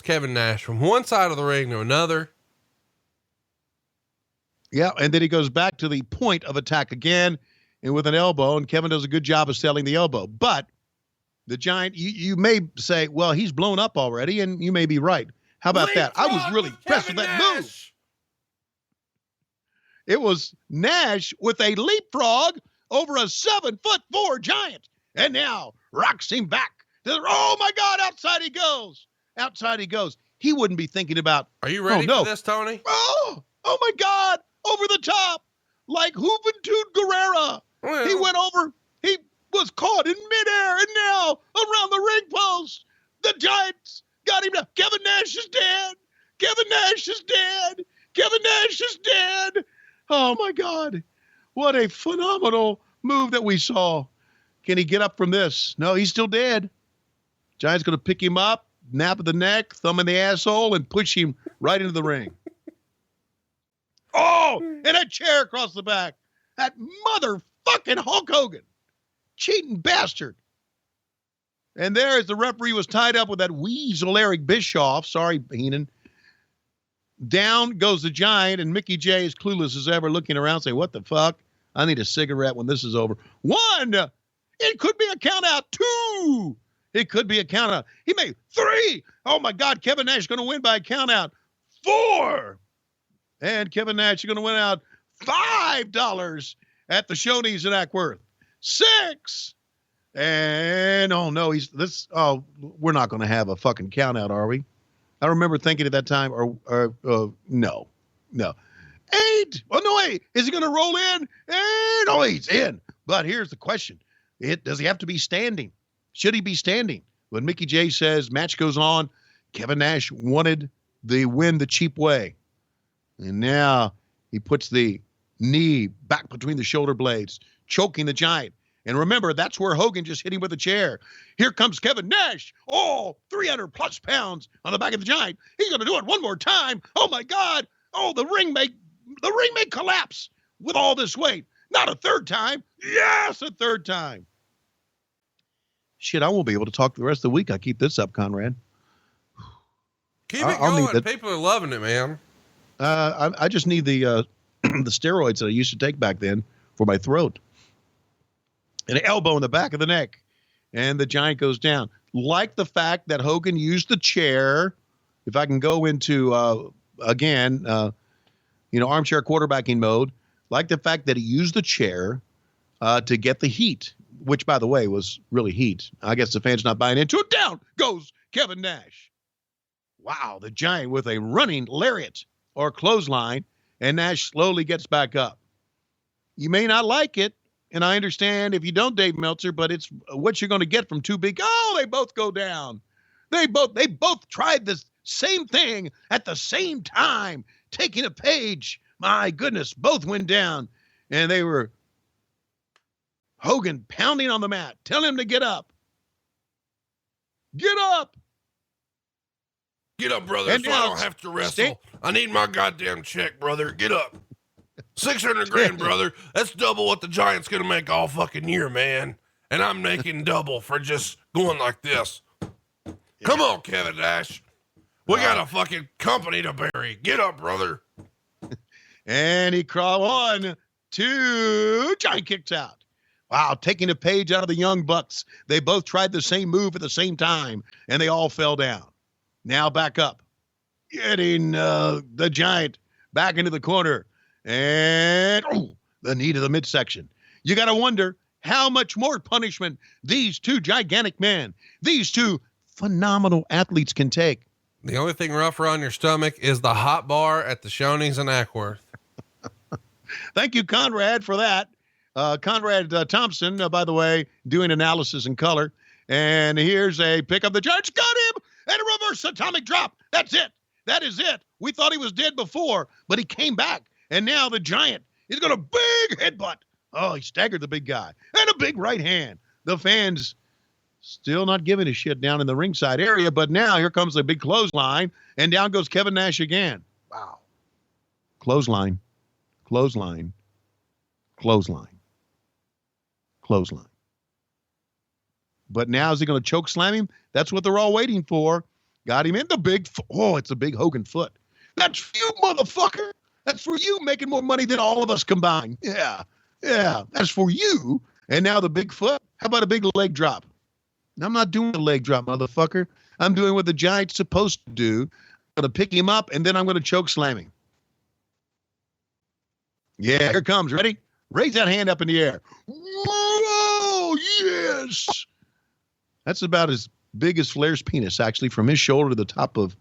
Kevin Nash from one side of the ring to another. Yeah, and then he goes back to the point of attack again, and with an elbow, and Kevin does a good job of selling the elbow. But the Giant, you may say, well, he's blown up already, and you may be right. How about that? I was really impressed with that move. It was Nash with a leapfrog over a 7'4" Giant. And now rocks him back. Oh, my God, outside he goes. Outside he goes. He wouldn't be thinking about. Are you ready for this, Tony? Oh, my God. Over the top. Like Juventud Guerrera. Well, he went over. He was caught in midair. And now around the ring post. The Giants got him down. Kevin Nash is dead. Kevin Nash is dead. Kevin Nash is dead. Oh, my God. What a phenomenal move that we saw. Can he get up from this? No, he's still dead. Giant's going to pick him up, nap of the neck, thumb in the asshole, and push him right into the ring. Oh, and a chair across the back. That motherfucking Hulk Hogan. Cheating bastard. And there, as the referee was tied up with that weasel Eric Bischoff. Sorry, Heenan. Down goes the Giant, and Mickey J is clueless as ever, looking around saying, what the fuck? I need a cigarette when this is over. 1. It could be a count out. 2. It could be a count out. He made 3. Oh, my God. Kevin Nash is going to win by a count out. 4. And Kevin Nash is going to win out $5 at the Shoney's in Ackworth. 6. And, oh, no, we're not going to have a fucking count out, are we? I remember thinking at that time, no. 8. Oh, no, wait. Is he going to roll in? And, oh, he's in. But here's the question. Does he have to be standing? Should he be standing? When Mickey J says match goes on, Kevin Nash wanted the win the cheap way. And now he puts the knee back between the shoulder blades, choking the Giant. And remember, that's where Hogan just hit him with a chair. Here comes Kevin Nash. 300 plus pounds on the back of the Giant. He's going to do it one more time. Oh, my God. Oh, the ring may collapse with all this weight. Not a third time. Yes, a third time. Shit, I won't be able to talk the rest of the week. I keep this up, Conrad. Keep it going. People are loving it, man. I just need the steroids that I used to take back then for my throat. An elbow in the back of the neck. And the Giant goes down. Like the fact that Hogan used the chair. If I can go into, armchair quarterbacking mode. Like the fact that he used the chair to get the heat. which by the way was really heat. I guess the fans not buying into it. Down goes Kevin Nash. Wow, the Giant with a running lariat or clothesline, and Nash slowly gets back up. You may not like it, and I understand if you don't, Dave Meltzer, but it's what you're going to get from two big. Oh, they both go down. They both tried the same thing at the same time, taking a page. My goodness, both went down, and they were Hogan pounding on the mat, telling him to get up. Get up. Get up, brother, And so I now don't have to wrestle. I need my goddamn check, brother. Get up. 600 grand, brother. That's double what the Giant's going to make all fucking year, man. And I'm making double for just going like this. Come on, Kevin Nash. We got a fucking company to bury. Get up, brother. And he crawl on to Giant kicks out. Wow, taking a page out of the Young Bucks. They both tried the same move at the same time, and they all fell down. Now back up. Getting the Giant back into the corner. And the knee to the midsection. You got to wonder how much more punishment these two gigantic men, these two phenomenal athletes can take. The only thing rougher on your stomach is the hot bar at the Shoney's in Ackworth. Thank you, Conrad, for that. Conrad Thompson, by the way, doing analysis in color. And here's a pick up. The Giants got him and a reverse atomic drop. That's it. That is it. We thought he was dead before, but he came back. And now the Giant is got a big headbutt. Oh, he staggered the big guy. And a big right hand. The fans still not giving a shit down in the ringside area, but now here comes the big clothesline, and down goes Kevin Nash again. Wow. Clothesline. Clothesline. Clothesline. Clothesline. But now is he going to choke slam him? That's what they're all waiting for. Got him in the big, it's a big Hogan foot. That's for you, motherfucker. That's for you, making more money than all of us combined. Yeah, that's for you. And now the big foot. How about a big leg drop? I'm not doing a leg drop, motherfucker. I'm doing what the Giant's supposed to do. I'm going to pick him up, and then I'm going to choke slam him. Yeah, here comes. Ready? Raise that hand up in the air. Whoa, yes. That's about as big as Flair's penis, actually, from his shoulder to the top of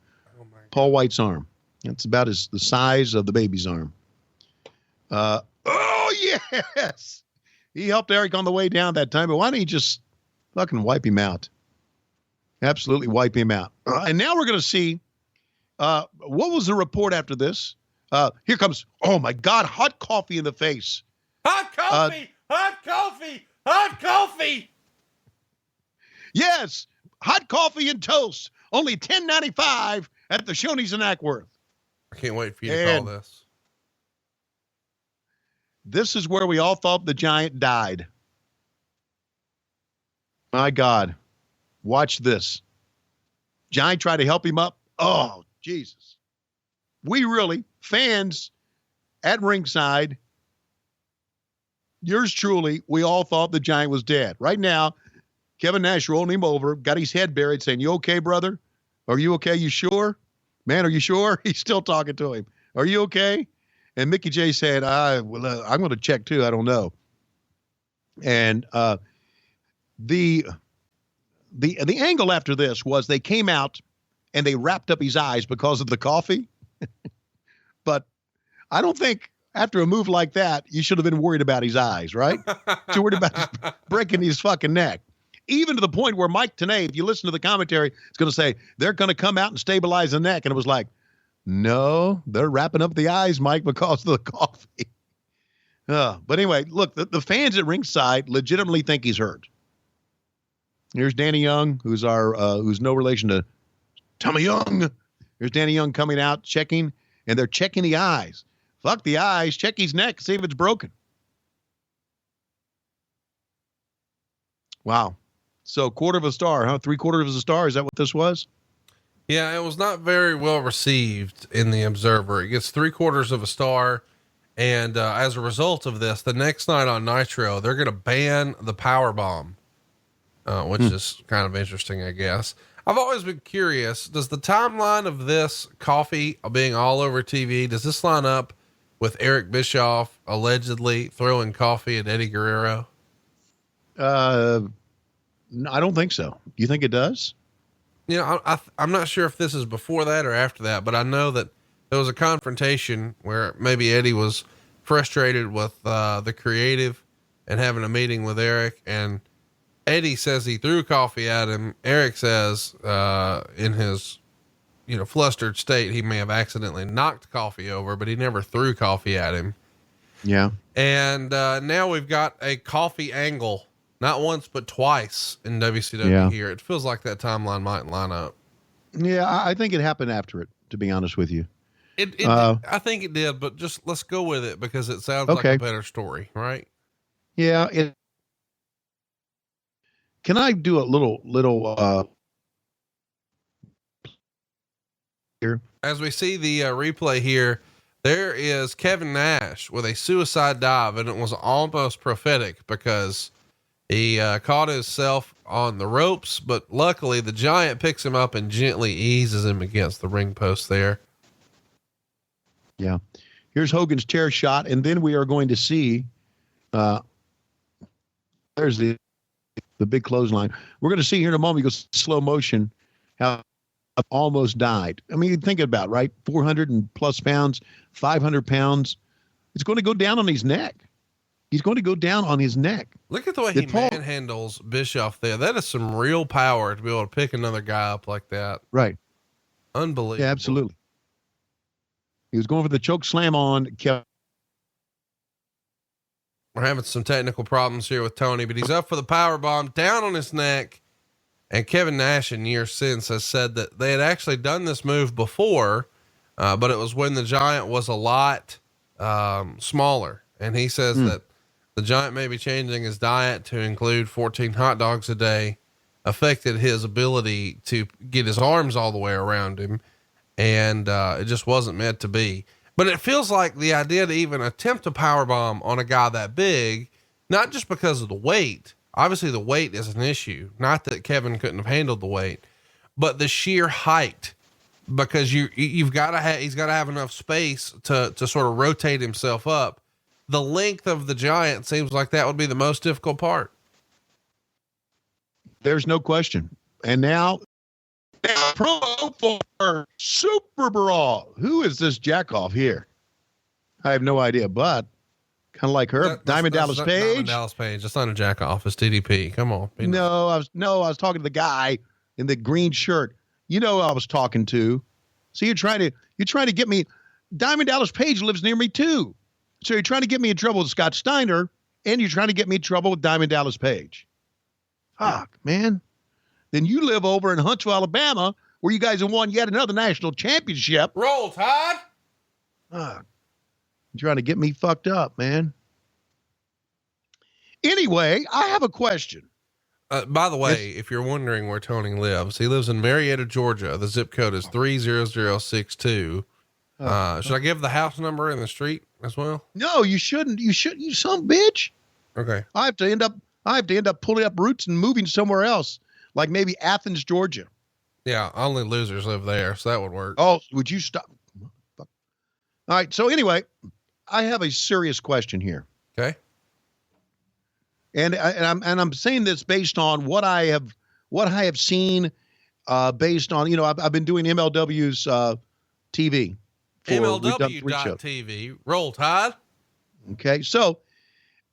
Paul White's arm. That's about the size of the baby's arm. Oh, yes. He helped Eric on the way down that time, but why don't you just fucking wipe him out? Absolutely wipe him out. And now we're going to see, what was the report after this? Here comes, oh, my God, hot coffee in the face. Hot coffee! Hot coffee! Hot coffee! Yes, hot coffee and toast. Only $10.95 at the Shoney's in Ackworth. I can't wait for you to call this. This is where we all thought the Giant died. My God. Watch this. Giant tried to help him up. Oh, Jesus. We really, fans at ringside, yours truly, we all thought the Giant was dead. Right now, Kevin Nash rolling him over, got his head buried, saying, "You okay, brother? Are you okay? You sure? Man, are you sure?" He's still talking to him. "Are you okay?" And Mickey J said, I'm going to check too. I don't know. And the angle after this was they came out and they wrapped up his eyes because of the coffee. But I don't think after a move like that, you should have been worried about his eyes, right? Too worried about breaking his fucking neck. Even to the point where Mike Tenay, if you listen to the commentary, is going to say, they're going to come out and stabilize the neck. And it was like, no, they're wrapping up the eyes, Mike, because of the coffee. But anyway, look, the fans at ringside legitimately think he's hurt. Here's Danny Young, who's no relation to Tommy Young. Here's Danny Young coming out, checking, and they're checking the eyes. Fuck the eyes, check his neck, see if it's broken. Wow. So quarter of a star, huh? 3/4 of a star. Is that what this was? Yeah, it was not very well received in the Observer. It gets 3/4 of a star. And as a result of this, the next night on Nitro, they're going to ban the power bomb, which is kind of interesting, I guess. I've always been curious. Does the timeline of this coffee being all over TV, does this line up with Eric Bischoff allegedly throwing coffee at Eddie Guerrero? I don't think so. You think it does? You know, I'm not sure if this is before that or after that, but I know that there was a confrontation where maybe Eddie was frustrated with the creative and having a meeting with Eric, and Eddie says he threw coffee at him. Eric says, in his, flustered state, he may have accidentally knocked coffee over, but he never threw coffee at him. Yeah. And, now we've got a coffee angle, not once, but twice in WCW here. It feels like that timeline might line up. Yeah. I think it happened after it, to be honest with you. I think it did, but just let's go with it because it sounds like a better story, right? Yeah. Can I do a little here? As we see the replay here, there is Kevin Nash with a suicide dive, and it was almost prophetic because he caught himself on the ropes, but luckily the Giant picks him up and gently eases him against the ring post there. Yeah. Here's Hogan's chair shot. And then we are going to see, there's the big clothesline. We're going to see here in a moment, he goes slow motion, how almost died. I mean, think about it, right? 400 and plus pounds, 500 pounds. It's going to go down on his neck. He's going to go down on his neck. Look at the way he manhandles Bischoff there. That is some real power to be able to pick another guy up like that. Right. Unbelievable. Yeah, absolutely. He was going for the choke slam on Kevin. We're having some technical problems here with Tony, but he's up for the power bomb down on his neck. And Kevin Nash in years since has said that they had actually done this move before, but it was when the Giant was a lot smaller. And he says that the Giant may be changing his diet to include 14 hot dogs a day, affected his ability to get his arms all the way around him. And it just wasn't meant to be. But it feels like the idea to even attempt a power bomb on a guy that big, not just because of the weight. Obviously the weight is an issue. Not that Kevin couldn't have handled the weight, but the sheer height, because he's got to have enough space to sort of rotate himself up. The length of the Giant seems like that would be the most difficult part. There's no question. And now promo for Super Brawl. Who is this jackoff here? I have no idea, but kind of like her. Diamond Dallas Page. Diamond Dallas Page. That's not a jackoff. It's DDP. Come on. I was talking to the guy in the green shirt. You know who I was talking to. So you're trying to get me. Diamond Dallas Page lives near me too. So you're trying to get me in trouble with Scott Steiner, and you're trying to get me in trouble with Diamond Dallas Page. Fuck, man. Then you live over in Huntsville, Alabama, where you guys have won yet another national championship. Roll Tide. You're trying to get me fucked up, man. Anyway, I have a question. By the way, if you're wondering where Tony lives, he lives in Marietta, Georgia. The zip code is 30062. Should I give the house number and the street as well? No, you shouldn't. You shouldn't, you son of a bitch. Okay. I have to end up pulling up roots and moving somewhere else. Like maybe Athens, Georgia. Yeah, only losers live there, so that would work. Oh, would you stop? All right. So anyway, I have a serious question here. Okay. And I'm saying this based on what I have seen, based on I've been doing MLW's TV. MLW.TV. Roll Tide. Okay, so.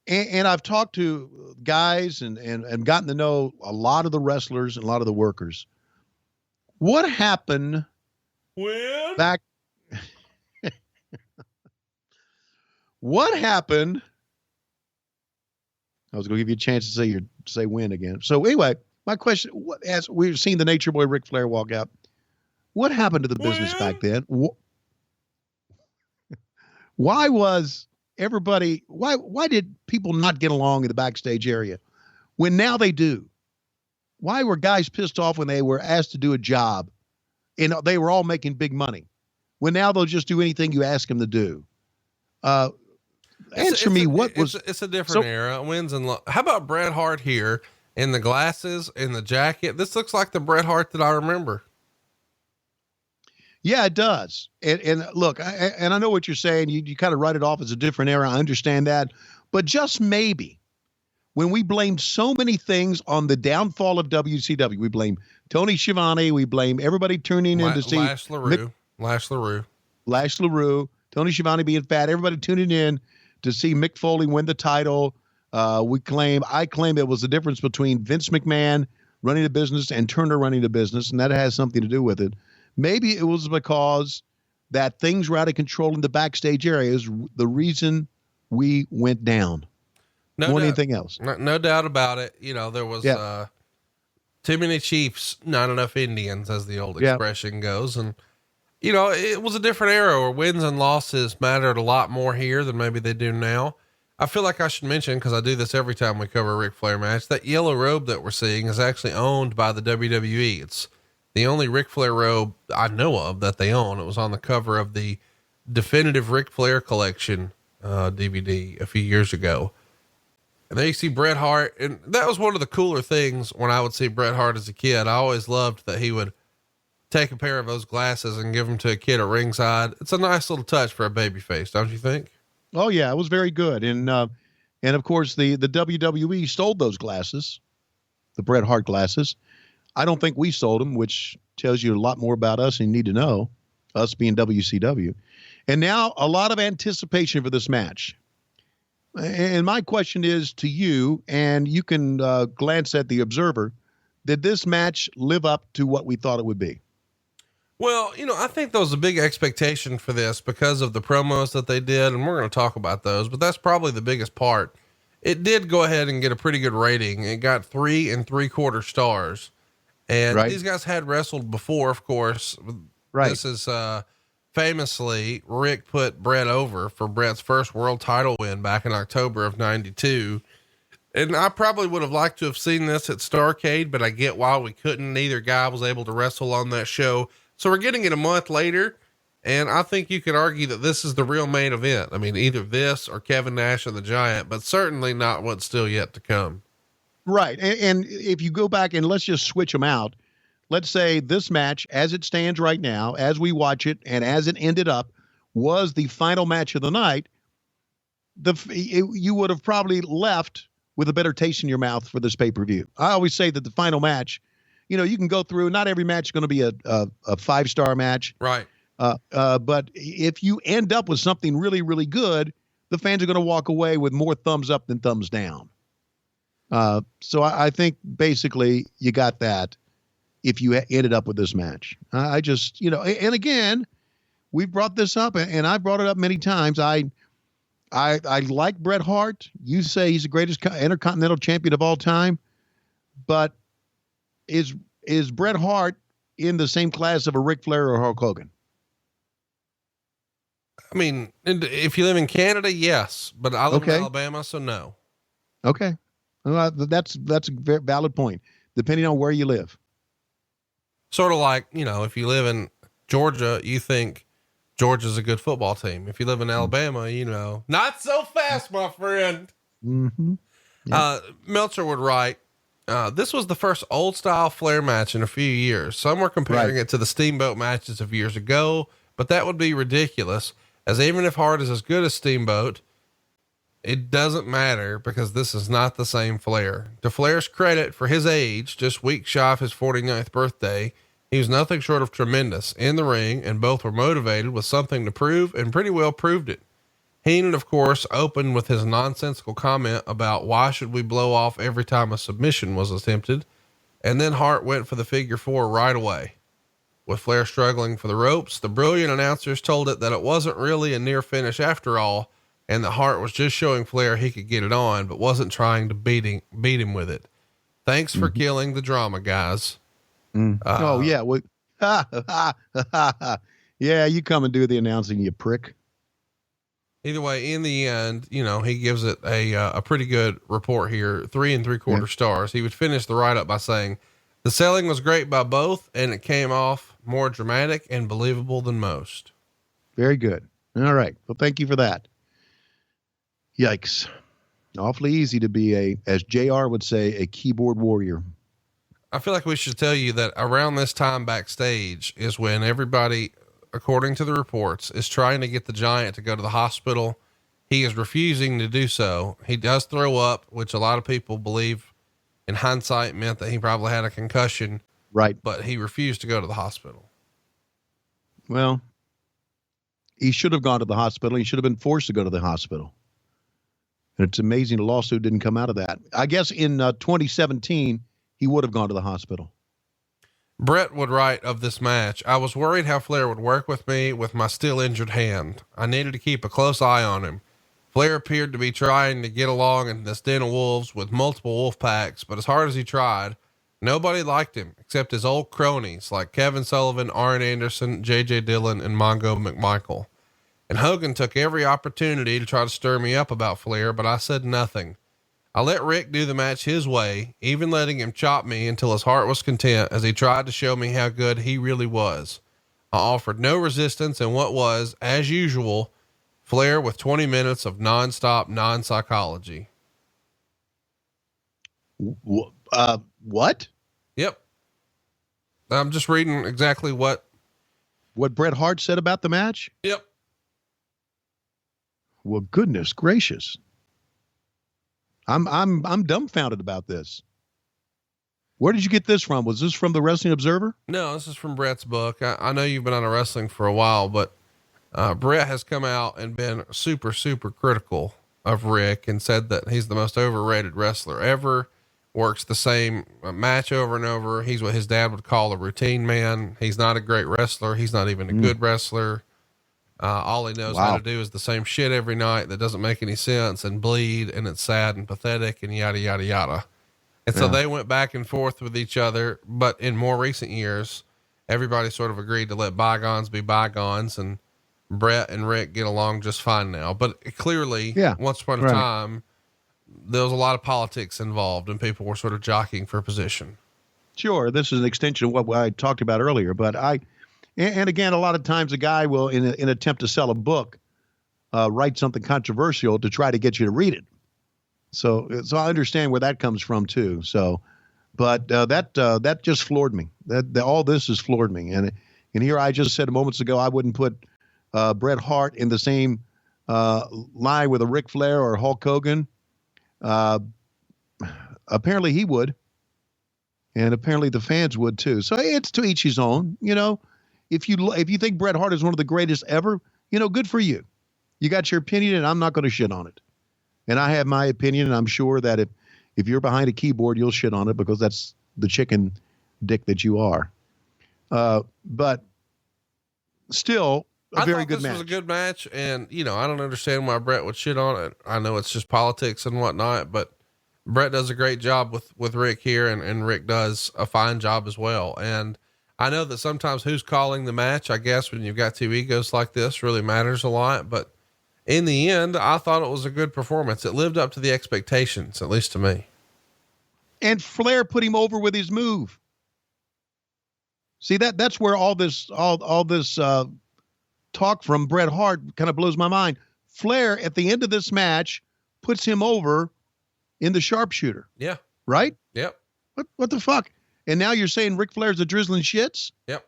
And I've talked to guys and gotten to know a lot of the wrestlers and a lot of the workers. What happened back? What happened? I was going to give you a chance to say when again. So anyway, my question, as we've seen the Nature Boy Ric Flair walk out, what happened to the business back then? Why was everybody, why did people not get along in the backstage area when now they do? Why were guys pissed off when they were asked to do a job and they were all making big money when now they'll just do anything you ask them to do? Answer me. It's a different era. Wins and how about Bret Hart here in the glasses and the jacket? This looks like the Bret Hart that I remember. Yeah, it does. And look, I know what you're saying. You kind of write it off as a different era. I understand that. But just maybe when we blamed so many things on the downfall of WCW. We blame Tony Schiavone. We blame everybody tuning in to see Lash LaRue, Tony Schiavone being fat, everybody tuning in to see Mick Foley win the title. I claim it was the difference between Vince McMahon running the business and Turner running the business, and that has something to do with it. Maybe it was because that things were out of control in the backstage area is the reason we went down. More than anything else. No doubt about it. You know, there was too many Chiefs, not enough Indians, as the old expression goes. And, you know, it was a different era where wins and losses mattered a lot more here than maybe they do now. I feel like I should mention, because I do this every time we cover a Ric Flair match, that yellow robe that we're seeing is actually owned by the WWE. It's the only Ric Flair robe I know of that they own. It was on the cover of the Definitive Ric Flair Collection DVD a few years ago. And there you see Bret Hart. And that was one of the cooler things when I would see Bret Hart as a kid. I always loved that he would take a pair of those glasses and give them to a kid at ringside. It's a nice little touch for a baby face, don't you think? Oh yeah, it was very good. And of course the WWE stole those glasses, the Bret Hart glasses. I don't think we sold them, which tells you a lot more about us than you need to know, us being WCW. And now a lot of anticipation for this match. And my question is to you, and you can glance at the Observer, did this match live up to what we thought it would be? Well, you know, I think there was a big expectation for this because of the promos that they did, and we're going to talk about those, but that's probably the biggest part. It did go ahead and get a pretty good rating. It got 3 3/4 stars, and these guys had wrestled before, of course. Right. This is, famously, Rick put Bret over for Bret's first world title win back in October of 92. And I probably would have liked to have seen this at Starrcade, but I get why we couldn't. Neither guy was able to wrestle on that show. So we're getting it a month later. And I think you could argue that this is the real main event. I mean, either this or Kevin Nash and the Giant, but certainly not what's still yet to come. Right. And if you go back and let's just switch them out. Let's say this match, as it stands right now, as we watch it, and as it ended up, was the final match of the night. You would have probably left with a better taste in your mouth for this pay-per-view. I always say that the final match, you know, you can go through. Not every match is going to be a 5-star match, right? But if you end up with something really, really good, the fans are going to walk away with more thumbs up than thumbs down. So I think basically you got that. If you ended up with this match, I just, you know, and again, we've brought this up and I've brought it up many times. I like Bret Hart. You say he's the greatest intercontinental champion of all time, but is Bret Hart in the same class of a Ric Flair or Hulk Hogan? I mean, if you live in Canada, yes, but I live in Alabama, so no. Okay. Well, that's a very valid point, depending on where you live. Sort of like, you know, if you live in Georgia, you think Georgia's a good football team. If you live in Alabama, you know, not so fast, my friend. Mm-hmm. Yeah. Meltzer would write, this was the first old style Flair match in a few years. Some were comparing it to the Steamboat matches of years ago, but that would be ridiculous, as even if Hart is as good as Steamboat, it doesn't matter because this is not the same Flair. To Flair's credit, for his age, just weeks shy of his 49th birthday, he was nothing short of tremendous in the ring, and both were motivated with something to prove and pretty well proved it. Heenan, of course, opened with his nonsensical comment about why should we blow off every time a submission was attempted, and then Hart went for the figure 4 right away. With Flair struggling for the ropes, the brilliant announcers told it that it wasn't really a near finish after all, and that Hart was just showing Flair he could get it on, but wasn't trying to beat him with it. Thanks for killing the drama, guys. Oh yeah. Well, yeah, you come and do the announcing, you prick. Either way, in the end, you know, he gives it a pretty good report here, 3 3/4 stars. He would finish the write-up by saying, the selling was great by both, and it came off more dramatic and believable than most. Very good. All right. Well, thank you for that. Yikes. Awfully easy to be as JR would say, a keyboard warrior. I feel like we should tell you that around this time backstage is when everybody, according to the reports, is trying to get the Giant to go to the hospital he is refusing to do so. He does throw up, which a lot of people believe in hindsight meant that he probably had a concussion. Right. But he refused to go to the hospital. Well, he should have gone to the hospital. He should have been forced to go to the hospital. And it's amazing the lawsuit didn't come out of that. I guess in 2017, he would have gone to the hospital. Brett would write of this match, I was worried how Flair would work with me with my still injured hand. I needed to keep a close eye on him. Flair appeared to be trying to get along in this den of wolves with multiple wolf packs, but as hard as he tried, nobody liked him except his old cronies like Kevin Sullivan, Arn Anderson, J.J. Dillon, and Mongo McMichael. And Hogan took every opportunity to try to stir me up about Flair, but I said nothing. I let Rick do the match his way, even letting him chop me until his heart was content as he tried to show me how good he really was. I offered no resistance in what was, as usual, Flair with 20 minutes of nonstop non-psychology. What? Yep. I'm just reading exactly what Bret Hart said about the match. Yep. Well, goodness gracious. I'm dumbfounded about this. Where did you get this from? Was this from the Wrestling Observer? No, this is from Brett's book. I know you've been out of wrestling for a while, but Brett has come out and been super, super critical of Rick and said that he's the most overrated wrestler ever, works the same match over and over. He's what his dad would call a routine man. He's not a great wrestler. He's not even a good wrestler. All he knows how to do is the same shit every night that doesn't make any sense and bleed, and it's sad and pathetic and yada, yada, yada. And so they went back and forth with each other. But in more recent years, everybody sort of agreed to let bygones be bygones, and Brett and Rick get along just fine now. But clearly, once upon a time, there was a lot of politics involved and people were sort of jockeying for position. Sure. This is an extension of what I talked about earlier, but and again, a lot of times a guy will, in an attempt to sell a book, write something controversial to try to get you to read it. So I understand where that comes from too. So, but that just floored me. That all this has floored me. And here I just said moments ago I wouldn't put Bret Hart in the same line with a Ric Flair or Hulk Hogan. Apparently he would, and apparently the fans would too. So it's to each his own. You know, if you think Bret Hart is one of the greatest ever, you know, good for you. You got your opinion, and I'm not going to shit on it. And I have my opinion, and I'm sure that if you're behind a keyboard, you'll shit on it because that's the chicken dick that you are. But still, a very good match. This was a good match, and you know, I don't understand why Brett would shit on it. I know it's just politics and whatnot, but Brett does a great job with Rick here, and Rick does a fine job as well. And I know that sometimes who's calling the match, I guess when you've got two egos like this, really matters a lot, but in the end, I thought it was a good performance. It lived up to the expectations, at least to me. And Flair put him over with his move. See, that's where all this talk from Bret Hart kind of blows my mind. Flair at the end of this match puts him over in the sharpshooter. Yeah. Right? Yep. What the fuck? And now you're saying Ric Flair's a drizzling shits? Yep.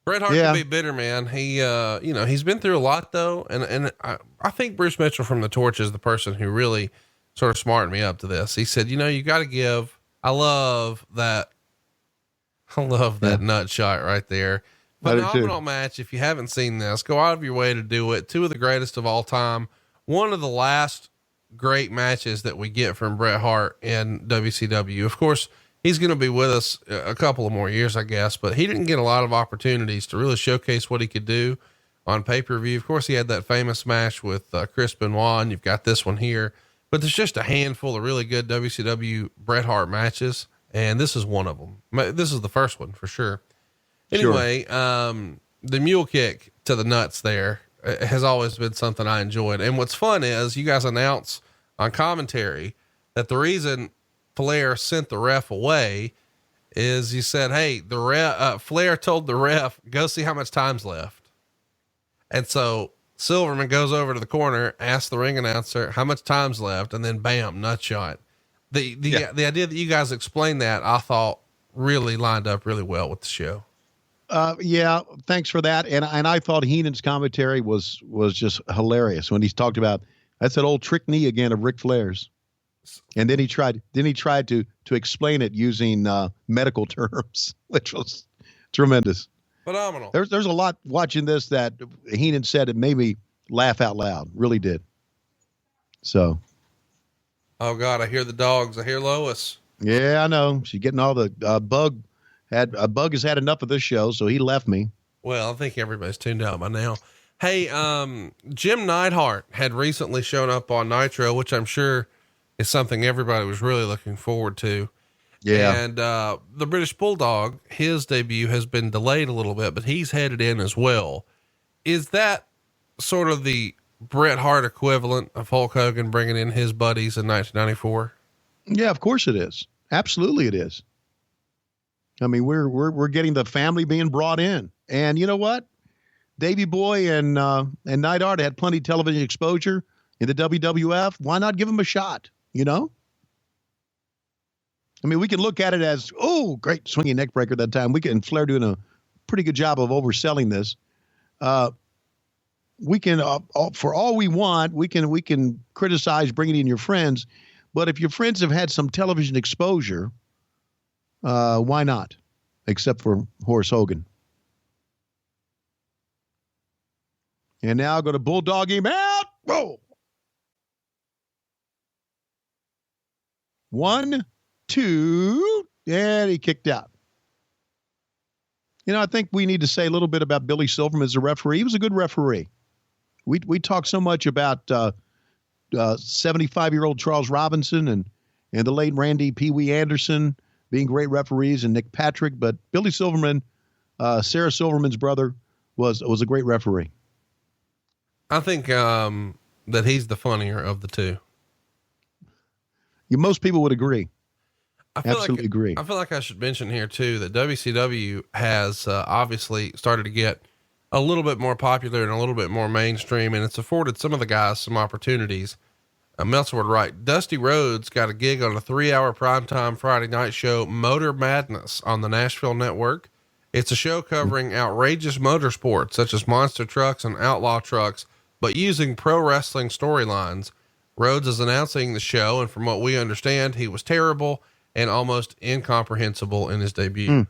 Bret Hart can be bitter, man. He, you know, he's been through a lot though. And I think Bruce Mitchell from the Torch is the person who really sort of smartened me up to this. He said, you know, you got to give, I love that nut shot right there. Phenomenal match. If you haven't seen this, go out of your way to do it. Two of the greatest of all time. One of the last great matches that we get from Bret Hart in WCW. Of course, he's going to be with us a couple of more years, I guess, but he didn't get a lot of opportunities to really showcase what he could do on pay-per-view. Of course, he had that famous match with Chris Benoit, and you've got this one here, but there's just a handful of really good WCW Bret Hart matches. And this is one of them. This is the first one for sure. Anyway, the mule kick to the nuts there has always been something I enjoyed. And what's fun is you guys announce on commentary that the reason Flair sent the ref away is you said, hey, Flair told the ref, go see how much time's left. And so Silverman goes over to the corner, asks the ring announcer how much time's left, and then bam, nut shot. The idea that you guys explained that I thought really lined up really well with the show. Yeah, thanks for that. And I thought Heenan's commentary was just hilarious when he's talked about that's that old trick knee again of Ric Flair's. And then he tried to explain it using medical terms, which was tremendous. Phenomenal. There's a lot watching this that Heenan said it made me laugh out loud. Really did. So. Oh God, I hear the dogs. I hear Lois. Yeah, I know. She's getting all the Bug has had enough of this show, so he left me. Well, I think everybody's tuned out by now. Hey, Jim Neidhart had recently shown up on Nitro, which I'm sure is something everybody was really looking forward to. Yeah. And, the British Bulldog, his debut has been delayed a little bit, but he's headed in as well. Is that sort of the Bret Hart equivalent of Hulk Hogan bringing in his buddies in 1994? Yeah, of course it is. Absolutely it is. I mean, we're getting the family being brought in, and you know what? Davey Boy and Neidhart had plenty of television exposure in the WWF. Why not give them a shot? You know? I mean, we can look at it as, oh, great swinging neck breaker that time. And Flair doing a pretty good job of overselling this. We can, for all we want, we can criticize bringing in your friends, but if your friends have had some television exposure, why not? Except for Horace Hogan. And now going to bulldog him out. Whoa. 1, 2, and he kicked out. You know, I think we need to say a little bit about Billy Silverman as a referee. He was a good referee. We talk so much about 75-year-old Charles Robinson and the late Randy Pee Wee Anderson being great referees, and Nick Patrick, but Billy Silverman, Sarah Silverman's brother, was a great referee. I think that he's the funnier of the two. Most people would agree. Absolutely agree. I feel like I should mention here too that WCW has obviously started to get a little bit more popular and a little bit more mainstream, and it's afforded some of the guys some opportunities. Meltzer would write, Dusty Rhodes got a gig on a 3-hour primetime Friday night show, Motor Madness, on the Nashville Network. It's a show covering outrageous motorsports such as monster trucks and outlaw trucks, but using pro wrestling storylines. Rhodes is announcing the show, and from what we understand, he was terrible and almost incomprehensible in his debut.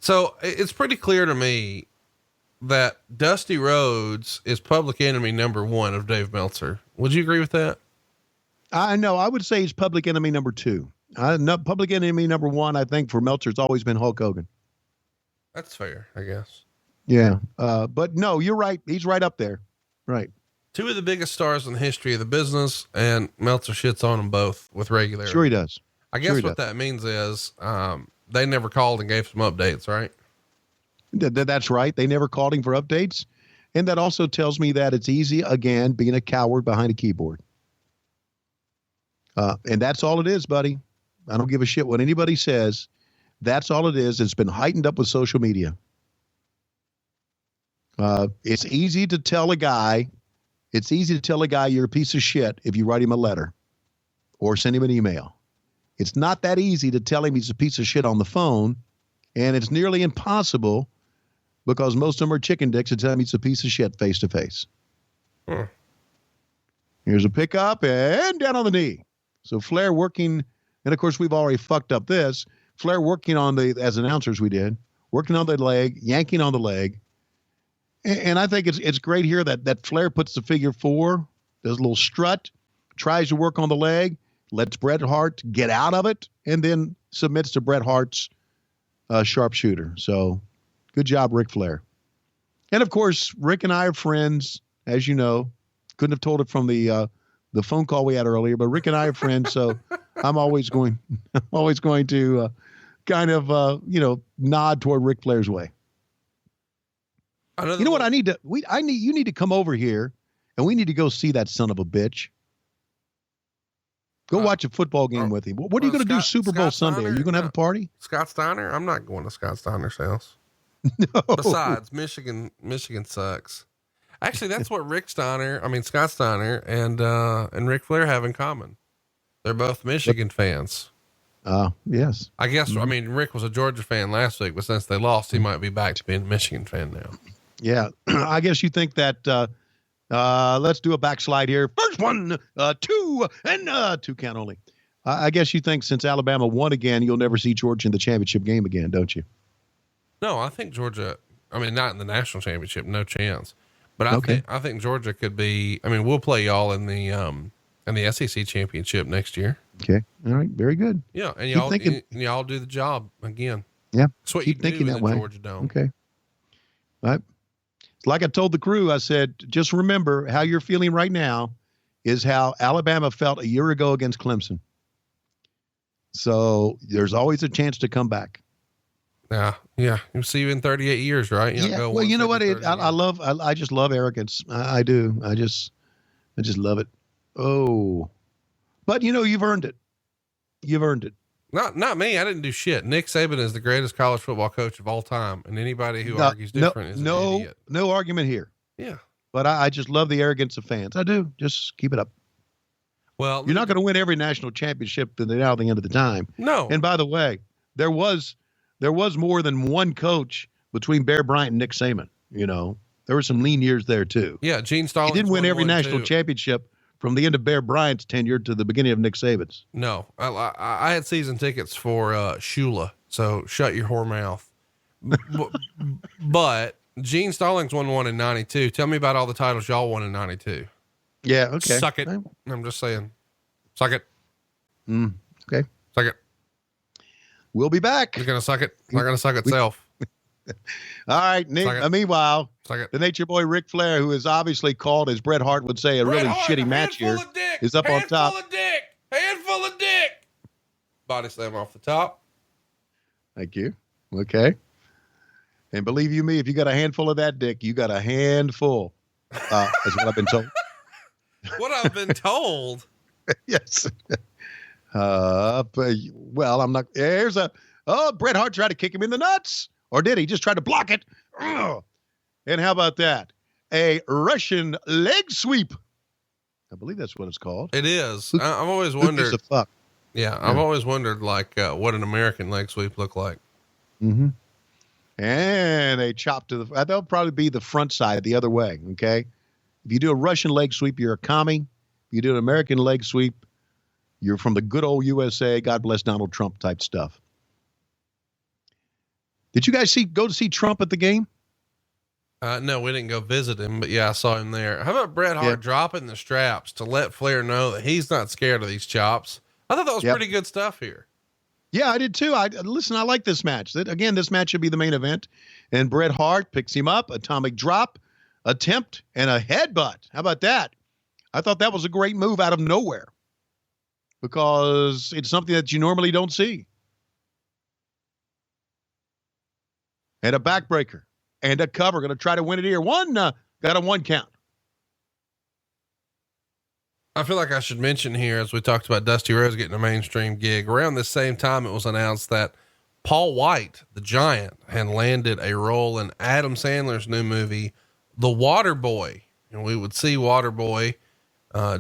So it's pretty clear to me that Dusty Rhodes is public enemy number 1 of Dave Meltzer. Would you agree with that? No, I would say he's public enemy number 2. Public enemy number 1, I think, for Meltzer has always been Hulk Hogan. That's fair, I guess. Yeah. But no, you're right. He's right up there. Right. 2 of the biggest stars in the history of the business, and Meltzer shits on them both with regularity. Sure he does. I guess what that means is, they never called and gave some updates, right? That's right. They never called him for updates. And that also tells me that it's easy, again, being a coward behind a keyboard. And that's all it is, buddy. I don't give a shit what anybody says. That's all it is. It's been heightened up with social media. It's easy to tell a guy you're a piece of shit if you write him a letter or send him an email. It's not that easy to tell him he's a piece of shit on the phone, and it's nearly impossible because most of them are chicken dicks to tell him he's a piece of shit face to face. Here's a pickup and down on the knee. So Flair working, and of course we've already fucked up this. Flair working on as announcers we did, working on the leg, yanking on the leg. And I think it's great here that Flair puts the figure 4, does a little strut, tries to work on the leg, lets Bret Hart get out of it, and then submits to Bret Hart's sharpshooter. So good job, Ric Flair. And of course, Rick and I are friends, as you know. Couldn't have told it from the phone call we had earlier, but Rick and I are friends, so I'm always going to kind of nod toward Ric Flair's way. You know what? You need to come over here, and we need to go see that son of a bitch. Go watch a football game with him. What are you going to do Super Bowl Sunday? Are you going to have a party? Scott Steiner? I'm not going to Scott Steiner's house. No. Besides, Michigan sucks. Actually, that's what Scott Steiner and Ric Flair have in common. They're both Michigan fans. Yes. I guess, I mean, Rick was a Georgia fan last week, but since they lost, he might be back to being a Michigan fan now. Yeah. I guess you think that, let's do a backslide here. First one, two, and two count only. I guess you think since Alabama won again, you'll never see Georgia in the championship game again, don't you? No, I think Georgia, I mean, not in the national championship, no chance. But I think Georgia could be, I mean, we'll play y'all in the SEC championship next year. Okay. All right. Very good. Yeah. And y'all do the job again. Yeah. That's what keep you thinking do that in way. the Georgia Dome. Okay. All right. Like I told the crew, I said, just remember how you're feeling right now is how Alabama felt a year ago against Clemson. So there's always a chance to come back. Yeah. You'll see you in 38 years, right? Well, you know what? I just love arrogance. I do. I just love it. Oh, but you've earned it. You've earned it. Not me. I didn't do shit. Nick Saban is the greatest college football coach of all time. And anybody who argues different is an idiot. No argument here. Yeah. But I just love the arrogance of fans. I do. Just keep it up. Well, you're not going to win every national championship at the end of the time. No. And by the way, there was more than one coach between Bear Bryant and Nick Saban. There were some lean years there too. Yeah. Gene Stallings. He didn't win every national championship from the end of Bear Bryant's tenure to the beginning of Nick Saban's. No, I had season tickets for Shula. So shut your whore mouth. But Gene Stallings won one in 92. Tell me about all the titles y'all won in 92. Yeah. Okay. Suck it. I'm just saying. Suck it. Okay. Suck it. We'll be back. It's going to suck it. It's not going to suck itself. All right, Nick. Meanwhile, the Nature Boy Ric Flair, who is obviously called, as Bret Hart would say, a really shitty match here, is up on top. Handful of dick. Body slam off the top. Thank you. Okay. And believe you me, if you got a handful of that dick, you got a handful. Is what I've been told. What I've been told. Yes. Well, I'm not. Bret Hart tried to kick him in the nuts. Or did he just try to block it? Ugh. And how about that? A Russian leg sweep. I believe that's what it's called. It is. I've always wondered. I've always wondered, what an American leg sweep looked like. Mm-hmm. And a chop to that'll probably be the front side the other way. Okay. If you do a Russian leg sweep, you're a commie. If you do an American leg sweep, you're from the good old USA. God bless Donald Trump type stuff. Did you guys go to see Trump at the game? No, we didn't go visit him, but yeah, I saw him there. How about Bret Hart dropping the straps to let Flair know that he's not scared of these chops? I thought that was pretty good stuff here. Yeah, I did too. I like this match. Again, this match should be the main event. And Bret Hart picks him up, atomic drop, attempt, and a headbutt. How about that? I thought that was a great move out of nowhere because it's something that you normally don't see. And a backbreaker and a cover. Going to try to win it here. Got a 1 count. I feel like I should mention here, as we talked about Dusty Rhodes getting a mainstream gig, around the same time it was announced that Paul White, the Giant, had landed a role in Adam Sandler's new movie, The Waterboy. And we would see Waterboy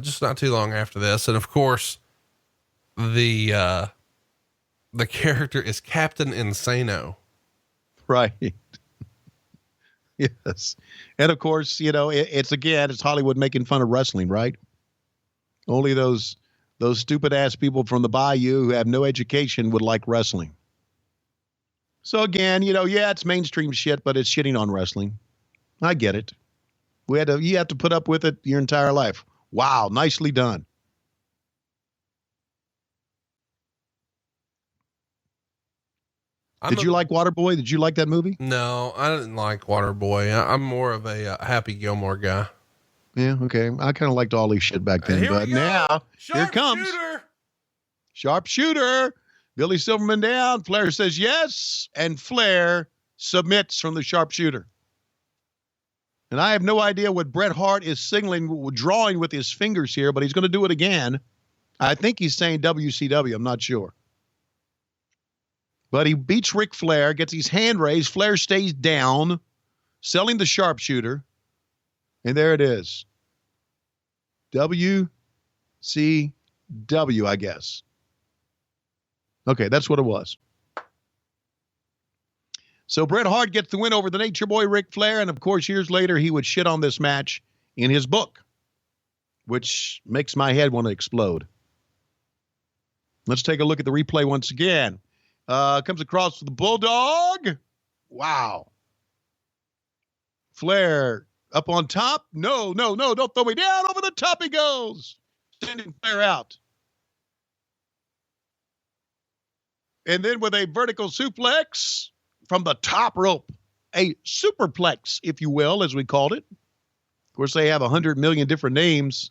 just not too long after this. And of course, the character is Captain Insano. Right. Yes. And of course, it's Hollywood making fun of wrestling, right? Only those stupid ass people from the bayou who have no education would like wrestling. So again, it's mainstream shit, but it's shitting on wrestling. I get it. You have to put up with it your entire life. Wow. Nicely done. Did you like Waterboy? Did you like that movie? No, I didn't like Waterboy. I'm more of a Happy Gilmore guy. Yeah, okay. I kind of liked all these shit back then, but now here it comes. Sharpshooter. Billy Silverman down. Flair says yes, and Flair submits from the sharpshooter. And I have no idea what Bret Hart is signaling, drawing with his fingers here, but he's going to do it again. I think he's saying WCW. I'm not sure. But he beats Ric Flair, gets his hand raised. Flair stays down, selling the sharpshooter. And there it is. WCW, I guess. Okay, that's what it was. So Bret Hart gets the win over the Nature Boy Ric Flair, and of course, years later, he would shit on this match in his book, which makes my head want to explode. Let's take a look at the replay once again. Comes across with the Bulldog. Wow. Flair up on top. No, don't throw me down. Over the top he goes. Sending Flair out. And then with a vertical suplex from the top rope, a superplex, if you will, as we called it. Of course, they have 100 million different names.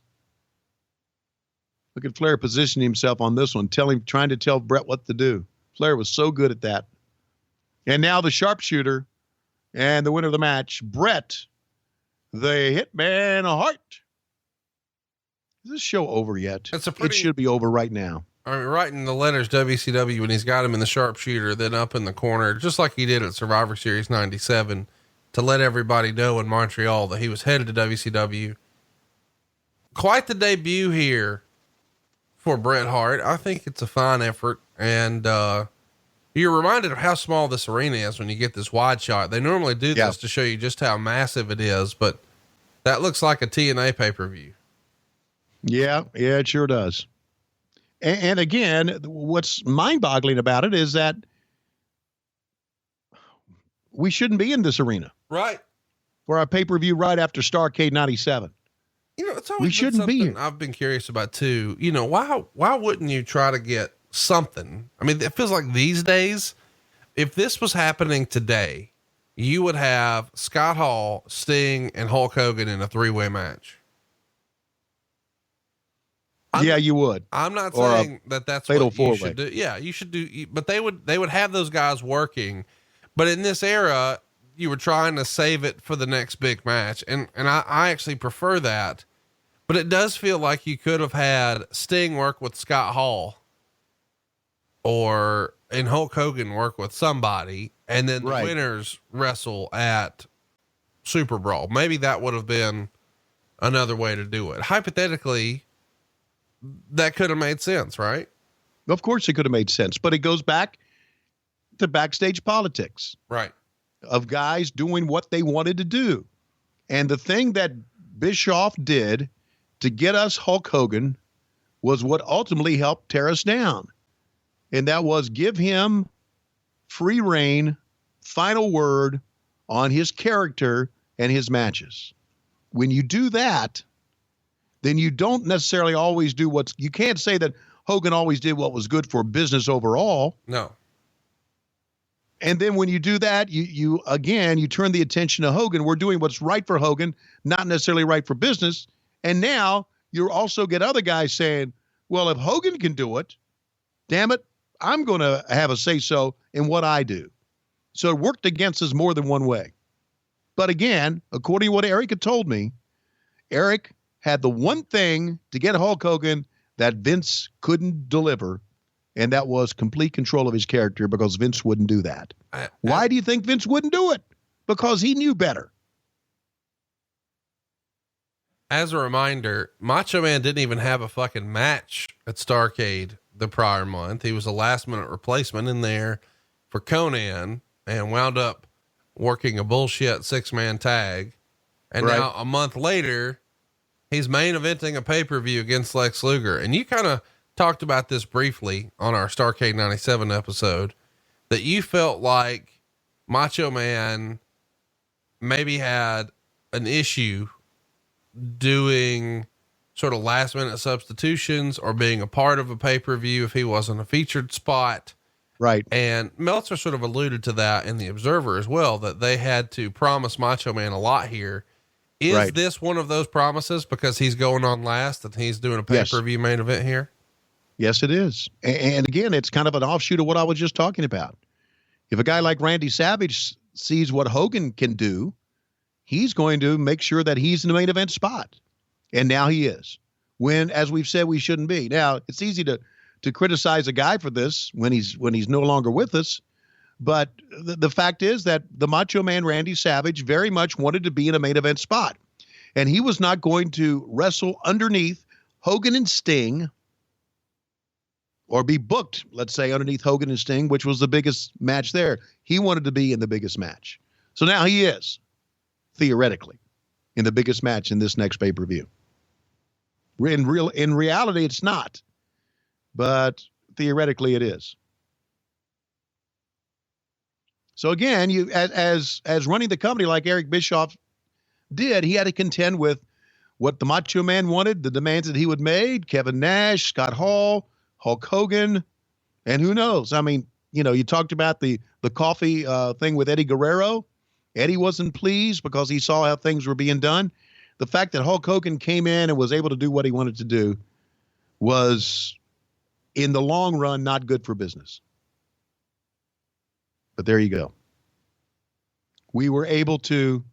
Look at Flair positioning himself on this one, trying to tell Bret what to do. Flair was so good at that. And now the sharpshooter and the winner of the match, Bret, the Hitman Hart. Is this show over yet? It should be over right now. I mean, writing the letters WCW when he's got him in the sharpshooter, then up in the corner, just like he did at Survivor Series 97, to let everybody know in Montreal that he was headed to WCW. Quite the debut here for Bret Hart. I think it's a fine effort. And, you're reminded of how small this arena is when you get this wide shot. They normally do this to show you just how massive it is, but that looks like a TNA pay-per-view. Yeah, it sure does. And again, what's mind-boggling about it is that we shouldn't be in this arena. Right. For our pay-per-view right after Starrcade 97. You know, it's always been something I've been curious about too. You know, why wouldn't you try to get something? I mean, it feels like these days, if this was happening today, you would have Scott Hall, Sting, and Hulk Hogan in a 3-way match. You would. I'm not saying that's what you should do. Yeah, you should do, but they would have those guys working. But in this era, you were trying to save it for the next big match. And I actually prefer that, but it does feel like you could have had Sting work with Scott Hall and Hulk Hogan work with somebody, and then the winners wrestle at Super Brawl. Maybe that would have been another way to do it. Hypothetically, that could have made sense, right? Of course it could have made sense, but it goes back to backstage politics. Right. Of guys doing what they wanted to do. And the thing that Bischoff did to get us Hulk Hogan was what ultimately helped tear us down. And that was give him free reign, final word on his character and his matches. When you do that, then you don't necessarily always do you can't say that Hogan always did what was good for business overall. No. And then when you do that, you turn the attention to Hogan. We're doing what's right for Hogan, not necessarily right for business. And now you also get other guys saying, well, if Hogan can do it, damn it, I'm going to have a say-so in what I do. So it worked against us more than one way. But again, according to what Eric had told me, Eric had the one thing to get Hulk Hogan that Vince couldn't deliver, and that was complete control of his character, because Vince wouldn't do that. Why do you think Vince wouldn't do it? Because he knew better. As a reminder, Macho Man didn't even have a fucking match at Starrcade the prior month. He was a last-minute replacement in there for Conan and wound up working a bullshit 6-man tag. And now a month later, he's main eventing a pay-per-view against Lex Luger. And you kind of talked about this briefly on our Starrcade 97 episode, that you felt like Macho Man maybe had an issue doing sort of last minute substitutions or being a part of a pay-per-view if he wasn't a featured spot. Right. And Meltzer sort of alluded to that in the Observer as well, that they had to promise Macho Man a lot here. Is this one of those promises because he's going on last and he's doing a pay-per-view main event here? Yes, it is. And again, it's kind of an offshoot of what I was just talking about. If a guy like Randy Savage sees what Hogan can do, he's going to make sure that he's in the main event spot. And now he is, when, as we've said, we shouldn't be. Now, it's easy to criticize a guy for this when he's no longer with us. But the fact is that the Macho Man Randy Savage very much wanted to be in a main event spot. And he was not going to wrestle underneath Hogan and Sting, or be booked, let's say, underneath Hogan and Sting, which was the biggest match there. He wanted to be in the biggest match. So now he is, theoretically, in the biggest match in this next pay-per-view. In reality, it's not. But theoretically, it is. So again, you as running the company like Eric Bischoff did, he had to contend with what the Macho Man wanted, the demands that he would make, Kevin Nash, Scott Hall, Hulk Hogan, and who knows? I mean, you talked about the coffee thing with Eddie Guerrero. Eddie wasn't pleased because he saw how things were being done. The fact that Hulk Hogan came in and was able to do what he wanted to do was, in the long run, not good for business. But there you go. We were able to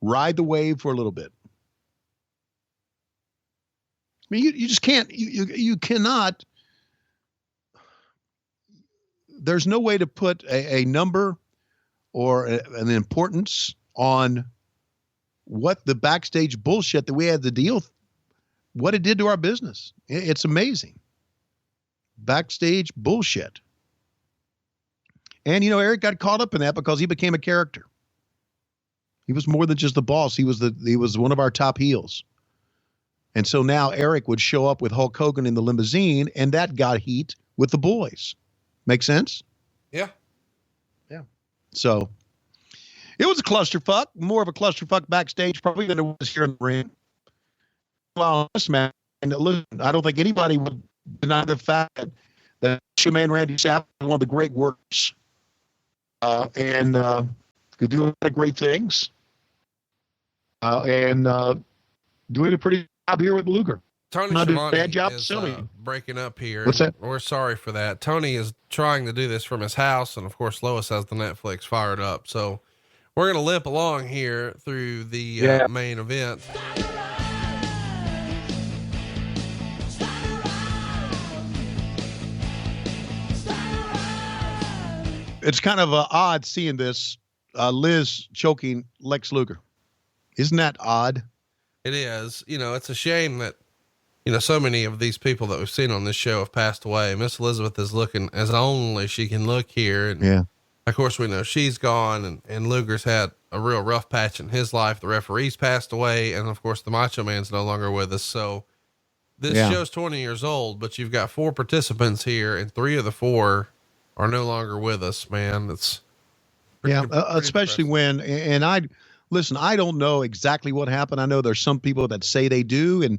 ride the wave for a little bit. I mean, you just can't, you cannot, there's no way to put a number or an importance on what the backstage bullshit that we had to deal with, what it did to our business. It's amazing. Backstage bullshit. And, Eric got caught up in that because he became a character. He was more than just the boss. He was one of our top heels. And so now Eric would show up with Hulk Hogan in the limousine, and that got heat with the boys. Make sense? Yeah. Yeah. So it was a clusterfuck, more of a clusterfuck backstage probably than it was here in the ring. Well, this man, and listen, I don't think anybody would deny the fact that Macho Man Randy Savage was one of the great workers. And could do a lot of great things. And doing a pretty job here with Luger. Tony Schiavone bad job is selling. breaking up here. What's that? We're sorry for that. Tony is trying to do this from his house, and of course Lois has the Netflix fired up. So we're going to limp along here through the main event. It's kind of odd seeing this, Liz choking Lex Luger. Isn't that odd? It is. It's a shame that, so many of these people that we've seen on this show have passed away. Miss Elizabeth is looking as only she can look here. And of course we know she's gone, and Luger's had a real rough patch in his life. The referee's passed away. And of course the Macho Man's no longer with us. So this show's 20 years old, but you've got 4 participants here, and 3 of the 4 are no longer with us, man. It's pretty especially when, and I don't know exactly what happened. I know there's some people that say they do, and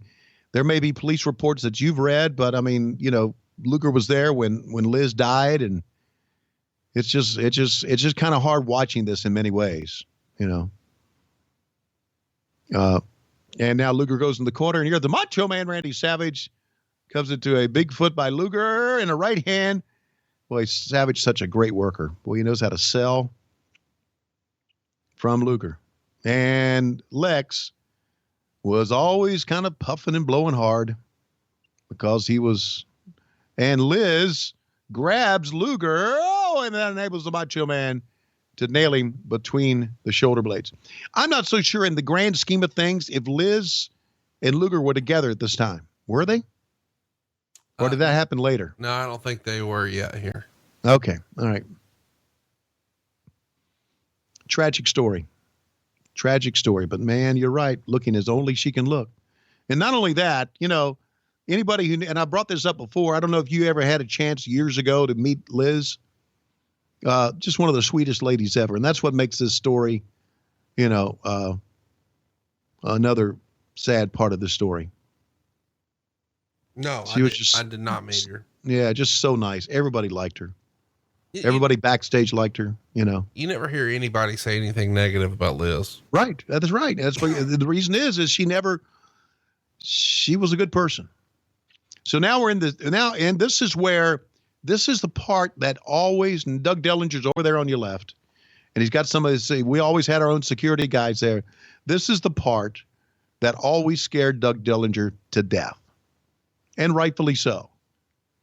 there may be police reports that you've read, but I mean, Luger was there when Liz died, and it's just kind of hard watching this in many ways, and now Luger goes in the corner, and here the Macho Man Randy Savage comes into a big foot by Luger in a right hand. Boy, Savage, such a great worker. Boy, he knows how to sell from Luger. And Lex was always kind of puffing and blowing hard because he was, and Liz grabs Luger, and that enables the Macho Man to nail him between the shoulder blades. I'm not so sure in the grand scheme of things if Liz and Luger were together at this time. Were they? Or did that happen later? No, I don't think they were yet here. Okay. All right. Tragic story. But man, you're right. Looking as only she can look. And not only that, anybody who, and I brought this up before, I don't know if you ever had a chance years ago to meet Liz. Just one of the sweetest ladies ever. And that's what makes this story, another sad part of the story. No, I did not meet her. Yeah, just so nice. Everybody liked her. Everybody backstage liked her, You never hear anybody say anything negative about Liz. Right. That's right. That's what the reason is she was a good person. So now we're in and this is the part that always, and Doug Dellinger's over there on your left, and he's got somebody to say, we always had our own security guys there. This is the part that always scared Doug Dellinger to death. And rightfully so.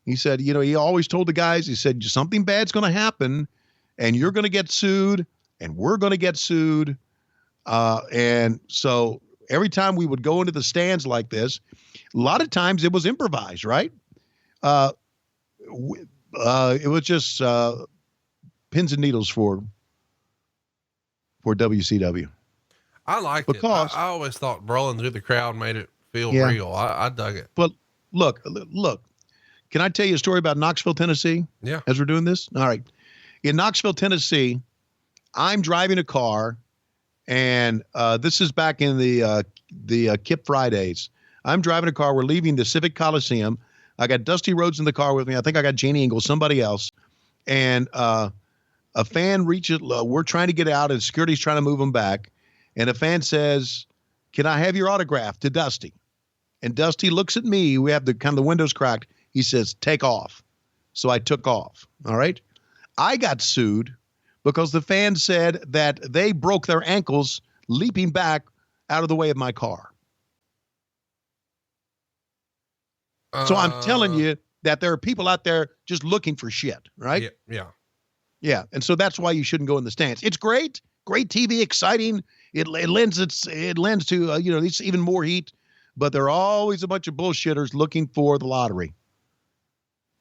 He said, he always told the guys, he said, something bad's going to happen and you're going to get sued and we're going to get sued. And so every time we would go into the stands like this, a lot of times it was improvised, right? It was just pins and needles for WCW. I liked it. I always thought brawling through the crowd made it feel real. I dug it. But look, can I tell you a story about Knoxville, Tennessee? Yeah. As we're doing this? All right. In Knoxville, Tennessee, I'm driving a car, and this is back in the Kip Fridays. I'm driving a car. We're leaving the Civic Coliseum. I got Dusty Rhodes in the car with me. I think I got Janie Ingle, somebody else. And a fan reaches, we're trying to get out, and security's trying to move them back. And a fan says, "Can I have your autograph?" to Dusty. And Dusty looks at me. We have the kind of the windows cracked. He says, "Take off." So I took off. All right. I got sued because the fan said that they broke their ankles leaping back out of the way of my car. So I'm telling you that there are people out there just looking for shit, right? Yeah. And so that's why you shouldn't go in the stands. It's great TV, exciting. It lends to it's even more heat, but there are always a bunch of bullshitters looking for the lottery.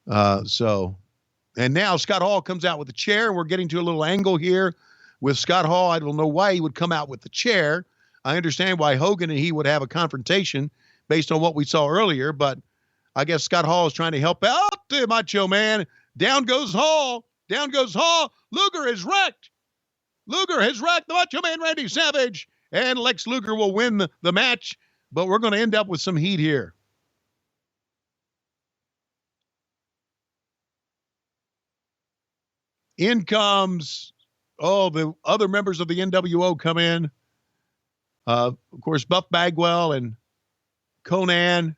And now Scott Hall comes out with a chair, and we're getting to a little angle here with Scott Hall. I don't know why he would come out with the chair. I understand why Hogan and he would have a confrontation based on what we saw earlier, but I guess Scott Hall is trying to help out the Macho Man. Down goes Hall. Luger is wrecked. The Macho Man Randy Savage, and Lex Luger will win the match, but we're going to end up with some heat here. In comes, the other members of the NWO come in. Of course, Buff Bagwell and Conan.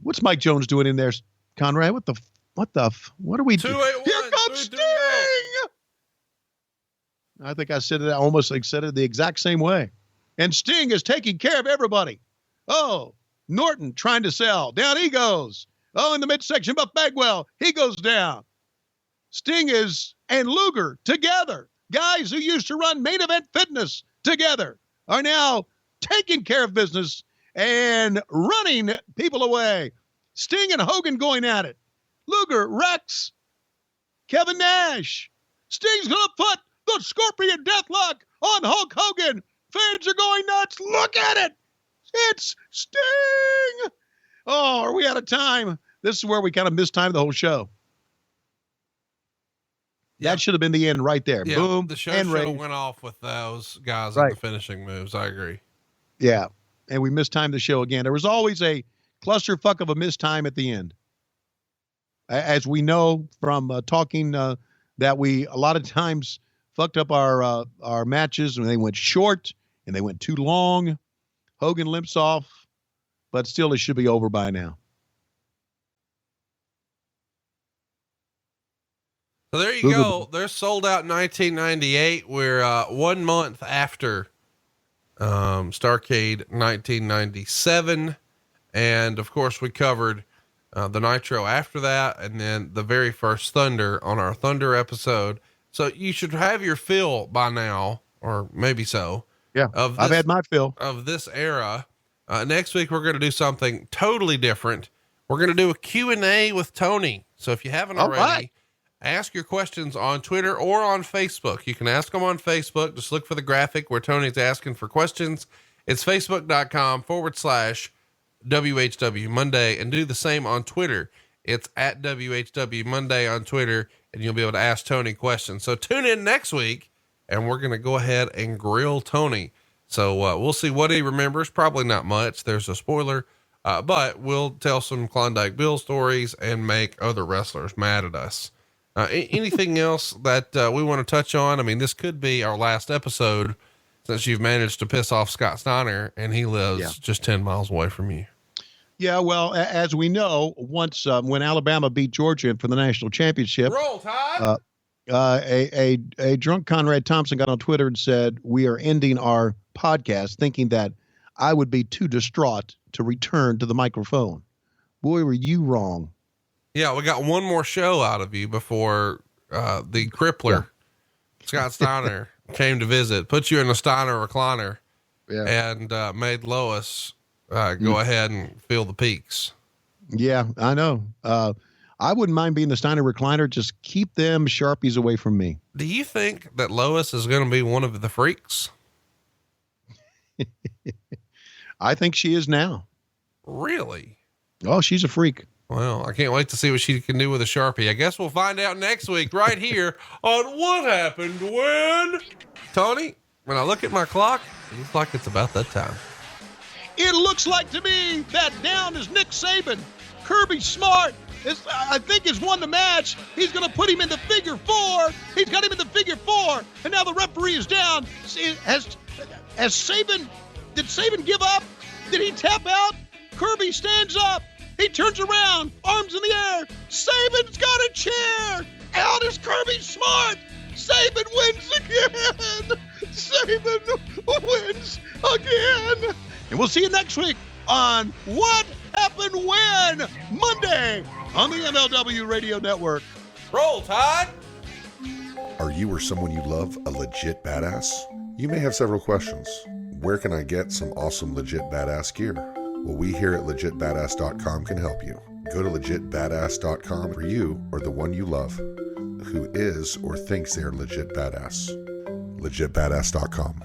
What's Mike Jones doing in there, Conrad? What are we doing? Here comes Sting! I think I said it the exact same way. And Sting is taking care of everybody. Oh, Norton trying to sell. Down he goes. Oh, in the midsection, Buff Bagwell, he goes down. Sting and Luger together, guys who used to run Main Event Fitness together, are now taking care of business and running people away. Sting and Hogan going at it. Luger, Rex, Kevin Nash. Sting's going to put the Scorpion Deathlock on Hulk Hogan. Fans are going nuts. Look at it. It's Sting. Oh, are we out of time? This is where we kind of mistimed the whole show. That should have been the end right there. Yeah, Boom. The show raised. went off with those guys in the finishing moves. I agree. Yeah. And we mistimed the show again. There was always a clusterfuck of a mistime at the end. As we know from talking that we a lot of times fucked up our matches when they went short and they went too long. Hogan limps off, but still it should be over by now. So there you go. They're sold out in 1998. We're 1 month after Starrcade 1997. And of course we covered the Nitro after that, and then the very first Thunder on our Thunder episode. So you should have your fill by now, or maybe so. Yeah, I've had my fill of this era. Next week, we're going to do something totally different. We're going to do a Q&A with Tony. So if you haven't already, ask your questions on Twitter or on Facebook. You can ask them on Facebook. Just look for the graphic where Tony's asking for questions. It's facebook.com/WHW Monday, and do the same on Twitter. It's at WHW Monday on Twitter, and you'll be able to ask Tony questions. So tune in next week, and we're going to go ahead and grill Tony. So we'll see what he remembers. Probably not much. There's a spoiler, but we'll tell some Klondike Bill stories and make other wrestlers mad at us. Anything else that we want to touch on? I mean, this could be our last episode since you've managed to piss off Scott Steiner, and he lives just 10 miles away from you. Yeah, well, as we know, once when Alabama beat Georgia for the national championship, Roll Tide! A drunk Conrad Thompson got on Twitter and said, "We are ending our podcast," thinking that I would be too distraught to return to the microphone. Boy, were you wrong. Yeah, we got one more show out of you before the crippler, Scott Steiner, came to visit, put you in a Steiner recliner, and made Lois go ahead and feel the peaks. Yeah, I know. I wouldn't mind being the Steiner recliner. Just keep them Sharpies away from me. Do you think that Lois is going to be one of the freaks? I think she is now. Really? Oh, she's a freak. Well, I can't wait to see what she can do with a Sharpie. I guess we'll find out next week right here on What Happened When. Tony, when I look at my clock, it looks like it's about that time. It looks like to me that down is Nick Saban. Kirby Smart I think has won the match. He's going to put him in the figure 4. He's got him in the figure 4. And now the referee is down. Has Saban, did Saban give up? Did he tap out? Kirby stands up. He turns around, arms in the air. Saban's got a chair. Out is Kirby Smart. Saban wins again. Saban wins again. And we'll see you next week on What Happened When, Monday on the MLW Radio Network. Roll Tide. Are you or someone you love a legit badass? You may have several questions. Where can I get some awesome legit badass gear? Well, we here at legitbadass.com can help you. Go to legitbadass.com for you or the one you love who is or thinks they are legit badass. legitbadass.com.